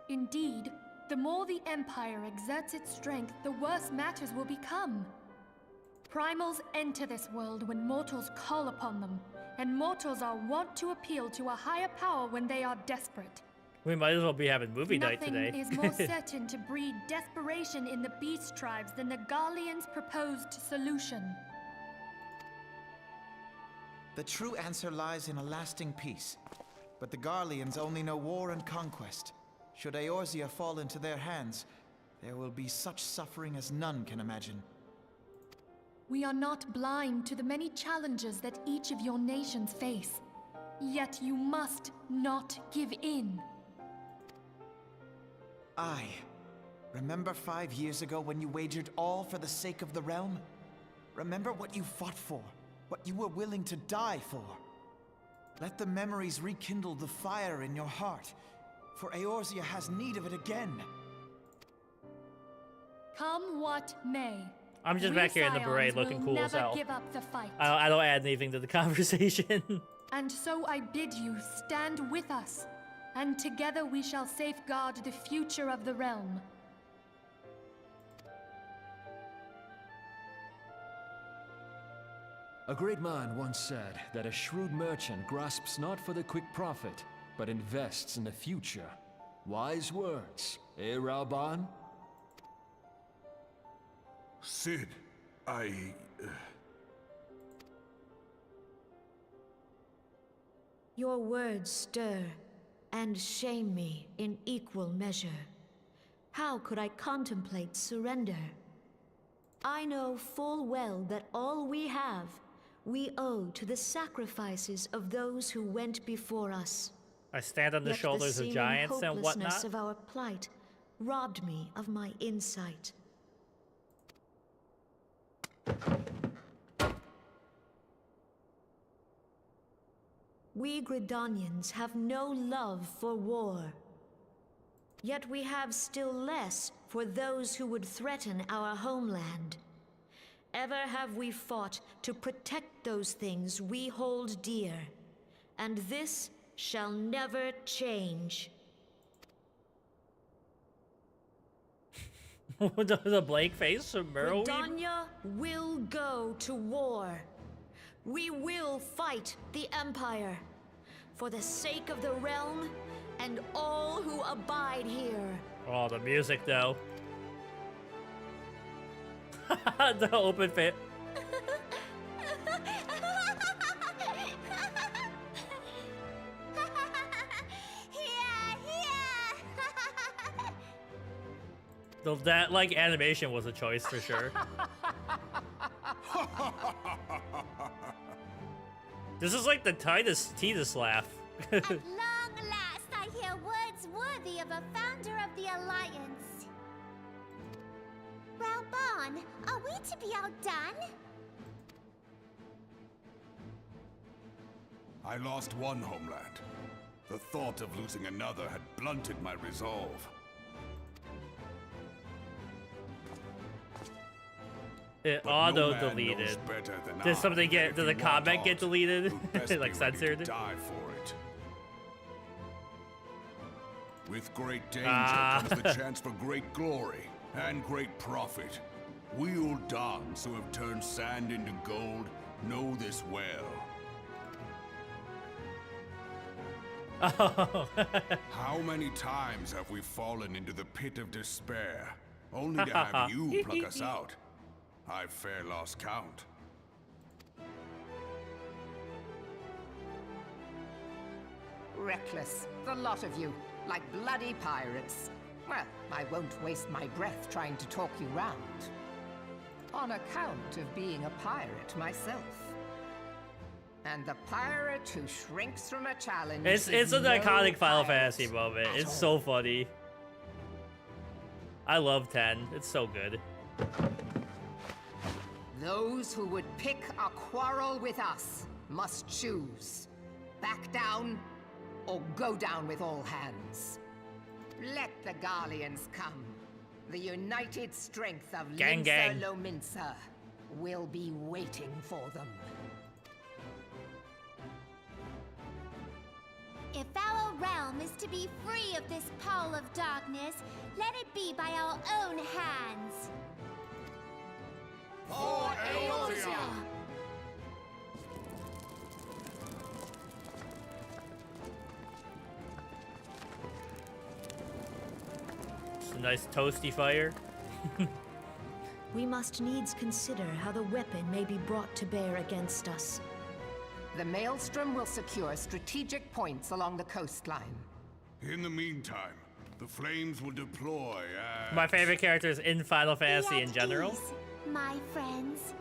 S9: Indeed, the more the Empire exerts its strength, the worse matters will become. Primals enter this world when mortals call upon them, and mortals are wont to appeal to a higher power when they are desperate.
S1: We might as well be having movie night today.
S9: Nothing is more certain to breed desperation in the beast tribes than the Garleans' proposed solution.
S6: The true answer lies in a lasting peace. But the Garleans only know war and conquest. Should Eorzea fall into their hands, there will be such suffering as none can imagine.
S9: We are not blind to the many challenges that each of your nations face. Yet you must not give in.
S6: Remember 5 years ago when you wagered all for the sake of the realm? Remember what you fought for, what you were willing to die for. Let the memories rekindle the fire in your heart, for Eorzea has need of it again.
S9: Come what may.
S1: I'm just back here in the beret looking cool as hell.
S9: Never give up the fight.
S1: I don't add anything to the conversation.
S9: And so I bid you stand with us, and together we shall safeguard the future of the realm.
S12: A great man once said that a shrewd merchant grasps not for the quick profit, but invests in the future. Wise words, eh, Ralban?
S3: Sid,
S11: Your words stir and shame me in equal measure. How could I contemplate surrender? I know full well that all we have, we owe to the sacrifices of those who went before us.
S1: I stand on the shoulders of giants and whatnot.
S11: The hopelessness of our plight robbed me of my insight. We Gridanians have no love for war. Yet we have still less for those who would threaten our homeland. Ever have we fought to protect those things we hold dear, and this shall never change.
S1: The blank face from Merle.
S11: Gridania will go to war. We will fight the Empire for the sake of the realm and all who abide here.
S1: Oh, the music though. The open fit. That like animation was a choice for sure. This is like the Titus laugh.
S4: At long last, I hear words worthy of a founder of the Alliance. Ralban, are we to be outdone?
S3: I lost one homeland. The thought of losing another had blunted my resolve.
S1: It auto-deleted. Did something get? Did the comment get deleted? Like censored?
S3: Die for it. With great danger comes the chance for great glory and great profit. We Uldans who have turned sand into gold know this well.
S1: Oh.
S3: How many times have we fallen into the pit of despair, only to have you pluck us out? I've fair lost count.
S10: Reckless, the lot of you, like bloody pirates. Well, I won't waste my breath trying to talk you round. On account of being a pirate myself. And the pirate who shrinks from a challenge.
S1: It's an iconic Final Fantasy moment. It's so funny. I love 10. It's so good.
S10: Those who would pick a quarrel with us must choose. Back down, or go down with all hands. Let the Garleans come. The united strength of
S1: Gang, gang.
S10: Lominsa will be waiting for them.
S4: If our realm is to be free of this pall of darkness, let it be by our own hands.
S3: For Eorzea!
S1: Just a nice toasty fire.
S11: We must needs consider how the weapon may be brought to bear against us.
S10: The Maelstrom will secure strategic points along the coastline.
S3: In the meantime, the flames will deploy as...
S1: My favorite characters in Final Fantasy
S4: Be
S1: in
S4: at
S1: general.
S4: ease, my friends.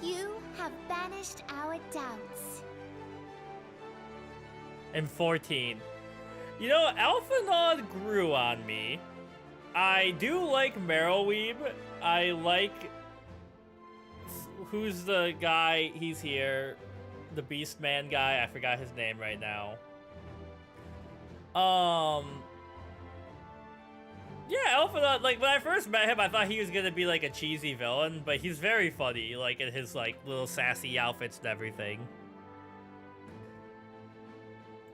S4: You have banished our doubts.
S1: And 14. You know, Alphanod grew on me. I do like Marrowweeb. I like... Who's the guy? He's here. The Beast Man guy. I forgot his name right now. Yeah, Alphanod, like, when I first met him, I thought he was gonna be, like, a cheesy villain, but he's very funny, like, in his, like, little sassy outfits and everything.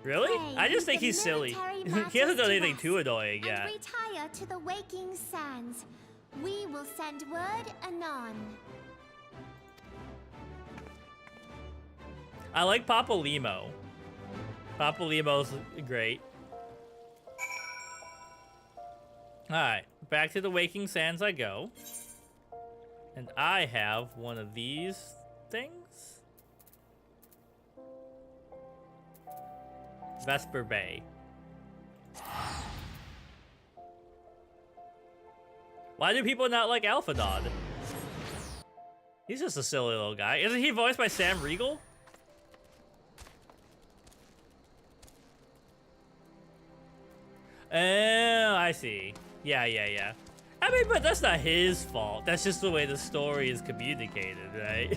S1: Really?
S4: Pray
S1: I just think
S4: the
S1: he's silly.
S4: military
S1: He hasn't done
S4: matters to
S1: anything too
S4: rest
S1: annoying yet.
S4: And retire to the waking sands. We will send word anon.
S1: I like Papa Limo. Papa Limo's great. Alright, back to the Waking Sands I go. And I have one of these things. Vesper Bay. Why do people not like Alphanod? He's just a silly little guy. Isn't he voiced by Sam Riegel? Oh, I see. Yeah. I mean, but that's not his fault. That's just the way the story is communicated, right?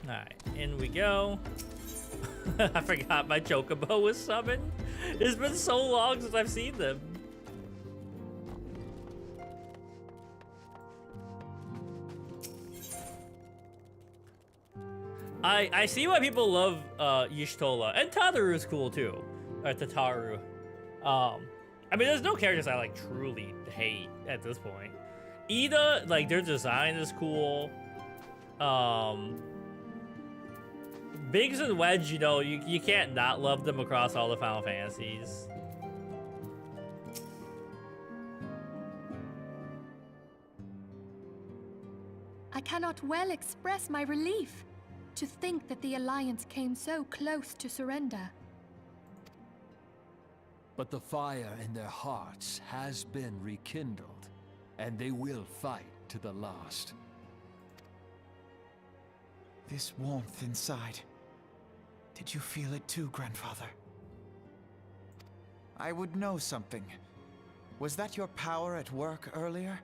S1: Alright, in we go. I forgot my Chocobo was summoned. It's been so long since I've seen them. I see why people love Y'shtola, and Tataru's cool too. Or Tataru. I mean, there's no characters I like truly hate at this point. Ida, like, their design is cool. Biggs and Wedge, you know, you can't not love them across all the Final Fantasies.
S9: I cannot well express my relief to think that the Alliance came so close to surrender.
S12: But the fire in their hearts has been rekindled, and they will fight to the last.
S6: This warmth inside. Did you feel it too, Grandfather? I would know something. Was that your power at work earlier?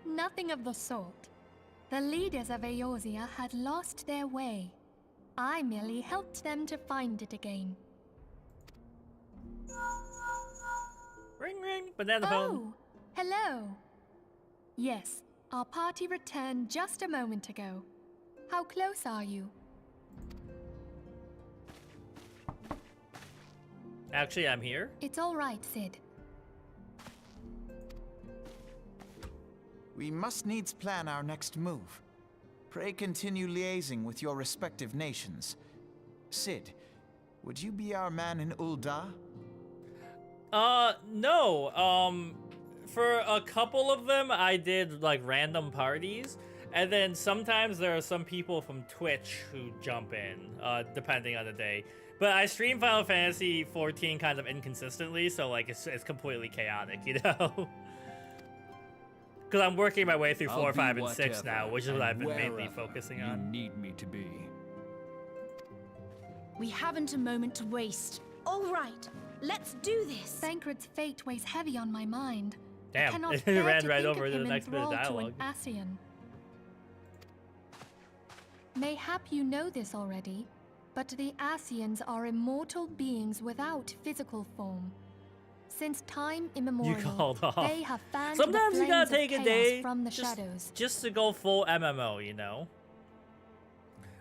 S9: Nothing of the sort. The leaders of Eorzea had lost their way. I merely helped them to find it again.
S1: Ring ring, banana phone.
S9: Oh, hello. Yes, our party returned just a moment ago. How close are you?
S1: Actually, I'm here.
S9: It's all right, Sid.
S6: We must needs plan our next move. Pray continue liaising with your respective nations. Sid, would you be our man in Ul'dah?
S1: No. For a couple of them, I did, like, random parties. And then sometimes there are some people from Twitch who jump in, depending on the day. But I stream Final Fantasy XIV kind of inconsistently, so, like, it's completely chaotic, you know? Because I'm working my way through
S12: I'll
S1: 4,
S12: be
S1: 5, and 6
S12: whatever
S1: now, which is what
S12: and
S1: I've been mainly
S12: wherever
S1: focusing
S12: you
S1: on.
S12: need me to be.
S13: We haven't a moment to waste. All right, let's do this.
S9: Thancred's fate weighs heavy on my mind. I
S1: Damn,
S9: cannot
S1: it
S9: bear
S1: ran
S9: to
S1: right
S9: think
S1: over
S9: of
S1: to the
S9: him
S1: next bit of
S9: enthralled to
S1: dialogue.
S9: an Ascian. Mayhap you know this already, but the Ascians are immortal beings without physical form. Since time immemorial,
S1: called off.
S9: they have fanned
S1: Sometimes
S9: the
S1: you gotta
S9: flames
S1: take
S9: of
S1: a
S9: chaos
S1: day
S9: from the shadows.
S1: just to go full MMO, you know?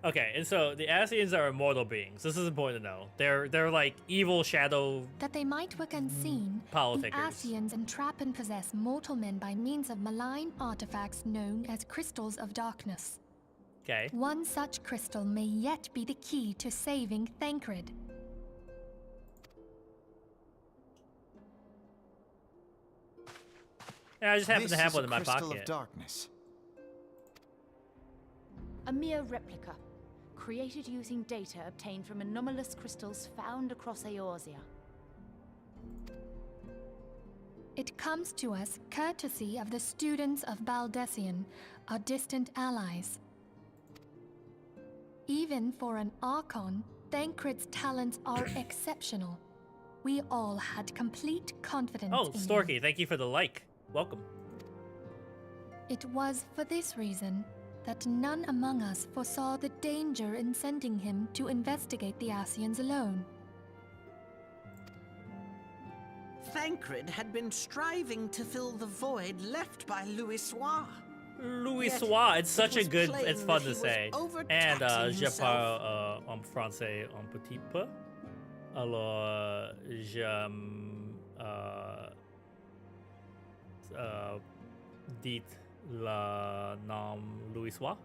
S1: Okay, and so the Ascians are immortal beings. This is important to know. They're like evil shadow.
S9: That they might work unseen, the
S1: Politicers.
S9: Ascians entrap and possess mortal men by means of malign artifacts known as crystals of darkness.
S1: Okay.
S9: One such crystal may yet be the key to saving Thancred.
S1: Yeah, I just happen to have one in my
S6: crystal
S1: pocket.
S6: Of darkness.
S13: A mere replica, created using data obtained from anomalous crystals found across Eorzea.
S9: It comes to us courtesy of the students of Baldessian, our distant allies. Even for an Archon, Thancred's talents are exceptional. We all had complete confidence
S1: Oh,
S9: in him.
S1: Storky, thank you for the like. Welcome.
S9: It was for this reason that none among us foresaw the danger in sending him to investigate the Ascians alone.
S5: Thancred had been striving to fill the void left by Louisoix.
S1: Louisoix, it's such a
S5: was
S1: good,
S5: plain
S1: it's fun
S5: that
S1: to
S5: he was
S1: say.
S5: overtaxing
S1: And je
S5: himself.
S1: parle en français un petit peu. Alors, dites le nom Louisoix.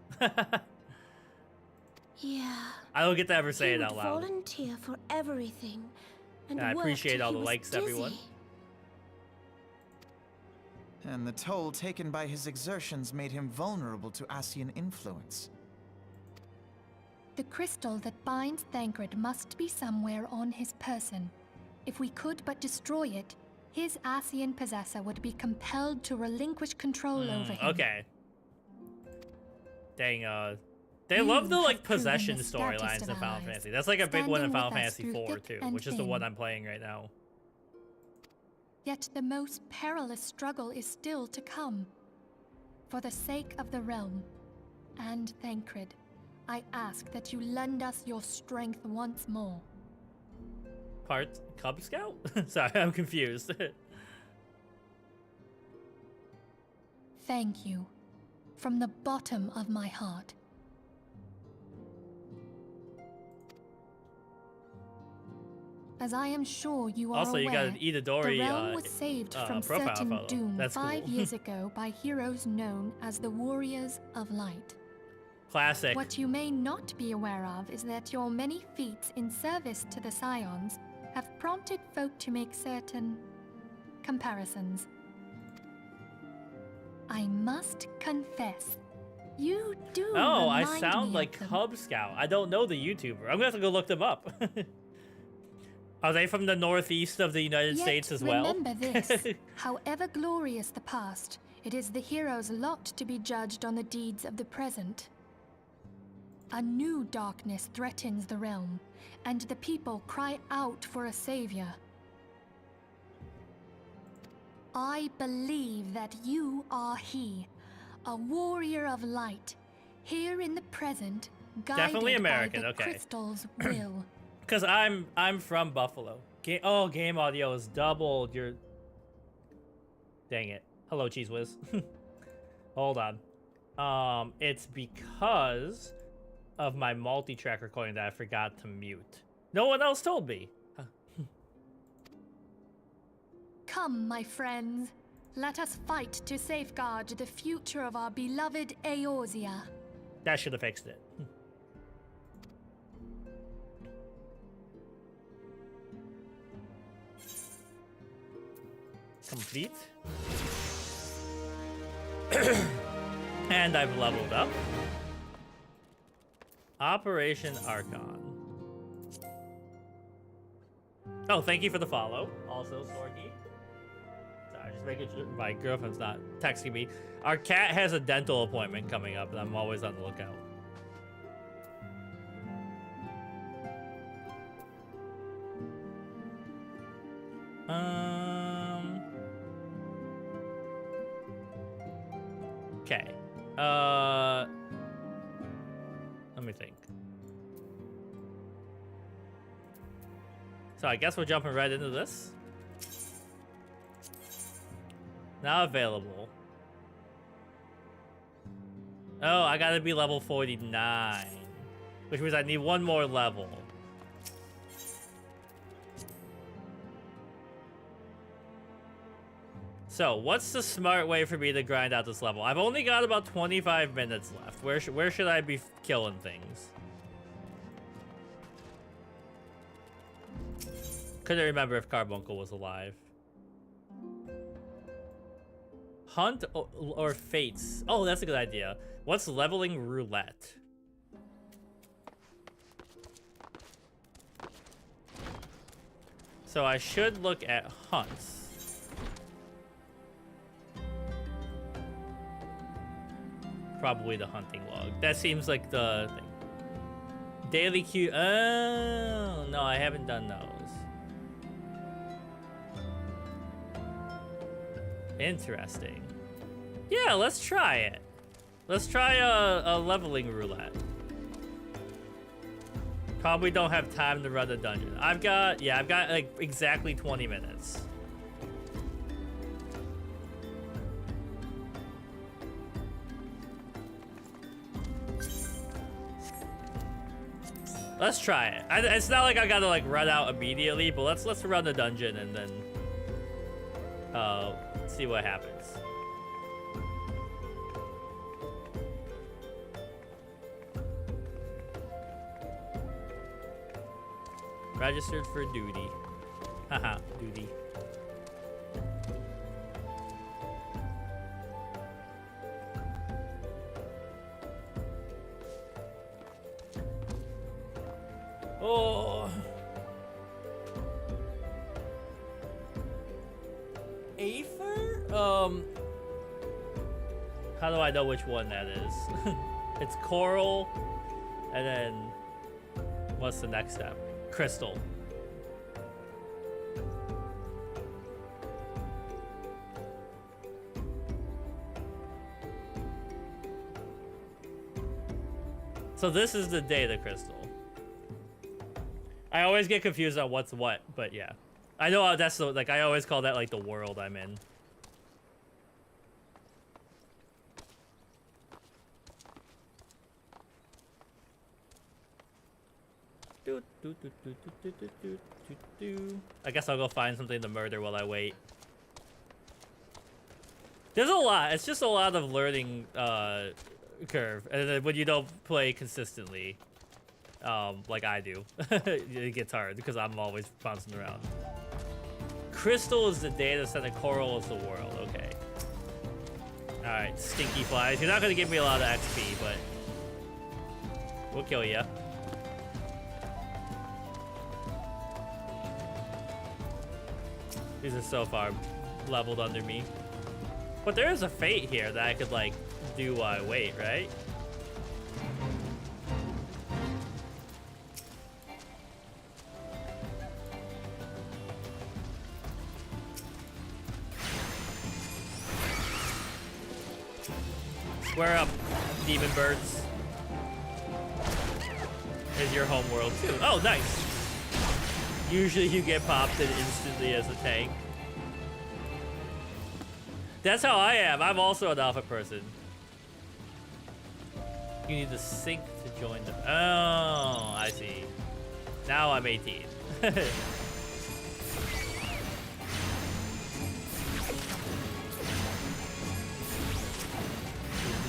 S4: Yeah.
S1: I don't get to ever say
S4: He
S1: it
S4: would
S1: out loud.
S4: volunteer for everything, and
S1: I
S4: work
S1: appreciate
S4: till
S1: all
S4: he
S1: the
S4: was
S1: likes,
S4: dizzy.
S1: everyone.
S6: And the toll taken by his exertions made him vulnerable to Ascian influence.
S9: The crystal that binds Thancred must be somewhere on his person. If we could but destroy it, his Ascian possessor would be compelled to relinquish control over him.
S1: Okay. Dang, they
S9: You
S1: love the like
S9: have proven
S1: possession
S9: the stoutest
S1: storylines
S9: of
S1: in Final
S9: allies,
S1: Fantasy. That's like a big one in
S9: standing
S1: Final
S9: with us
S1: Fantasy
S9: through
S1: IV
S9: thick
S1: too,
S9: and
S1: which is the
S9: thin.
S1: one I'm playing right now.
S9: Yet the most perilous struggle is still to come. For the sake of the realm and Thancred, I ask that you lend us your strength once more.
S1: Part Cub Scout? Sorry, I'm confused.
S9: Thank you, from the bottom of my heart. As I am sure you are
S1: Also,
S9: aware,
S1: you got an Itadori
S9: the realm was saved from
S1: profile
S9: certain
S1: photo.
S9: doom
S1: That's
S9: 5
S1: cool.
S9: years ago by heroes known as the Warriors of Light.
S1: Classic.
S9: What you may not be aware of is that your many feats in service to the Scions have prompted folk to make certain comparisons. I must confess, you do
S1: Oh, I
S9: remind
S1: sound
S9: me
S1: like
S9: of them.
S1: Cub Scout. I don't know the YouTuber. I'm gonna have to go look them up. Are they from the northeast of the United
S9: Yet
S1: States as well?
S9: remember this, however glorious the past, it is the hero's lot to be judged on the deeds of the present. A new darkness threatens the realm, and the people cry out for a savior. I believe that you are he, a warrior of light, here in the present, guided
S1: Definitely American,
S9: by the
S1: okay.
S9: crystal's will.
S1: Because I'm from Buffalo. Game audio is doubled. You're... Dang it. Hello, Cheese Whiz. Hold on. It's because of my multi-track recording that I forgot to mute. No one else told me.
S9: Come, my friends. Let us fight to safeguard the future of our beloved Eorzea.
S1: That should have fixed it. Complete. And I've leveled up. Operation Archon. Oh, thank you for the follow. Also, Sorky. Sorry. Just making sure my girlfriend's not texting me. Our cat has a dental appointment coming up, and I'm always on the lookout. Okay. Let me think. So I guess we're jumping right into this. Now available. Oh, I gotta be level 49. Which means I need one more level. So, what's the smart way for me to grind out this level? I've only got about 25 minutes left. Where should I be killing things? Couldn't remember if Carbuncle was alive. Hunt or Fates? Oh, that's a good idea. What's leveling roulette? So I should look at hunts. Probably the hunting log. That seems like the thing. Daily queue. Oh, no, I haven't done those. Interesting. Yeah, let's try it. Let's try a leveling roulette. Probably don't have time to run a dungeon. I've got like exactly 20 minutes. Let's try it. It's not like I gotta like run out immediately, but let's run the dungeon and then see what happens. Registered for duty. Haha, duty. Oh. Aether? How do I know which one that is? It's coral, and then what's the next step? Crystal. So this is the data crystal. I always get confused on what's what, but yeah. I know that's the, like, I always call that like the world I'm in. I guess I'll go find something to murder while I wait. There's a lot. It's just a lot of learning curve, and then when you don't play consistently, like I do, it gets hard because I'm always bouncing around. Crystal is the data center, coral is the world. Okay. All right, stinky flies. You're not gonna give me a lot of XP, but we'll kill ya. These are so far leveled under me. But there is a fate here that I could, like, do while I wait, right? Square up, demon birds. Is your home world, too. Oh, nice. Usually you get popped in instantly as a tank. That's how I am. I'm also an alpha person. You need to sync to join them. Oh, I see. Now I'm 18.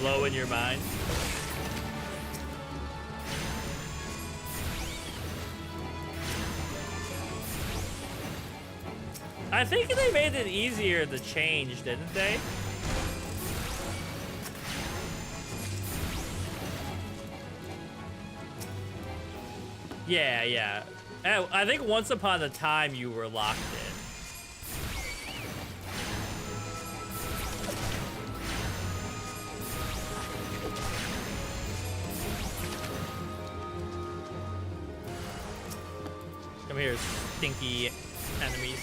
S1: Blow in your mind. I think they made it easier to change, didn't they? Yeah, yeah. I think once upon a time you were locked in. Come here, stinky enemies.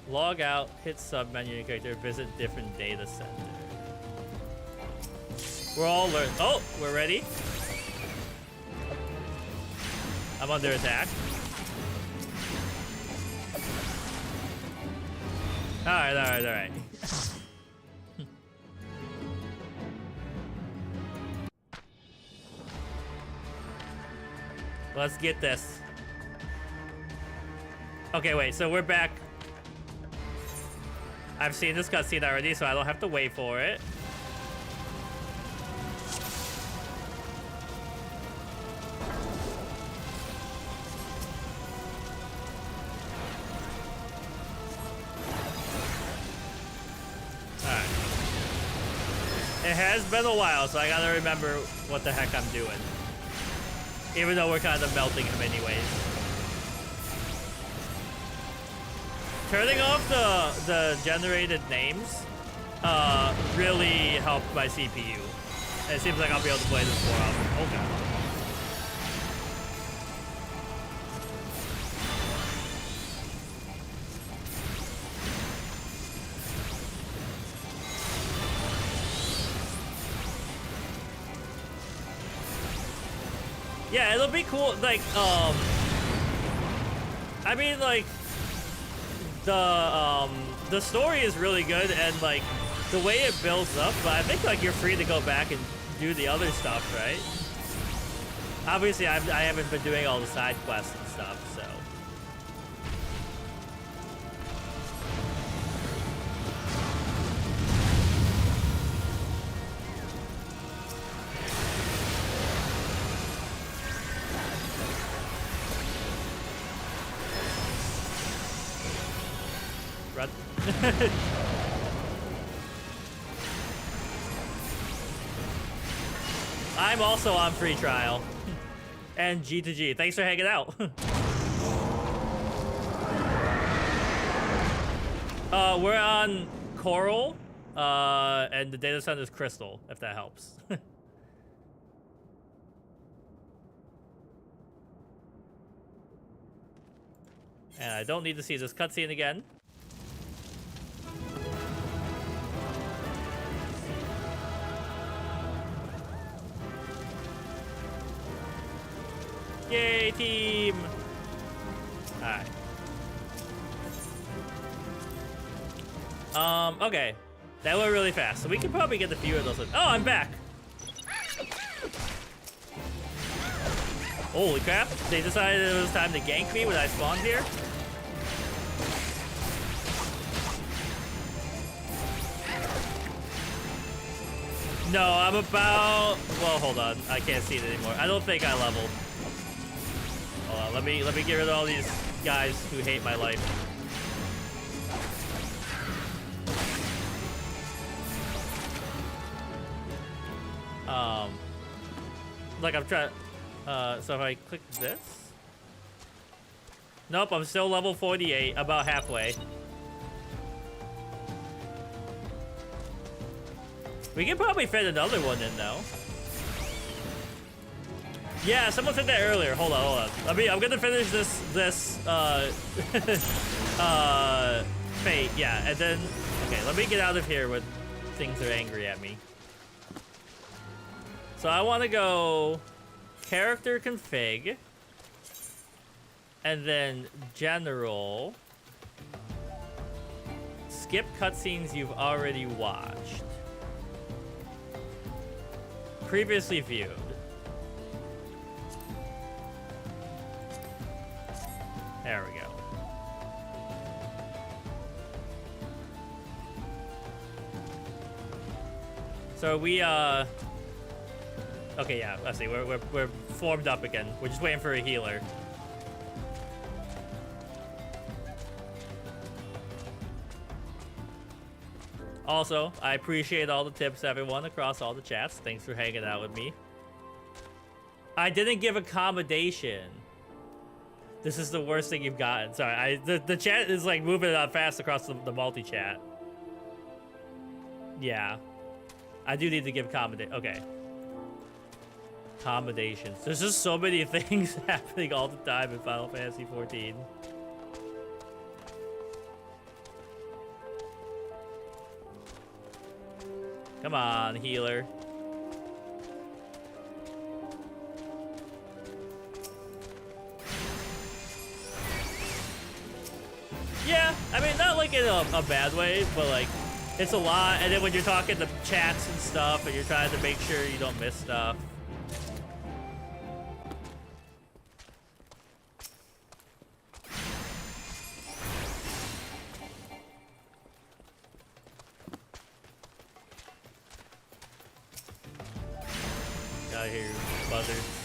S1: Log out, hit sub menu in character, visit different data center. We're all learned. Oh, we're ready. I'm under attack. Alright, alright, alright. Let's get this. Okay, wait, so we're back. I've seen this cutscene already, so I don't have to wait for it. Alright. It has been a while, so I gotta remember what the heck I'm doing. Even though we're kind of melting him anyways. Turning off the generated names really helped my CPU. It seems like I'll be able to play this more often. Oh god. Yeah, it'll be cool. Like, I mean, like, the story is really good, and like the way it builds up, but I think like you're free to go back and do the other stuff, right? Obviously I haven't been doing all the side quests and stuff, so I'm also on free trial. And G2G. Thanks for hanging out. We're on Coral, and the data center is Crystal, if that helps. And I don't need to see this cutscene again. Yay, team! Alright. Okay. That went really fast, so we can probably get a few of those. Oh, I'm back! Holy crap, they decided it was time to gank me when I spawned here? No, I'm about... Well, hold on. I can't see it anymore. I don't think I leveled. Hold on, let me get rid of all these guys who hate my life. Like I'm trying. So if I click this. Nope, I'm still level 48, about halfway. We can probably fit another one in though. Yeah, someone said that earlier. Hold on. I'm gonna finish this fate, yeah, and then okay, let me get out of here when things are angry at me. So I wanna go character config and then general. Skip cutscenes you've already watched. Previously viewed. There we go. So we okay, yeah, let's see. We're formed up again. We're just waiting for a healer. Also, I appreciate all the tips, everyone, across all the chats. Thanks for hanging out with me. I didn't give accommodation. This is the worst thing you've gotten. Sorry, the chat is like moving fast across the multi-chat. Yeah. I do need to give okay. Accommodations. There's just so many things happening all the time in Final Fantasy XIV. Come on, healer. Yeah, I mean, not like in a bad way, but like, it's a lot. And then when you're talking to chats and stuff, and you're trying to make sure you don't miss stuff. Out here, buzzards.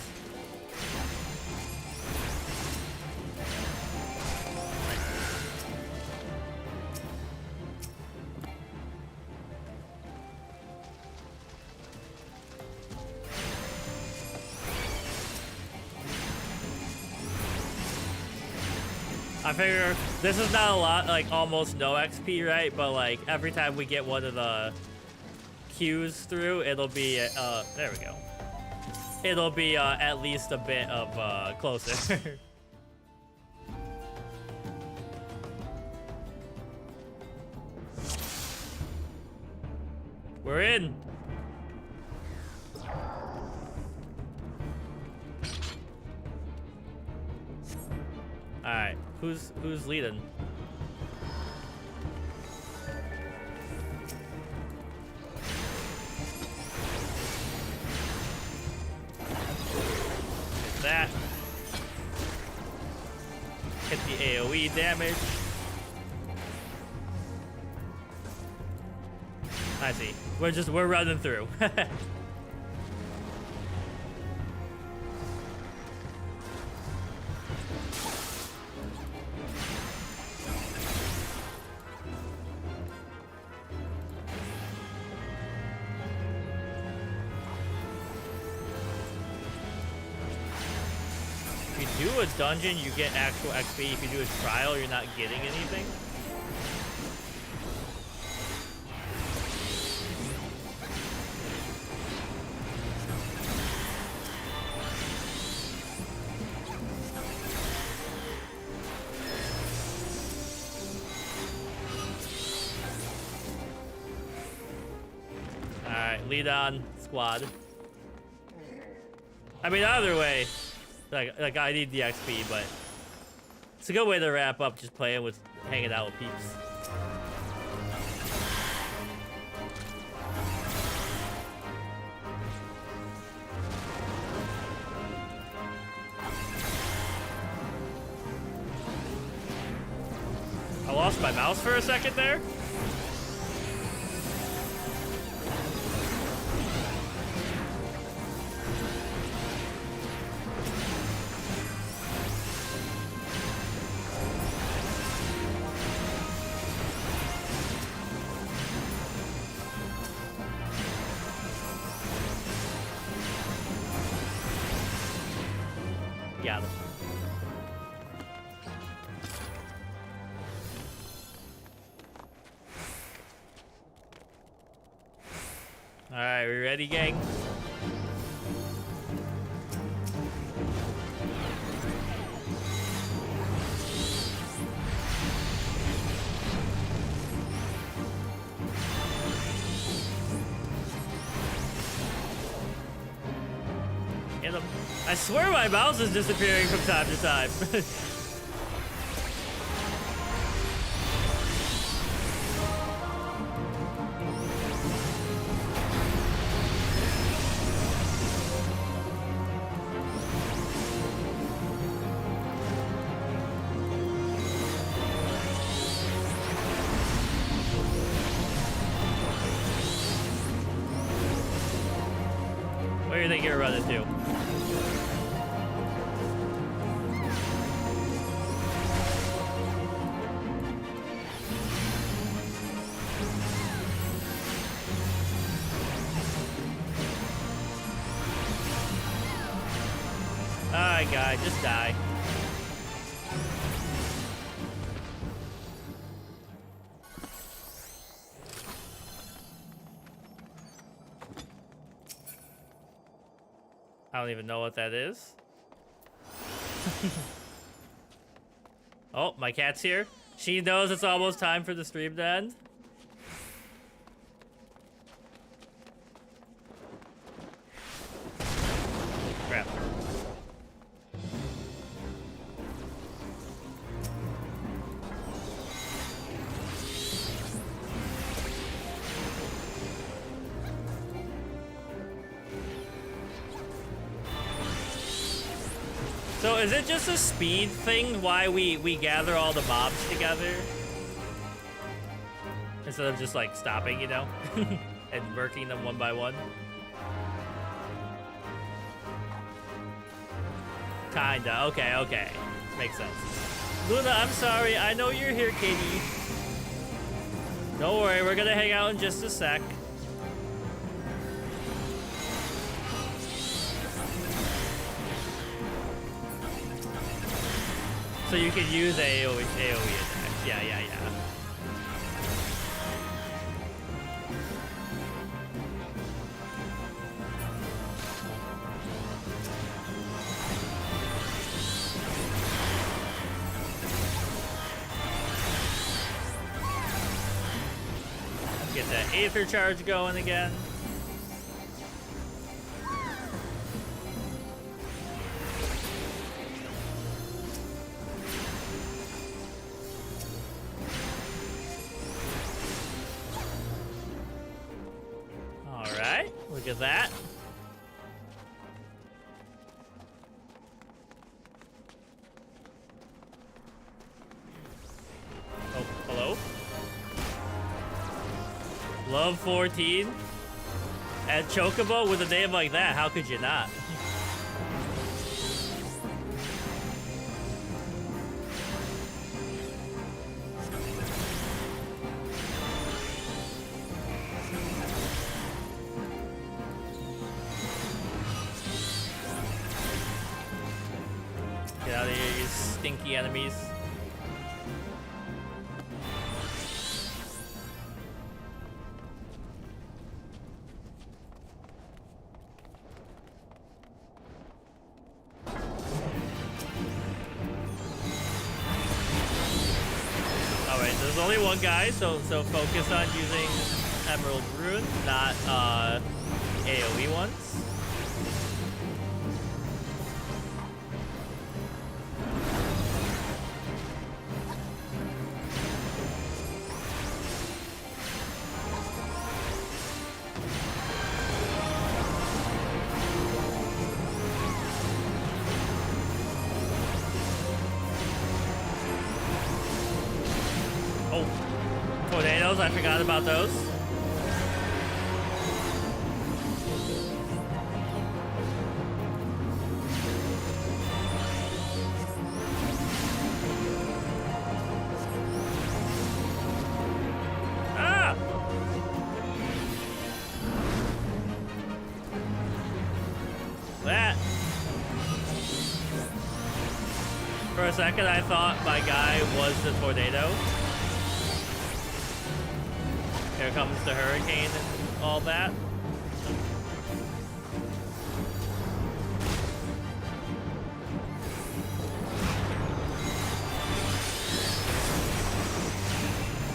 S1: I figure this is not a lot, like almost no XP, right? But like every time we get one of the queues through, it'll be there we go. It'll be at least a bit of closer. We're in. All right, who's leading? That. Hit the AoE damage. I see. We're running through. If you do a dungeon, you get actual XP. If you do a trial, you're not getting anything. Alright, lead on, squad. I mean, either way, like I need the XP, but it's a good way to wrap up just playing with, hanging out with peeps. I lost my mouse for a second there. Got him. All right, we ready, gang? Hit him. I swear my mouse is disappearing from time to time. Where do you think you're running to? Alright, guy, just die. I don't even know what that is. Oh, my cat's here. She knows it's almost time for the stream to end. Crap. So is it just a speed thing why we gather all the mobs together? Instead of just like stopping, you know? And working them one by one? Kinda, okay. Makes sense. Luna, I'm sorry, I know you're here, Katie. Don't worry, we're gonna hang out in just a sec. So you can use AoE attacks. Yeah. Get that Aether charge going again. Look at that. Oh, hello? Love 14? At Chocobo with a name like that, how could you not? Stinky enemies. Alright, there's only one guy, so focus on using Emerald Rune, not AoE ones. I forgot about those. Ah! That. For a second, I thought my guy was the tornado. Here comes the hurricane and all that.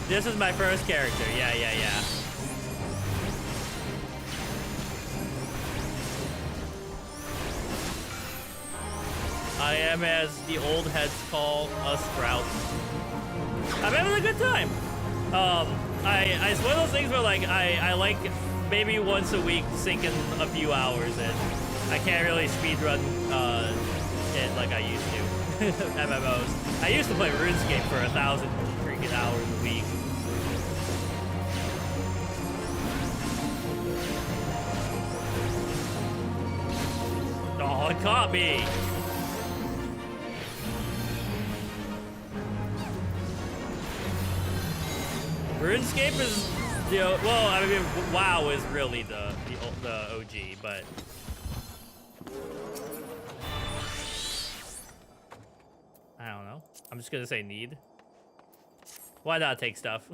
S1: This is my first character. Yeah. I am, as the old heads call, a sprout. I'm having a good time. It's one of those things where like I like maybe once a week sinking a few hours in. I can't really speedrun it like I used to. MMOs. I used to play RuneScape for 1,000 freaking hours a week. Oh, it caught me. RuneScape is, well, I mean, WoW is really the OG, but I don't know. I'm just gonna say need. Why not take stuff?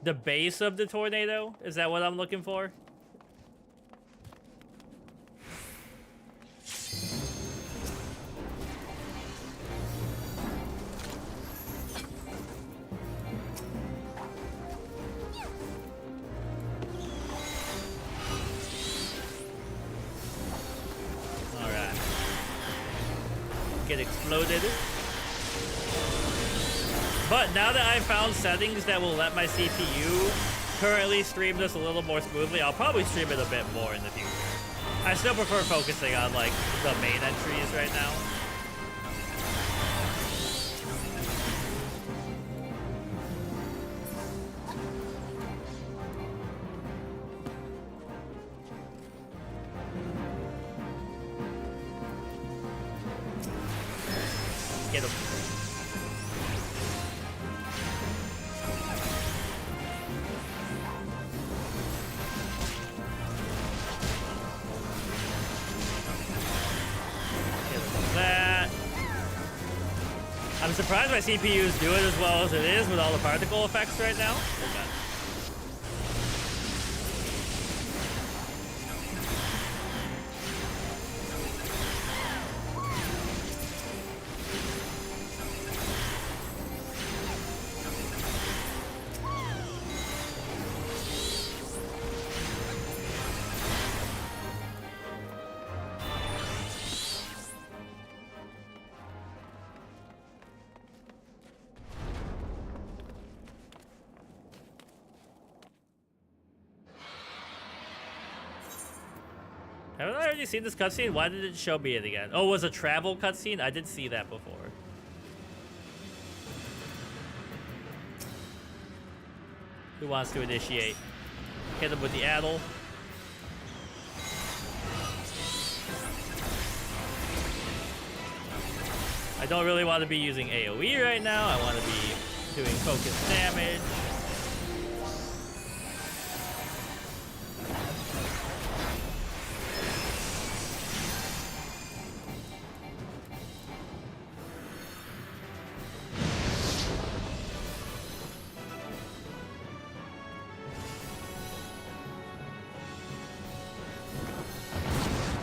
S1: The base of the tornado? Is that what I'm looking for? it exploded. But now that I've found settings that will let my CPU currently stream this a little more smoothly, I'll probably stream it a bit more in the future. I still prefer focusing on like the main entries right now. Get him. I'm surprised my CPU is doing as well as it is with all the particle effects right now. Okay. Haven't I already seen this cutscene? Why did it show me it again? Oh, it was a travel cutscene? I did see that before. Who wants to initiate? Hit him with the addle. I don't really want to be using AoE right now. I want to be doing focused damage.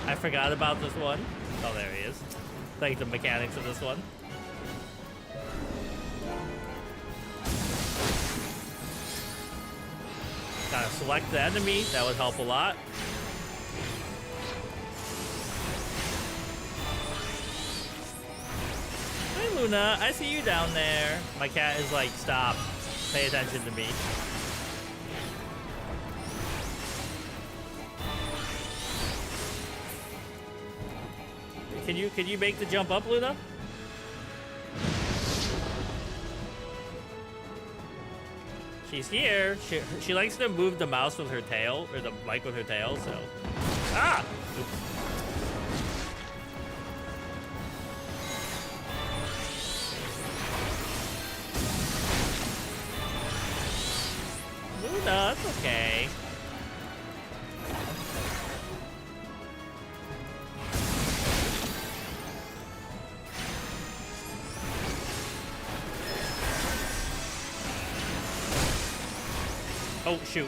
S1: I forgot about this one. Oh, there he is. Like the mechanics of this one. Gotta select the enemy. That would help a lot. Hey, Luna. I see you down there. My cat is like, stop. Pay attention to me. Can you make the jump up, Luna? She's here. She likes to move the mouse with her tail, or the mic with her tail, so. Ah! Oops. Luna, it's okay. Oh, shoot.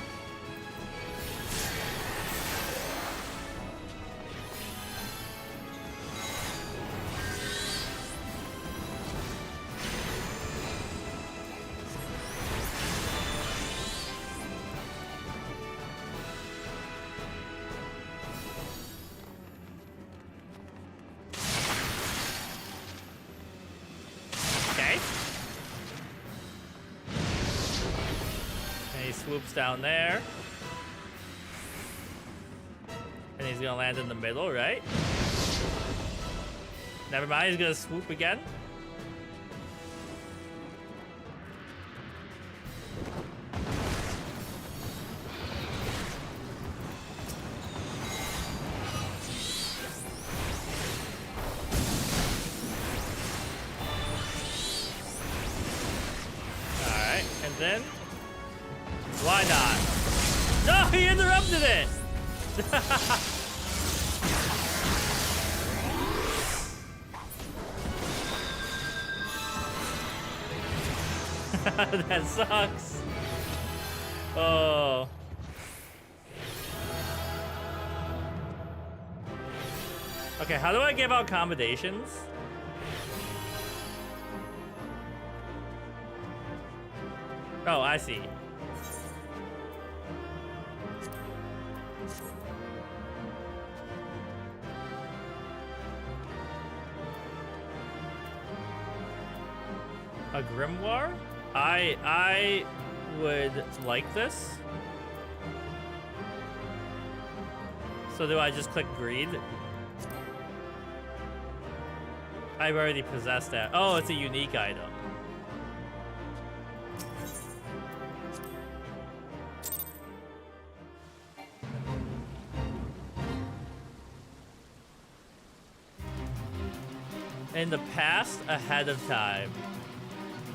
S1: Swoops down there. And he's gonna land in the middle, right? Never mind, he's gonna swoop again. Alright, and then why not? No, he interrupted it! That sucks. Oh. Okay, how do I give out accommodations? Oh, I see. A grimoire? I would like this. So do I just click greed? I've already possessed that. Oh, it's a unique item. In the past, ahead of time.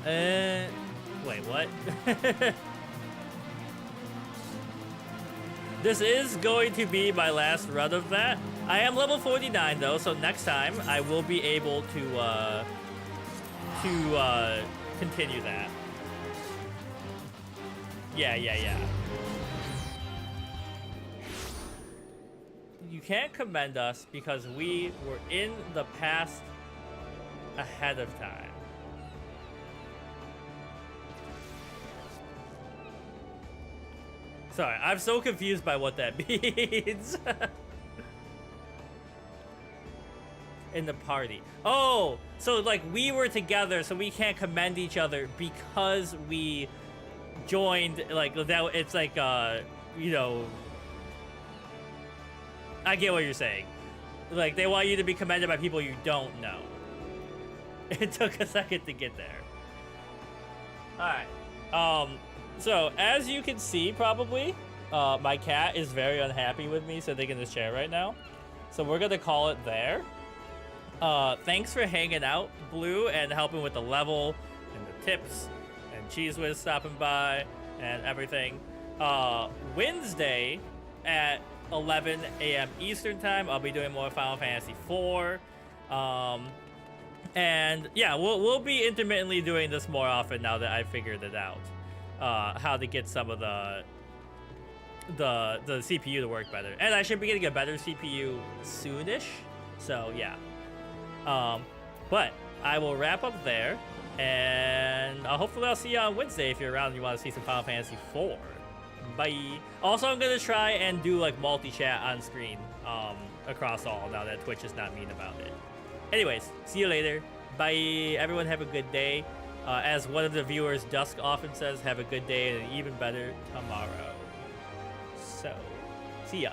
S1: Wait, what? This is going to be my last run of that. I am level 49 though, so next time I will be able to continue that. Yeah. You can't commend us because we were in the past ahead of time. Sorry, I'm so confused by what that means. In the party. Oh, so like we were together, so we can't commend each other because we joined, like that. It's like, you know, I get what you're saying. Like they want you to be commended by people you don't know. It took a second to get there. All right. So, as you can see, probably, my cat is very unhappy with me sitting in this chair right now. So, we're going to call it there. Thanks for hanging out, Blue, and helping with the level and the tips, and Cheese Whiz stopping by and everything. Wednesday at 11 a.m. Eastern Time, I'll be doing more Final Fantasy XIV. And, yeah, we'll be intermittently doing this more often now that I've figured it out. How to get some of the CPU to work better, and I should be getting a better CPU soonish. So yeah, but I will wrap up there, and hopefully I'll see you on Wednesday if you're around and you want to see some Final Fantasy IV. Bye. Also, I'm gonna try and do like multi-chat on screen across all now that Twitch is not mean about it. Anyways, see you later. Bye. Everyone have a good day. As one of the viewers, Dusk, often says, have a good day and an even better tomorrow. So, see ya.